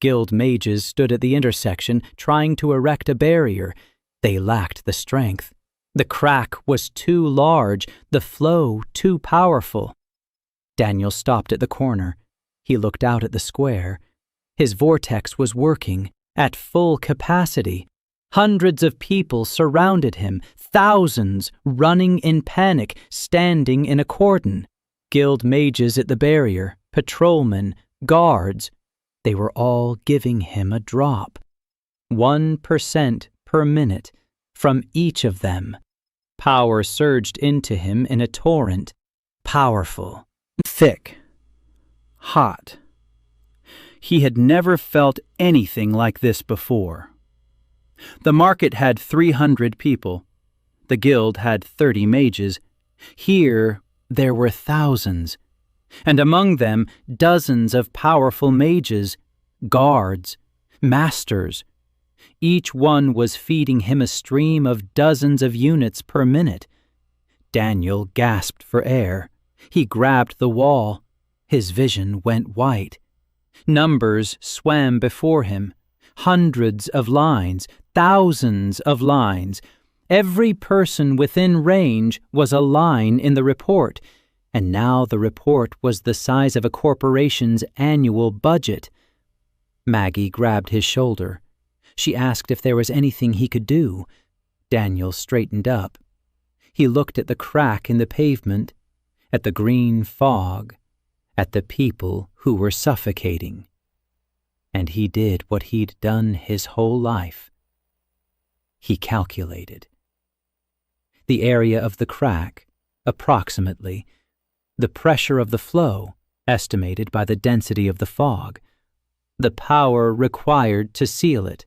Guild mages stood at the intersection, trying to erect a barrier. They lacked the strength. The crack was too large, the flow too powerful. Daniel stopped at the corner. He looked out at the square. His vortex was working, at full capacity. Hundreds of people surrounded him, thousands running in panic, standing in a cordon. Guild mages at the barrier, patrolmen, guards. They were all giving him a drop. 1% per minute from each of them. Power surged into him in a torrent. Powerful. Thick. Hot. He had never felt anything like this before. The market had 300 people. The guild had 30 mages. Here, there were thousands. And among them, dozens of powerful mages, guards, masters, Each one was feeding him a stream of dozens of units per minute. Daniel gasped for air. He grabbed the wall. His vision went white. Numbers swam before him. Hundreds of lines, thousands of lines. Every person within range was a line in the report, and now the report was the size of a corporation's annual budget. Maggie grabbed his shoulder. She asked if there was anything he could do. Daniel straightened up. He looked at the crack in the pavement, at the green fog, at the people who were suffocating. And he did what he'd done his whole life. He calculated. The area of the crack, approximately, the pressure of the flow, estimated by the density of the fog, the power required to seal it,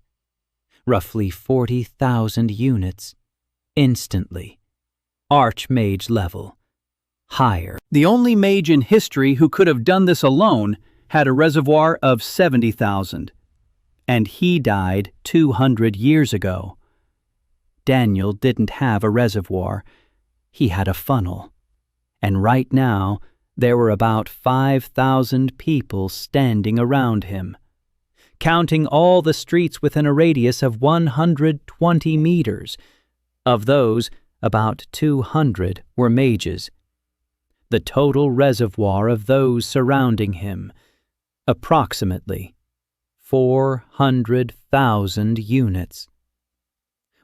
roughly 40,000 units, instantly, archmage level, higher. The only mage in history who could have done this alone had a reservoir of 70,000, and he died 200 years ago. Daniel didn't have a reservoir. He had a funnel. And right now, there were about 5,000 people standing around him. Counting all the streets within a radius of 120 meters. Of those, about 200 were mages. The total reservoir of those surrounding him, approximately 400,000 units.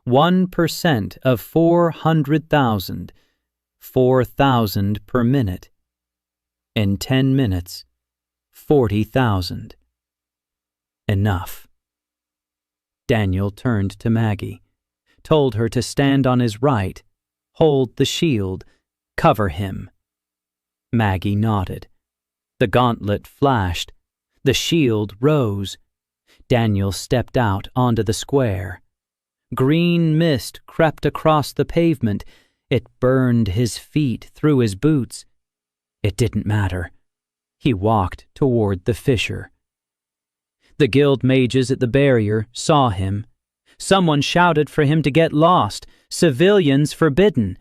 1% of 400,000, 4,000 per minute. In 10 minutes, 40,000. Enough. Daniel turned to Maggie, told her to stand on his right, hold the shield, cover him. Maggie nodded. The gauntlet flashed. The shield rose. Daniel stepped out onto the square. Green mist crept across the pavement. It burned his feet through his boots. It didn't matter. He walked toward the fissure. The guild mages at the barrier saw him. Someone shouted for him to get lost. Civilians forbidden.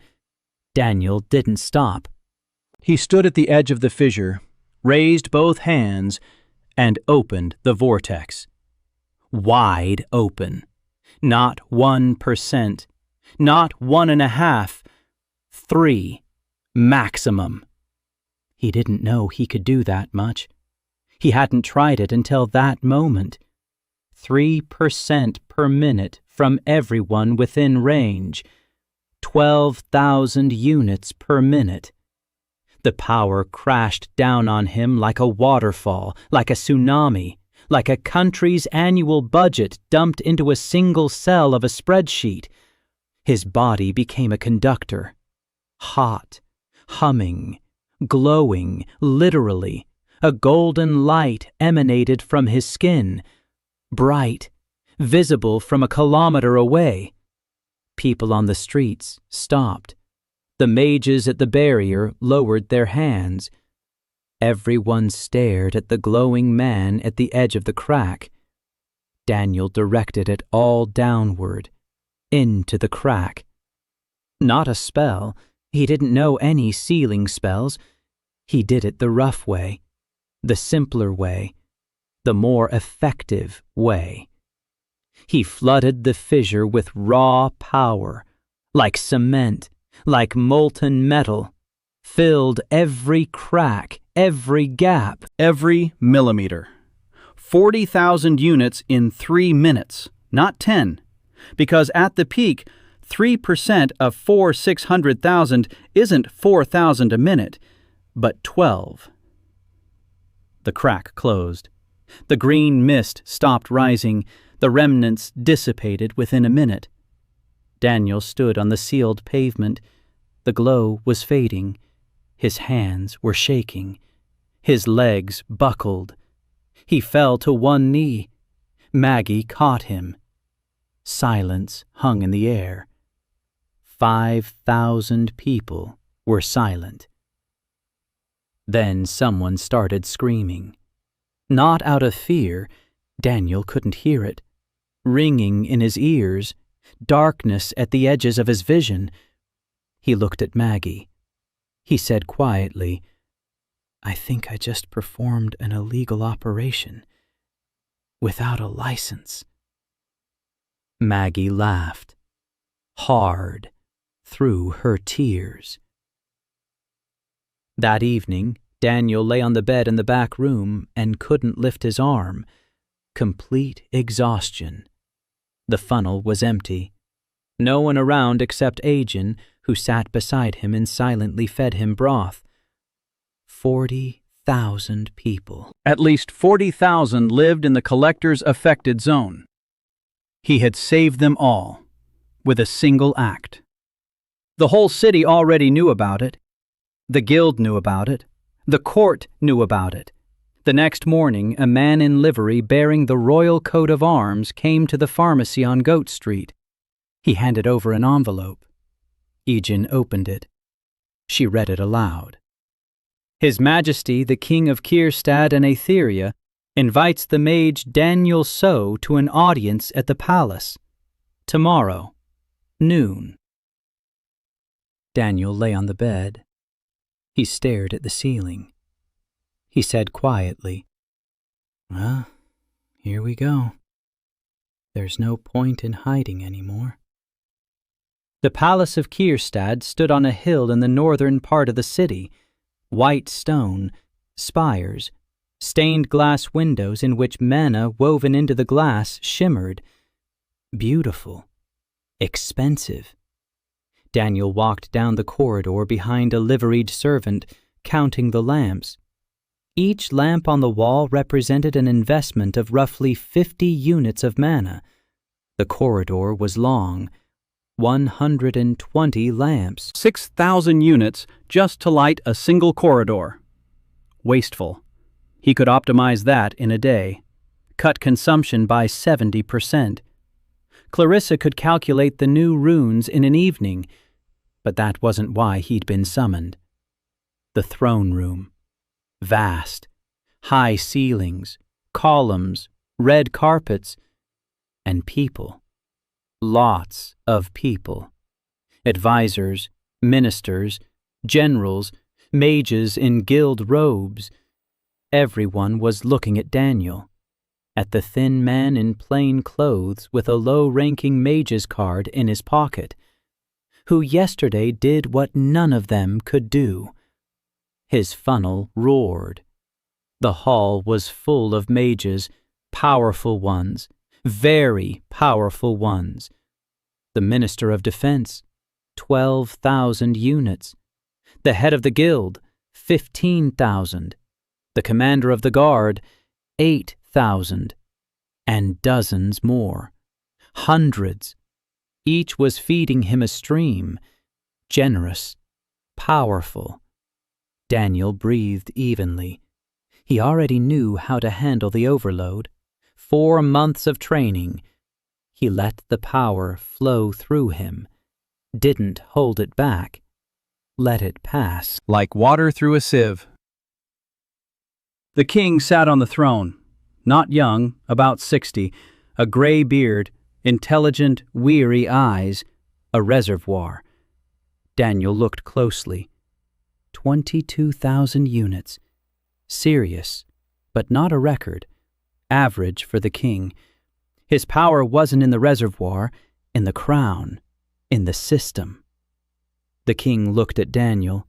Daniel didn't stop. He stood at the edge of the fissure, raised both hands, and opened the vortex. Wide open. Not 1%, not 1.5%, 3, maximum. He didn't know he could do that much. He hadn't tried it until that moment. 3% per minute from everyone within range. 12,000 units per minute. The power crashed down on him like a waterfall, like a tsunami, like a country's annual budget dumped into a single cell of a spreadsheet. His body became a conductor. Hot, humming, glowing, literally. A golden light emanated from his skin. Bright, visible from a kilometer away. People on the streets stopped. The mages at the barrier lowered their hands. Everyone stared at the glowing man at the edge of the crack. Daniel directed it all downward, into the crack. Not a spell. He didn't know any sealing spells. He did it the rough way, the simpler way, the more effective way. He flooded the fissure with raw power, like cement, like molten metal, filled every crack, every gap, every millimeter. 40,000 units in 3 minutes, not 10. Because at the peak, 3% of 600,000 isn't 4,000 a minute, but 12. The crack closed. The green mist stopped rising. The remnants dissipated within a minute. Daniel stood on the sealed pavement. The glow was fading. His hands were shaking. His legs buckled. He fell to one knee. Maggie caught him. Silence hung in the air. 5,000 people were silent. Then someone started screaming. Not out of fear. Daniel couldn't hear it. ringing in his ears, darkness at the edges of his vision. He looked at Maggie. He said quietly, "I think I just performed an illegal operation. Without a license." Maggie laughed, hard, through her tears. That evening, Daniel lay on the bed in the back room and couldn't lift his arm. Complete exhaustion. The funnel was empty. No one around except Agin, who sat beside him and silently fed him broth. 40,000 people. At least 40,000 lived in the collector's affected zone. He had saved them all, with a single act. The whole city already knew about it. The guild knew about it. The court knew about it. The next morning, a man in livery bearing the royal coat of arms came to the pharmacy on Goat Street. He handed over an envelope. Agin opened it. She read it aloud. His Majesty, the King of Kierstad and Aetheria, invites the mage Daniel So to an audience at the palace. Tomorrow, noon. Daniel lay on the bed. He stared at the ceiling. He said quietly, "Well, here we go. There's no point in hiding anymore." The palace of Kierstad stood on a hill in the northern part of the city. White stone, spires, stained glass windows in which manna woven into the glass shimmered. Beautiful. Expensive. Daniel walked down the corridor behind a liveried servant, counting the lamps. Each lamp on the wall represented an investment of roughly 50 units of manna. The corridor was long, 120 lamps. 6,000 units just to light a single corridor. Wasteful. He could optimize that in a day. Cut consumption by 70%. Clarissa could calculate the new runes in an evening, but that wasn't why he'd been summoned. The throne room. Vast. High ceilings, columns, red carpets, and people. Lots of people. Advisors, ministers, generals, mages in guild robes. Everyone was looking at Daniel, at the thin man in plain clothes with a low-ranking mage's card in his pocket, who yesterday did what none of them could do. His funnel roared. The hall was full of mages, powerful ones, very powerful ones. The Minister of Defense, 12,000 units. The head of the guild, 15,000. The commander of the guard, 8,000. And dozens more. Hundreds. Each was feeding him a stream. Generous. Powerful. Daniel breathed evenly. He already knew how to handle the overload. 4 months of training. He let the power flow through him. Didn't hold it back. Let it pass. Like water through a sieve. The king sat on the throne. Not young, about 60, a gray beard, intelligent, weary eyes, a reservoir. Daniel looked closely. 22,000 units. Serious, but not a record. Average for the king. His power wasn't in the reservoir, in the crown, in the system. The king looked at Daniel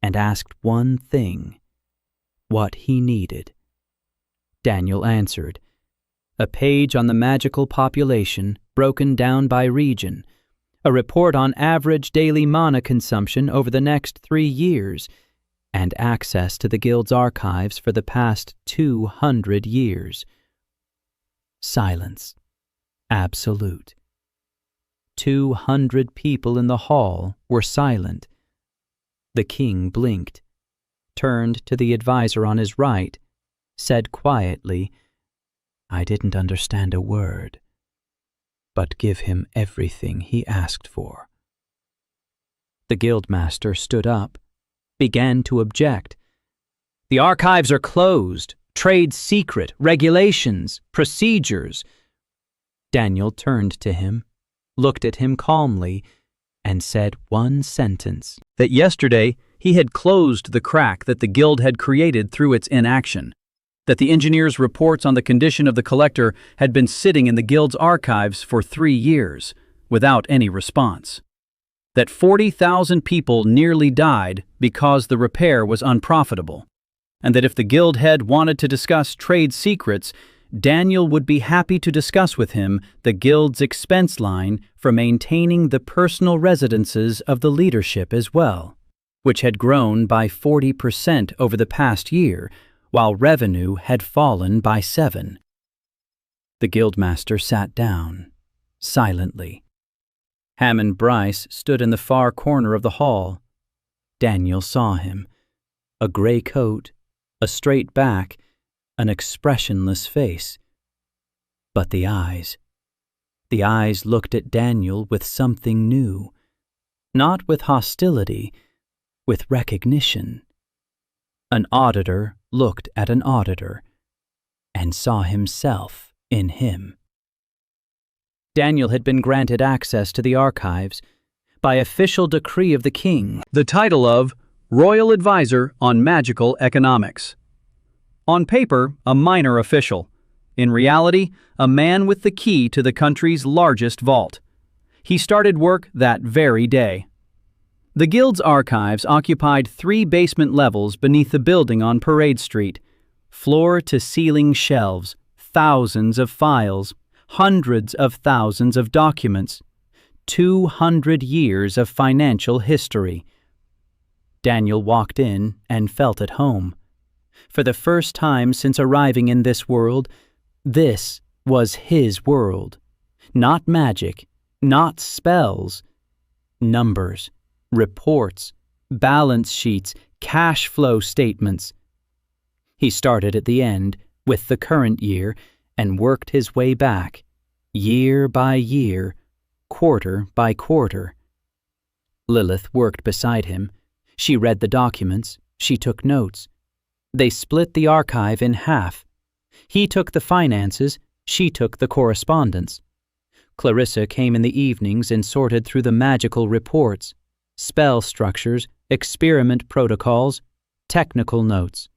and asked one thing: what he needed. Daniel answered. A page on the magical population, broken down by region. A report on average daily mana consumption over the next 3 years, and access to the guild's archives for the past 200 years. Silence. Absolute. 200 people in the hall were silent. The king blinked, turned to the advisor on his right, said quietly, "I didn't understand a word, but give him everything he asked for." The guildmaster stood up, began to object. "The archives are closed. Trade secret, regulations, procedures." Daniel turned to him, looked at him calmly, and said one sentence: that yesterday he had closed the crack that the guild had created through its inaction, that the engineer's reports on the condition of the collector had been sitting in the guild's archives for 3 years, without any response, that 40,000 people nearly died because the repair was unprofitable, and that if the guild head wanted to discuss trade secrets, Daniel would be happy to discuss with him the guild's expense line for maintaining the personal residences of the leadership as well, which had grown by 40% over the past year, while revenue had fallen by 7%. The guildmaster sat down, silently. Hammond Bryce stood in the far corner of the hall. Daniel saw him. A gray coat, a straight back, an expressionless face. But the eyes looked at Daniel with something new, not with hostility, with recognition. An auditor looked at an auditor and saw himself in him. Daniel had been granted access to the archives by official decree of the king, the title of Royal Advisor on Magical Economics. On paper, a minor official. In reality, a man with the key to the country's largest vault. He started work that very day. The guild's archives occupied 3 basement levels beneath the building on Parade Street. Floor-to-ceiling shelves, thousands of files, hundreds of thousands of documents, 200 years of financial history. Daniel walked in and felt at home. For the first time since arriving in this world, this was his world. Not magic, not spells. Numbers, reports, balance sheets, cash flow statements. He started at the end, with the current year, and worked his way back, year by year, quarter by quarter. Lilith worked beside him. She read the documents. She took notes. They split the archive in half. He took the finances, she took the correspondence. Clarissa came in the evenings and sorted through the magical reports, spell structures, experiment protocols, technical notes.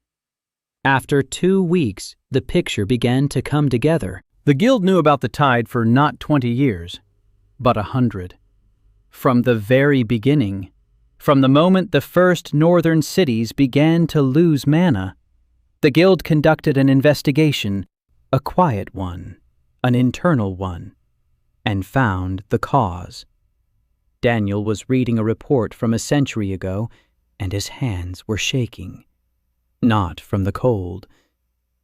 After 2 weeks, the picture began to come together. The guild knew about the tide for not 20 years, but 100. From the very beginning, from the moment the first northern cities began to lose mana, the guild conducted an investigation, a quiet one, an internal one, and found the cause. Daniel was reading a report from a century ago, and his hands were shaking. Not from the cold,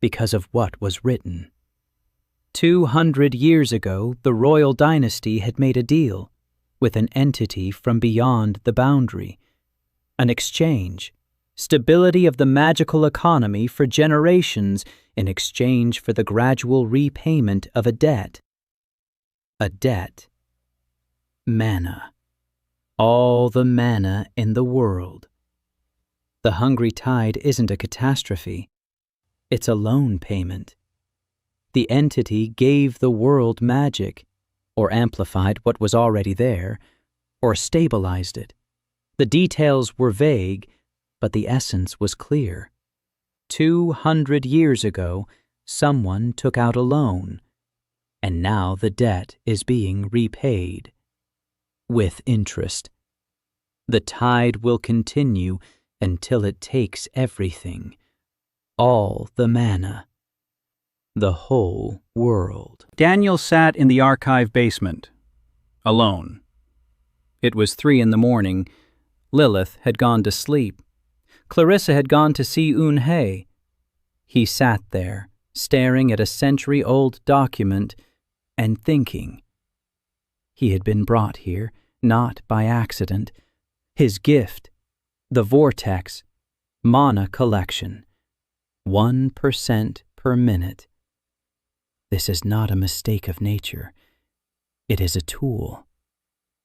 because of what was written. 200 years ago, the royal dynasty had made a deal with an entity from beyond the boundary. An exchange, stability of the magical economy for generations in exchange for the gradual repayment of a debt. A debt. Mana. All the mana in the world. The hungry tide isn't a catastrophe. It's a loan payment. The entity gave the world magic, or amplified what was already there, or stabilized it. The details were vague, but the essence was clear. 200 years ago, someone took out a loan, and now the debt is being repaid. With interest. The tide will continue until it takes everything, all the mana, the whole world. Daniel sat in the archive basement, alone. It was 3 a.m. Lilith had gone to sleep. Clarissa had gone to see Eun-hye. He sat there, staring at a century-old document and thinking. He had been brought here, not by accident. His gift, the vortex, mana collection, 1% per minute. This is not a mistake of nature. It is a tool.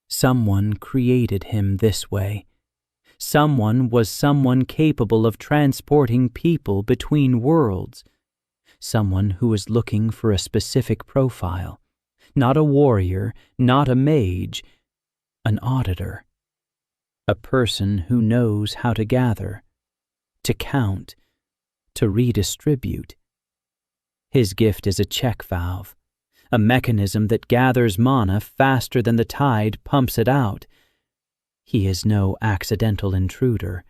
Someone created him this way. Someone was someone capable of transporting people between worlds. Someone who was looking for a specific profile, not a warrior, not a mage, an auditor. A person who knows how to gather, to count, to redistribute. His gift is a check valve, a mechanism that gathers mana faster than the tide pumps it out. He is no accidental intruder.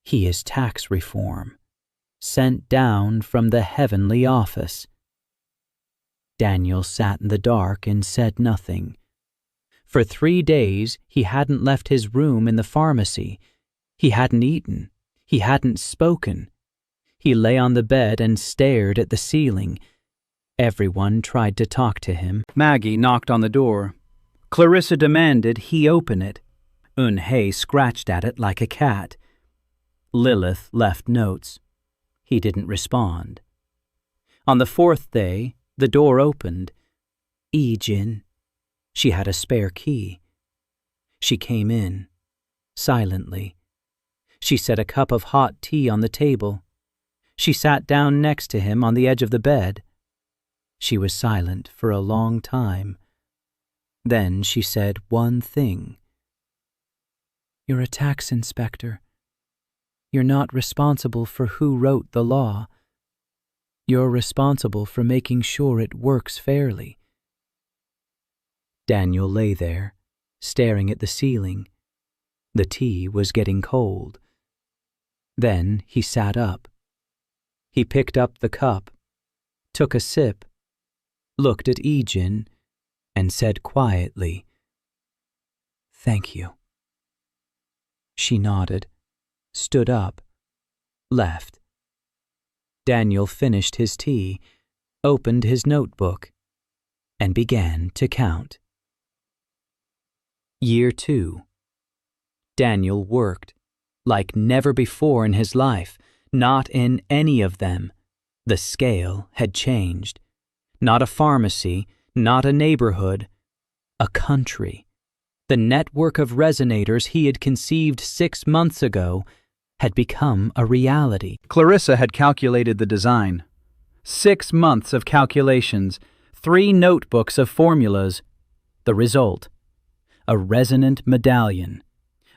He is tax reform, sent down from the heavenly office. Daniel sat in the dark and said nothing. For 3 days he hadn't left his room in the pharmacy. He hadn't eaten. He hadn't spoken. He lay on the bed and stared at the ceiling. Everyone tried to talk to him. Maggie knocked on the door. Clarissa demanded he open it. Eun-hye scratched at it like a cat. Lilith left notes. He didn't respond. On the 4th day, the door opened. Ijin. She had a spare key. She came in, silently. She set a cup of hot tea on the table. She sat down next to him on the edge of the bed. She was silent for a long time. Then she said one thing. "You're a tax inspector. You're not responsible for who wrote the law. You're responsible for making sure it works fairly." Daniel lay there, staring at the ceiling. The tea was getting cold. Then he sat up. He picked up the cup, took a sip, looked at Ijin, and said quietly, "Thank you." She nodded, stood up, left. Daniel finished his tea, opened his notebook, and began to count. Year 2. Daniel worked, like never before in his life. Not in any of them. The scale had changed. Not a pharmacy, not a neighborhood, a country. The network of resonators he had conceived 6 months ago had become a reality. Clarissa had calculated the design. 6 months of calculations, 3 notebooks of formulas. The result: a resonant medallion.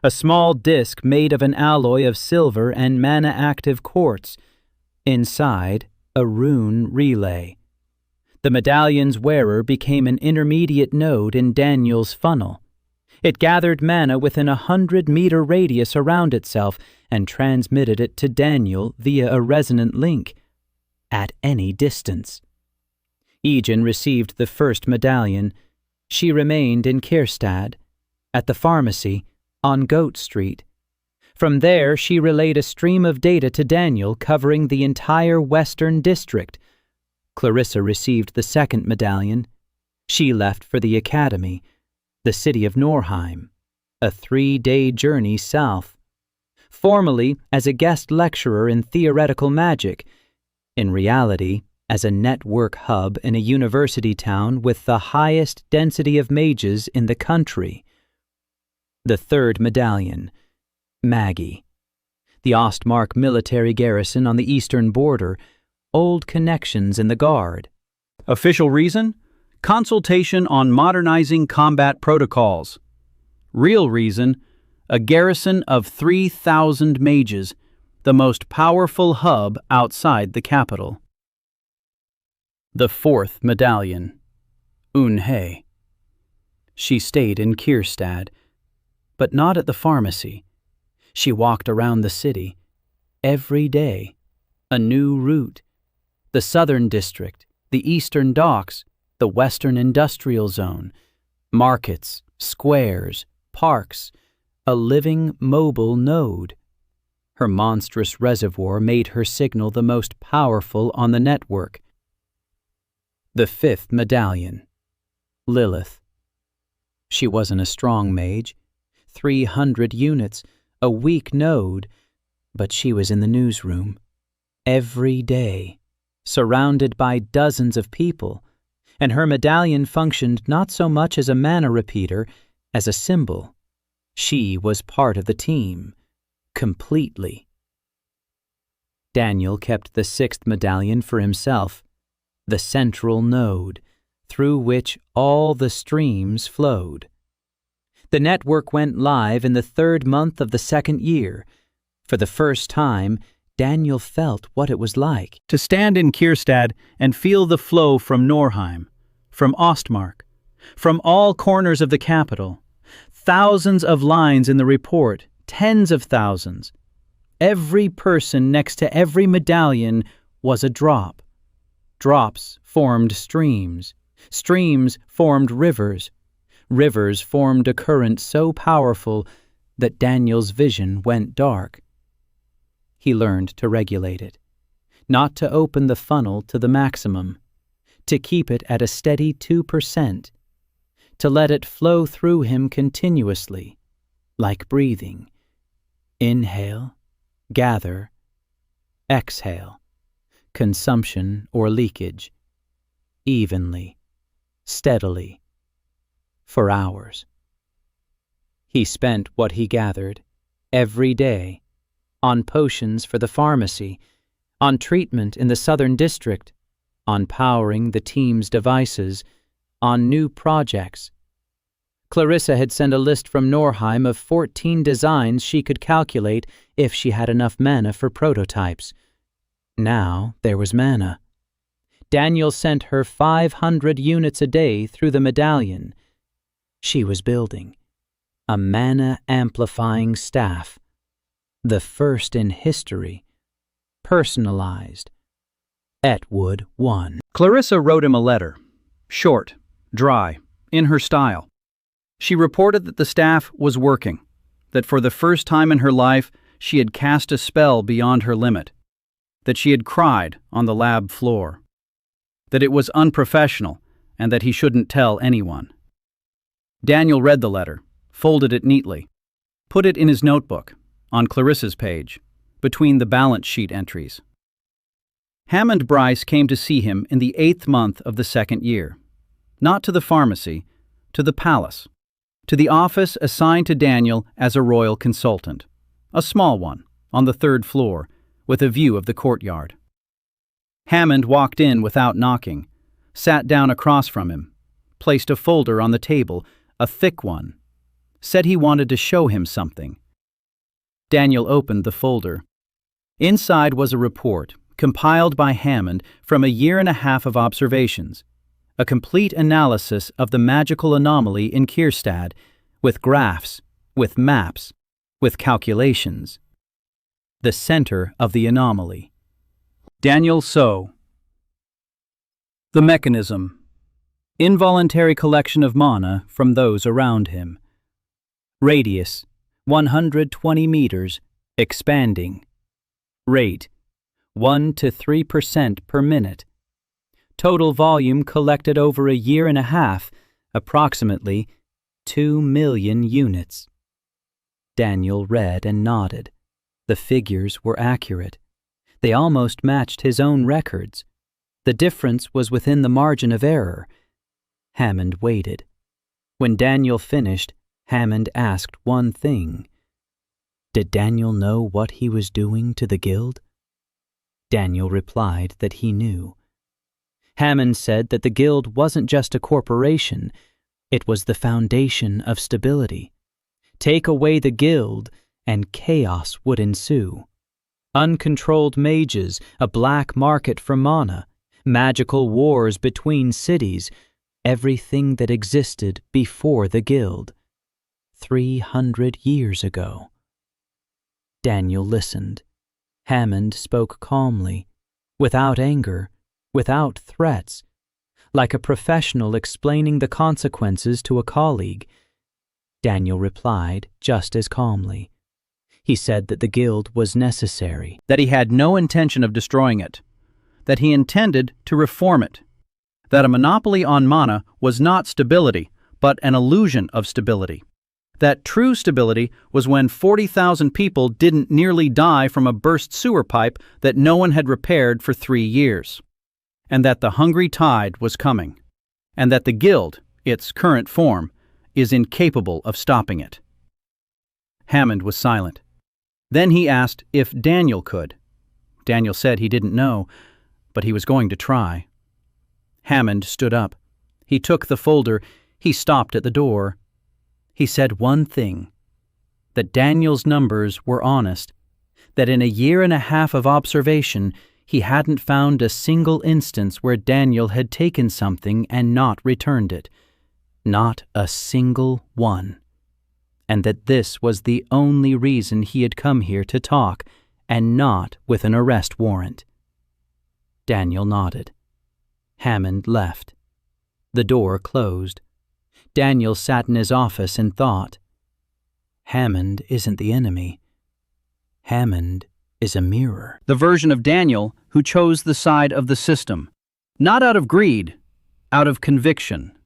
A small disc made of an alloy of silver and mana-active quartz. Inside, a rune relay. The medallion's wearer became an intermediate node in Daniel's funnel. It gathered mana within a 100-meter radius around itself and transmitted it to Daniel via a resonant link, at any distance. Ijin received the first medallion. She remained in Kierstad, at the pharmacy, on Goat Street. From there, she relayed a stream of data to Daniel covering the entire Western District. Clarissa received the second medallion. She left for the academy, the city of Norheim, a 3-day journey south. Formally as a guest lecturer in theoretical magic, in reality as a network hub in a university town with the highest density of mages in the country. The third medallion, Maggie. The Ostmark military garrison on the eastern border, old connections in the Guard. Official reason? Consultation on modernizing combat protocols. Real reason? A garrison of 3,000 mages, the most powerful hub outside the capital. The fourth medallion, Eun-hye. She stayed in Kierstad, but not at the pharmacy. She walked around the city. Every day, a new route. The southern district, the eastern docks, the western industrial zone, markets, squares, parks, a living, mobile node. Her monstrous reservoir made her signal the most powerful on the network. The fifth medallion, Lilith. She wasn't a strong mage, 300 units, a weak node, but she was in the newsroom, every day, surrounded by dozens of people, and her medallion functioned not so much as a mana repeater as a symbol. She was part of the team, completely. Daniel kept the sixth medallion for himself, the central node, through which all the streams flowed. The network went live in the 3rd month of the 2nd year. For the first time, Daniel felt what it was like to stand in Kierstad and feel the flow from Norheim, from Ostmark, from all corners of the capital. Thousands of lines in the report, tens of thousands. Every person next to every medallion was a drop. Drops formed streams. Streams formed rivers. Rivers formed a current so powerful that Daniel's vision went dark. He learned to regulate it, not to open the funnel to the maximum, to keep it at a steady 2%, to let it flow through him continuously, like breathing. Inhale, gather, exhale, consumption or leakage, evenly, steadily, for hours. He spent what he gathered every day on potions for the pharmacy, on treatment in the Southern District, on powering the team's devices, on new projects. Clarissa had sent a list from Norheim of 14 designs she could calculate if she had enough mana for prototypes. Now there was mana. Daniel sent her 500 units a day through the medallion. She was building a mana-amplifying staff, the first in history, personalized. Etwood 1. Clarissa wrote him a letter, short, dry, in her style. She reported that the staff was working, that for the first time in her life she had cast a spell beyond her limit, that she had cried on the lab floor, that it was unprofessional and that he shouldn't tell anyone. Daniel read the letter, folded it neatly, put it in his notebook, on Clarissa's page, between the balance sheet entries. Hammond Bryce came to see him in the 8th month of the 2nd year, not to the pharmacy, to the palace, to the office assigned to Daniel as a royal consultant, a small one, on the 3rd floor, with a view of the courtyard. Hammond walked in without knocking, sat down across from him, placed a folder on the table, a thick one, said he wanted to show him something. Daniel opened the folder. Inside was a report, compiled by Hammond from a 1.5 years of observations, a complete analysis of the magical anomaly in Kierstad, with graphs, with maps, with calculations. The center of the anomaly. Daniel So. The mechanism. Involuntary collection of mana from those around him. Radius, 120 meters, expanding. Rate, 1 to 3% per minute. Total volume collected over a 1.5 years, approximately 2 million units. Daniel read and nodded. The figures were accurate. They almost matched his own records. The difference was within the margin of error. Hammond waited. When Daniel finished, Hammond asked one thing. Did Daniel know what he was doing to the guild? Daniel replied that he knew. Hammond said that the guild wasn't just a corporation, it was the foundation of stability. Take away the guild, and chaos would ensue. Uncontrolled mages, a black market for mana, magical wars between cities, everything that existed before the guild. 300 years ago. Daniel listened. Hammond spoke calmly, without anger, without threats, like a professional explaining the consequences to a colleague. Daniel replied just as calmly. He said that the guild was necessary, that he had no intention of destroying it, that he intended to reform it, that a monopoly on mana was not stability, but an illusion of stability, that true stability was when 40,000 people didn't nearly die from a burst sewer pipe that no one had repaired for 3 years, and that the hungry tide was coming, and that the guild, its current form, is incapable of stopping it. Hammond was silent. Then he asked if Daniel could. Daniel said he didn't know, but he was going to try. Hammond stood up. He took the folder. He stopped at the door. He said one thing, that Daniel's numbers were honest, that in a year and a half of observation, he hadn't found a single instance where Daniel had taken something and not returned it. Not a single one. And that this was the only reason he had come here to talk, and not with an arrest warrant. Daniel nodded. Hammond left. The door closed. Daniel sat in his office and thought. Hammond isn't the enemy. Hammond is a mirror. The version of Daniel who chose the side of the system. Not out of greed, out of conviction.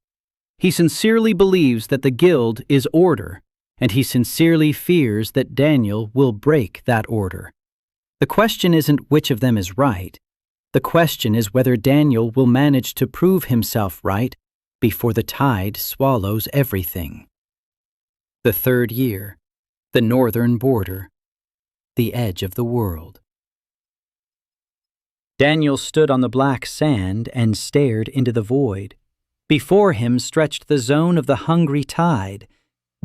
He sincerely believes that the guild is order, and he sincerely fears that Daniel will break that order. The question isn't which of them is right. The question is whether Daniel will manage to prove himself right before the tide swallows everything. The third year, the northern border, the edge of the world. Daniel stood on the black sand and stared into the void. Before him stretched the zone of the hungry tide,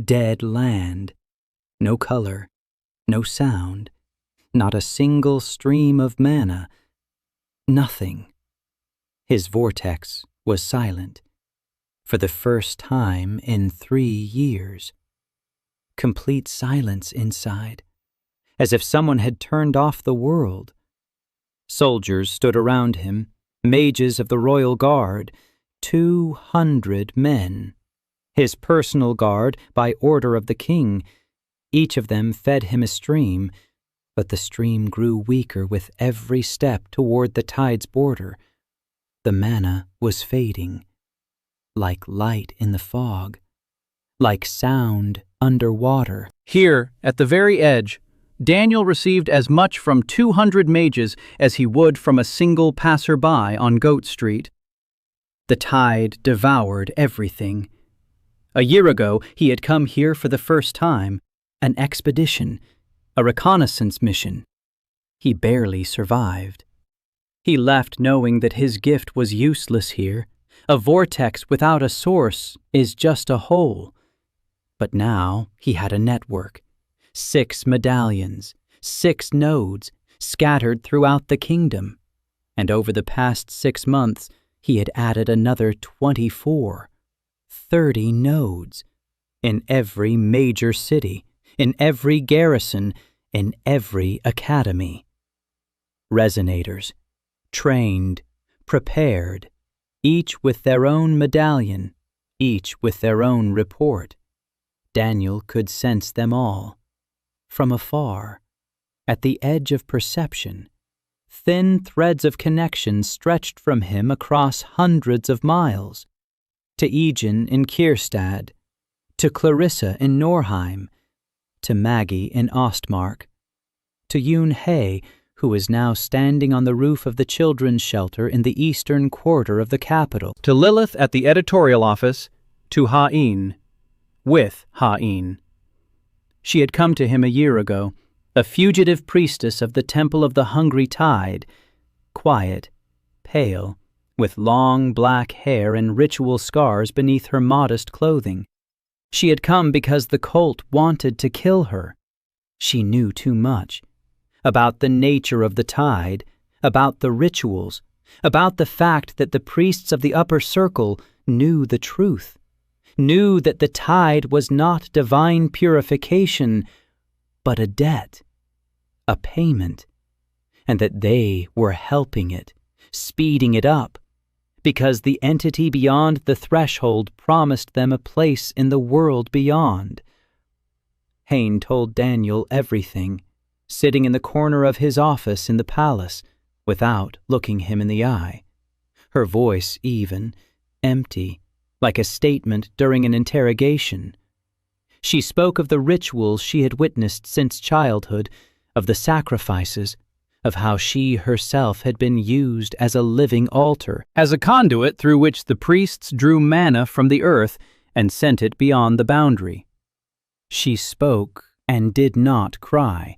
dead land. No color, no sound, not a single stream of mana. Nothing. His vortex was silent, for the first time in 3 years. Complete silence inside, as if someone had turned off the world. Soldiers stood around him, mages of the royal guard, 200 men. His personal guard by order of the king. Each of them fed him a stream, but the stream grew weaker with every step toward the tide's border. The mana was fading, like light in the fog, like sound underwater. Here, at the very edge, Daniel received as much from 200 mages as he would from a single passerby on Goat Street. The tide devoured everything. A year ago, he had come here for the first time, an expedition, a reconnaissance mission. He barely survived. He left knowing that his gift was useless here. A vortex without a source is just a hole. But now he had a network. 6 medallions, 6 nodes, scattered throughout the kingdom. And over the past 6 months, he had added another 24, 30 nodes, in every major city, in every garrison, in every academy. Resonators, trained, prepared, each with their own medallion, each with their own report. Daniel could sense them all. From afar, at the edge of perception, thin threads of connection stretched from him across hundreds of miles, to Egan in Kierstad, to Clarissa in Norheim, to Maggie in Ostmark, to Yoon Hae, who is now standing on the roof of the children's shelter in the eastern quarter of the capital, to Lilith at the editorial office, to Ha-in, with Ha-in. She had come to him a year ago, a fugitive priestess of the Temple of the Hungry Tide, quiet, pale, with long black hair and ritual scars beneath her modest clothing. She had come because the cult wanted to kill her. She knew too much. About the nature of the tide, about the rituals, about the fact that the priests of the upper circle knew the truth, knew that the tide was not divine purification, but a debt, a payment, and that they were helping it, speeding it up, because the entity beyond the threshold promised them a place in the world beyond. Hain told Daniel everything, sitting in the corner of his office in the palace, without looking him in the eye, her voice even, empty, like a statement during an interrogation. She spoke of the rituals she had witnessed since childhood, of the sacrifices, of how she herself had been used as a living altar, as a conduit through which the priests drew mana from the earth and sent it beyond the boundary. She spoke and did not cry.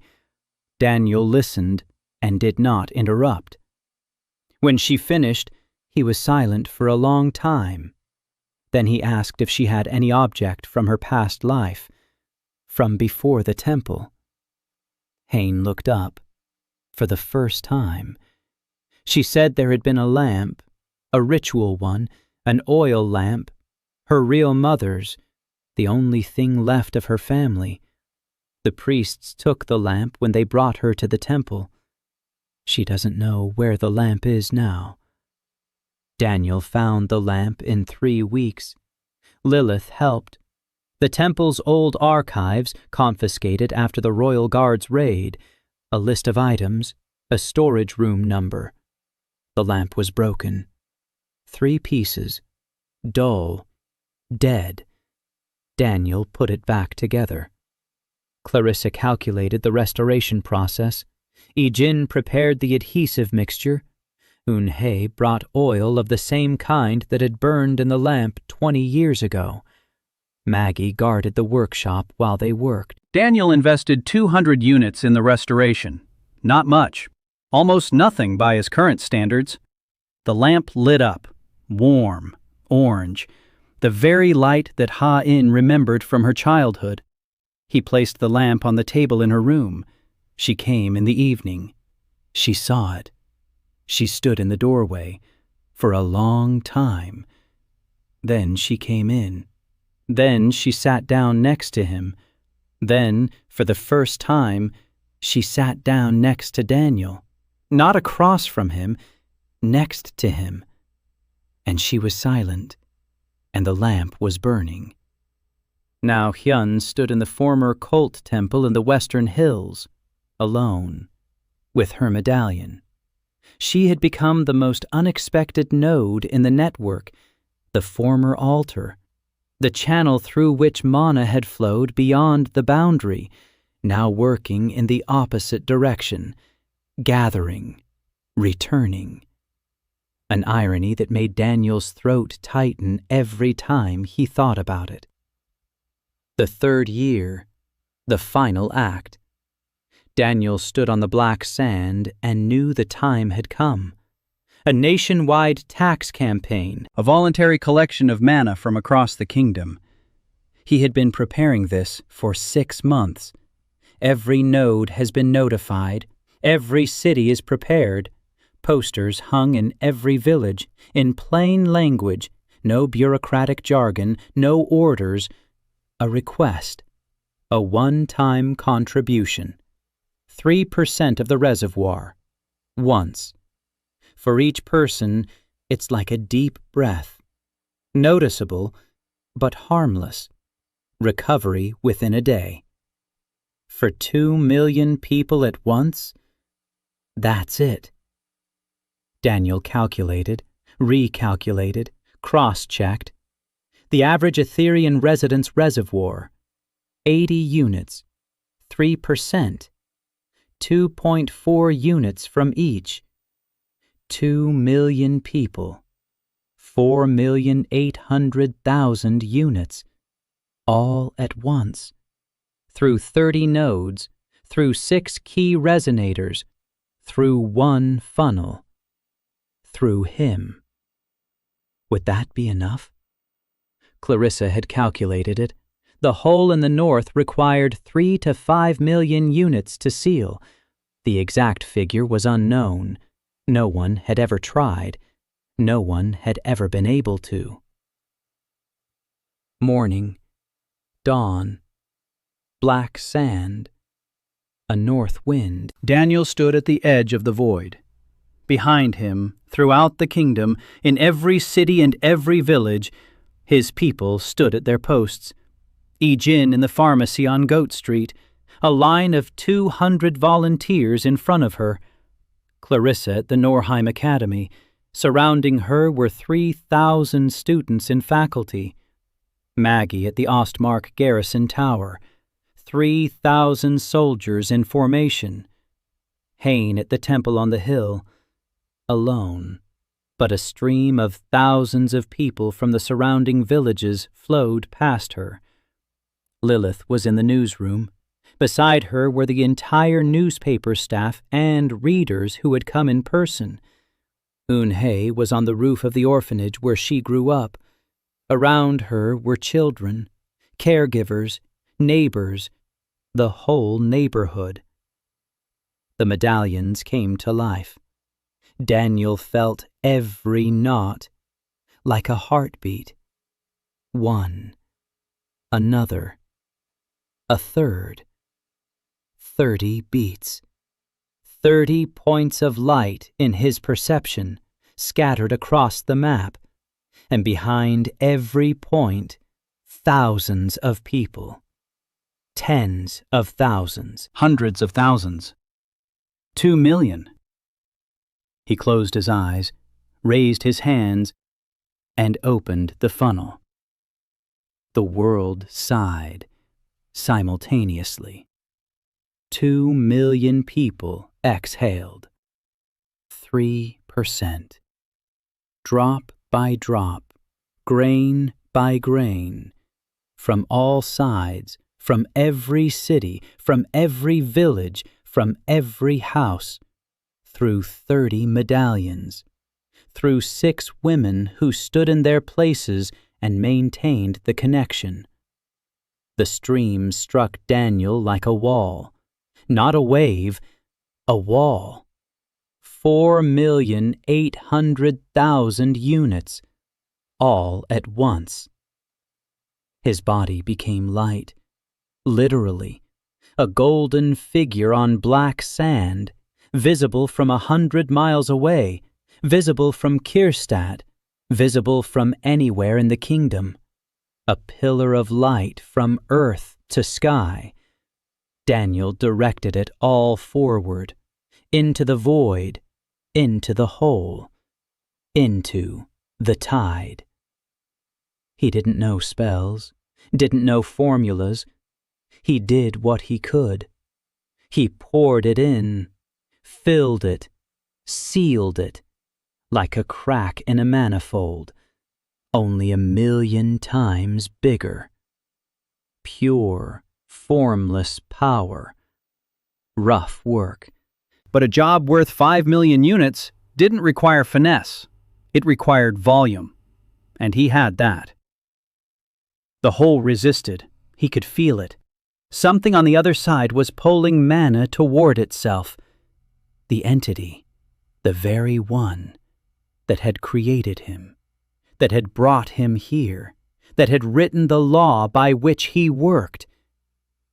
Daniel listened and did not interrupt. When she finished, he was silent for a long time. Then he asked if she had any object from her past life, from before the temple. Hayne looked up, for the first time. She said there had been a lamp, a ritual one, an oil lamp, her real mother's, the only thing left of her family. The priests took the lamp when they brought her to the temple. She doesn't know where the lamp is now. Daniel found the lamp in 3 weeks. Lilith helped. The temple's old archives, confiscated after the Royal Guard's raid, a list of items, a storage room number. The lamp was broken. 3 pieces, dull, dead. Daniel put it back together. Clarissa calculated the restoration process. Ijin prepared the adhesive mixture. Unhei brought oil of the same kind that had burned in the lamp 20 years ago. Maggie guarded the workshop while they worked. Daniel invested 200 units in the restoration. Not much. Almost nothing by his current standards. The lamp lit up, warm, orange, the very light that Ha-In remembered from her childhood. He placed the lamp on the table in her room. She came in the evening. She saw it. She stood in the doorway for a long time. Then she came in. Then she sat down next to him. Then, for the first time, she sat down next to Daniel. Not across from him, next to him. And she was silent, and the lamp was burning. Now Hyun stood in the former cult temple in the Western Hills, alone, with her medallion. She had become the most unexpected node in the network, the former altar, the channel through which mana had flowed beyond the boundary, now working in the opposite direction, gathering, returning. An irony that made Daniel's throat tighten every time he thought about it. The 3rd year, the final act. Daniel stood on the black sand and knew the time had come. A nationwide tax campaign, a voluntary collection of mana from across the kingdom. He had been preparing this for 6 months. Every node has been notified. Every city is prepared. Posters hung in every village, in plain language, no bureaucratic jargon, no orders. A request, a one-time contribution. 3% of the reservoir, once. For each person, it's like a deep breath. Noticeable, but harmless. Recovery within a day. For 2 million people at once, that's it. Daniel calculated, recalculated, cross-checked. The average Etherean residence reservoir, 80 units, 3%. 2.4 units from each. 2 million people. 4,800,000 units. All at once. Through 30 nodes. Through 6 key resonators. Through 1 funnel. Through him. Would that be enough? Clarissa had calculated it. The hole in the north required 3 to 5 million units to seal. The exact figure was unknown. No one had ever tried. No one had ever been able to. Morning, dawn, black sand, a north wind. Daniel stood at the edge of the void. Behind him, throughout the kingdom, in every city and every village, his people stood at their posts. Ijin in the pharmacy on Goat Street, a line of 200 volunteers in front of her. Clarissa at the Norheim Academy. Surrounding her were 3,000 students in faculty. Maggie at the Ostmark Garrison Tower. 3,000 soldiers in formation. Hayne at the temple on the hill. Alone. But a stream of thousands of people from the surrounding villages flowed past her. Lilith was in the newsroom. Beside her were the entire newspaper staff and readers who had come in person. Unhei was on the roof of the orphanage where she grew up. Around her were children, caregivers, neighbors, the whole neighborhood. The medallions came to life. Daniel felt every knot, like a heartbeat. One, another, a third. 30 beats. 30 points of light in his perception, scattered across the map, and behind every point, thousands of people. Tens of thousands. Hundreds of thousands. 2 million. He closed his eyes, raised his hands, and opened the funnel. The world sighed simultaneously. 2 million people exhaled. 3%. Drop by drop, grain by grain, from all sides, from every city, from every village, from every house, through 30 medallions, through 6 women who stood in their places and maintained the connection. The stream struck Daniel like a wall, not a wave, a wall. 4,800,000 units, all at once. His body became light, literally, a golden figure on black sand, visible from 100 miles away, visible from Kierstadt, visible from anywhere in the kingdom. A pillar of light from earth to sky. Daniel directed it all forward, into the void, into the hole, into the tide. He didn't know spells, didn't know formulas. He did what he could. He poured it in, filled it, sealed it, like a crack in a manifold, only 1,000,000 times bigger. Pure, formless power. Rough work. But a job worth 5 million units didn't require finesse. It required volume. And he had that. The hole resisted. He could feel it. Something on the other side was pulling mana toward itself. The entity, the very one that had created him, that had brought him here, that had written the law by which he worked.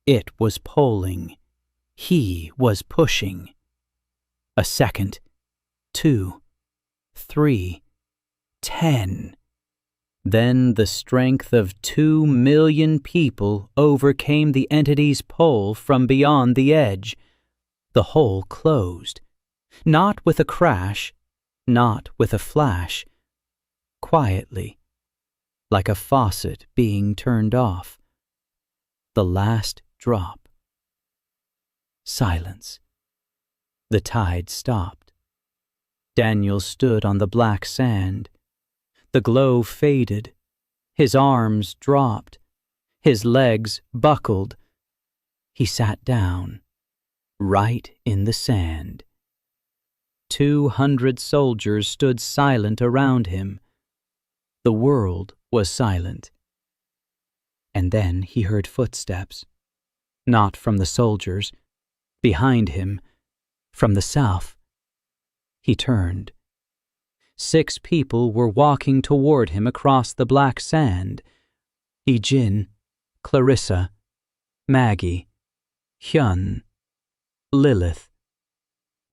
It was pulling. He was pushing. A second, 2, 3, 10. Then the strength of 2 million people overcame the entity's pull from beyond the edge. The hole closed. Not with a crash, not with a flash. Quietly, like a faucet being turned off. The last drop. Silence. The tide stopped. Daniel stood on the black sand. The glow faded. His arms dropped. His legs buckled. He sat down, right in the sand. 200 soldiers stood silent around him. The world was silent. And then he heard footsteps, not from the soldiers, behind him, from the south. He turned. 6 people were walking toward him across the black sand. Ejin, Clarissa, Maggie, Hyun, Lilith,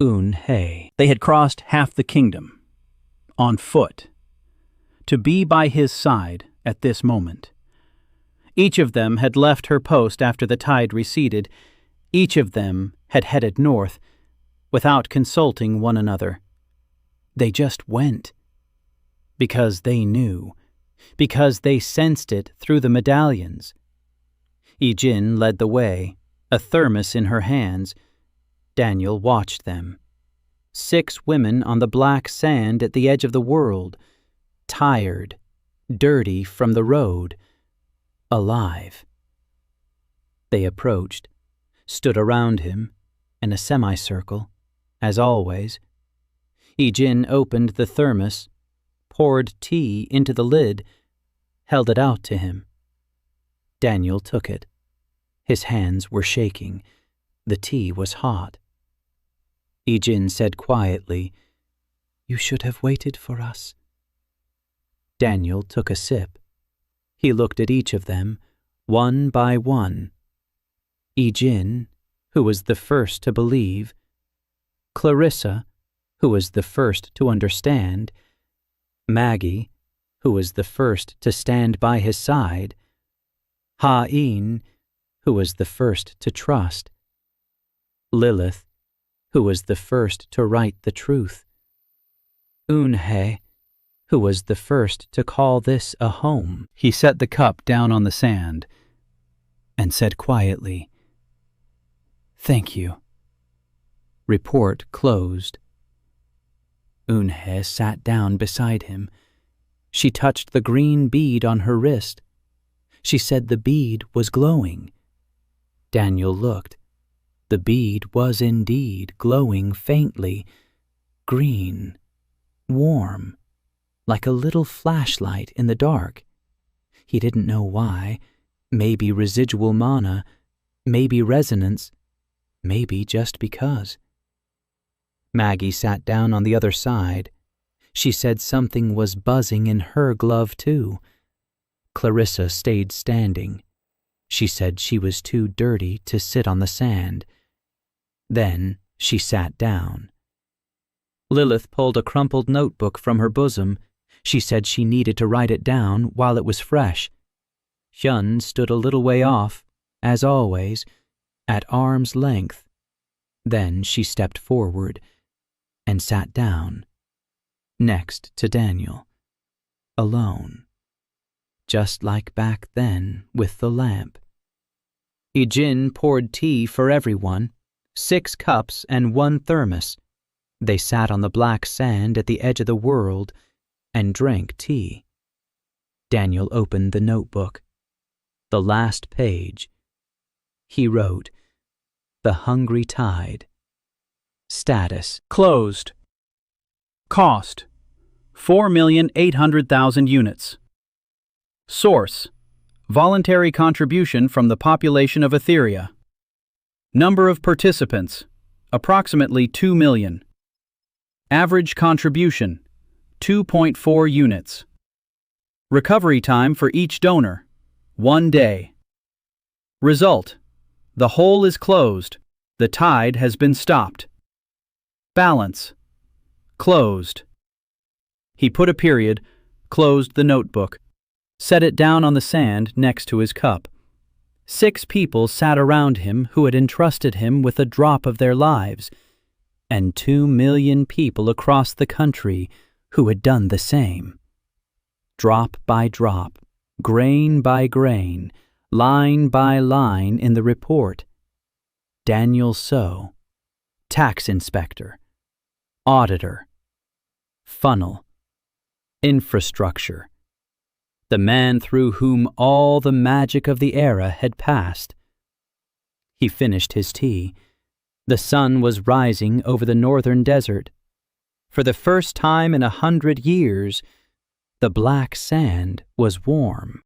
Un-hye. They had crossed half the kingdom, on foot, to be by his side at this moment. Each of them had left her post after the tide receded. Each of them had headed north, without consulting one another. They just went. Because they knew. Because they sensed it through the medallions. Ejin led the way, a thermos in her hands. Daniel watched them. 6 women on the black sand at the edge of the world, tired, dirty from the road, alive. They approached, stood around him, in a semicircle, as always. Ejin opened the thermos, poured tea into the lid, held it out to him. Daniel took it. His hands were shaking. The tea was hot. Ijin said quietly, "You should have waited for us." Daniel took a sip. He looked at each of them, one by one. Ijin, who was the first to believe, Clarissa, who was the first to understand, Maggie, who was the first to stand by his side, Ha-in, who was the first to trust, Lilith, who was the first to write the truth, Un-he, who was the first to call this a home. He set the cup down on the sand and said quietly, "Thank you." Report closed. Un-he sat down beside him. She touched the green bead on her wrist. She said the bead was glowing. Daniel looked. The bead was indeed glowing faintly, green, warm, like a little flashlight in the dark. He didn't know why. Maybe residual mana, maybe resonance, maybe just because. Maggie sat down on the other side. She said something was buzzing in her glove too. Clarissa stayed standing. She said she was too dirty to sit on the sand. Then she sat down. Lilith pulled a crumpled notebook from her bosom. She said she needed to write it down while it was fresh. Hyun stood a little way off, as always, at arm's length. Then she stepped forward and sat down, next to Daniel, alone, just like back then with the lamp. Ijin poured tea for everyone, 6 cups and 1 thermos. They sat on the black sand at the edge of the world and drank tea. Daniel opened the notebook. The last page. He wrote, "The Hungry Tide." Status. Closed. Cost: 4,800,000 units. Source: voluntary contribution from the population of Etheria. Number of participants: approximately 2 million. Average contribution: 2.4 units. Recovery time for each donor: 1 day. Result: the hole is closed. The tide has been stopped. Balance: closed. He put a period, closed the notebook, set it down on the sand next to his cup. 6 people sat around him who had entrusted him with a drop of their lives, and 2 million people across the country who had done the same. Drop by drop, grain by grain, line by line in the report. Daniel So, tax inspector, auditor, funnel, infrastructure, the man through whom all the magic of the era had passed. He finished his tea. The sun was rising over the northern desert. For the first time in 100 years, the black sand was warm.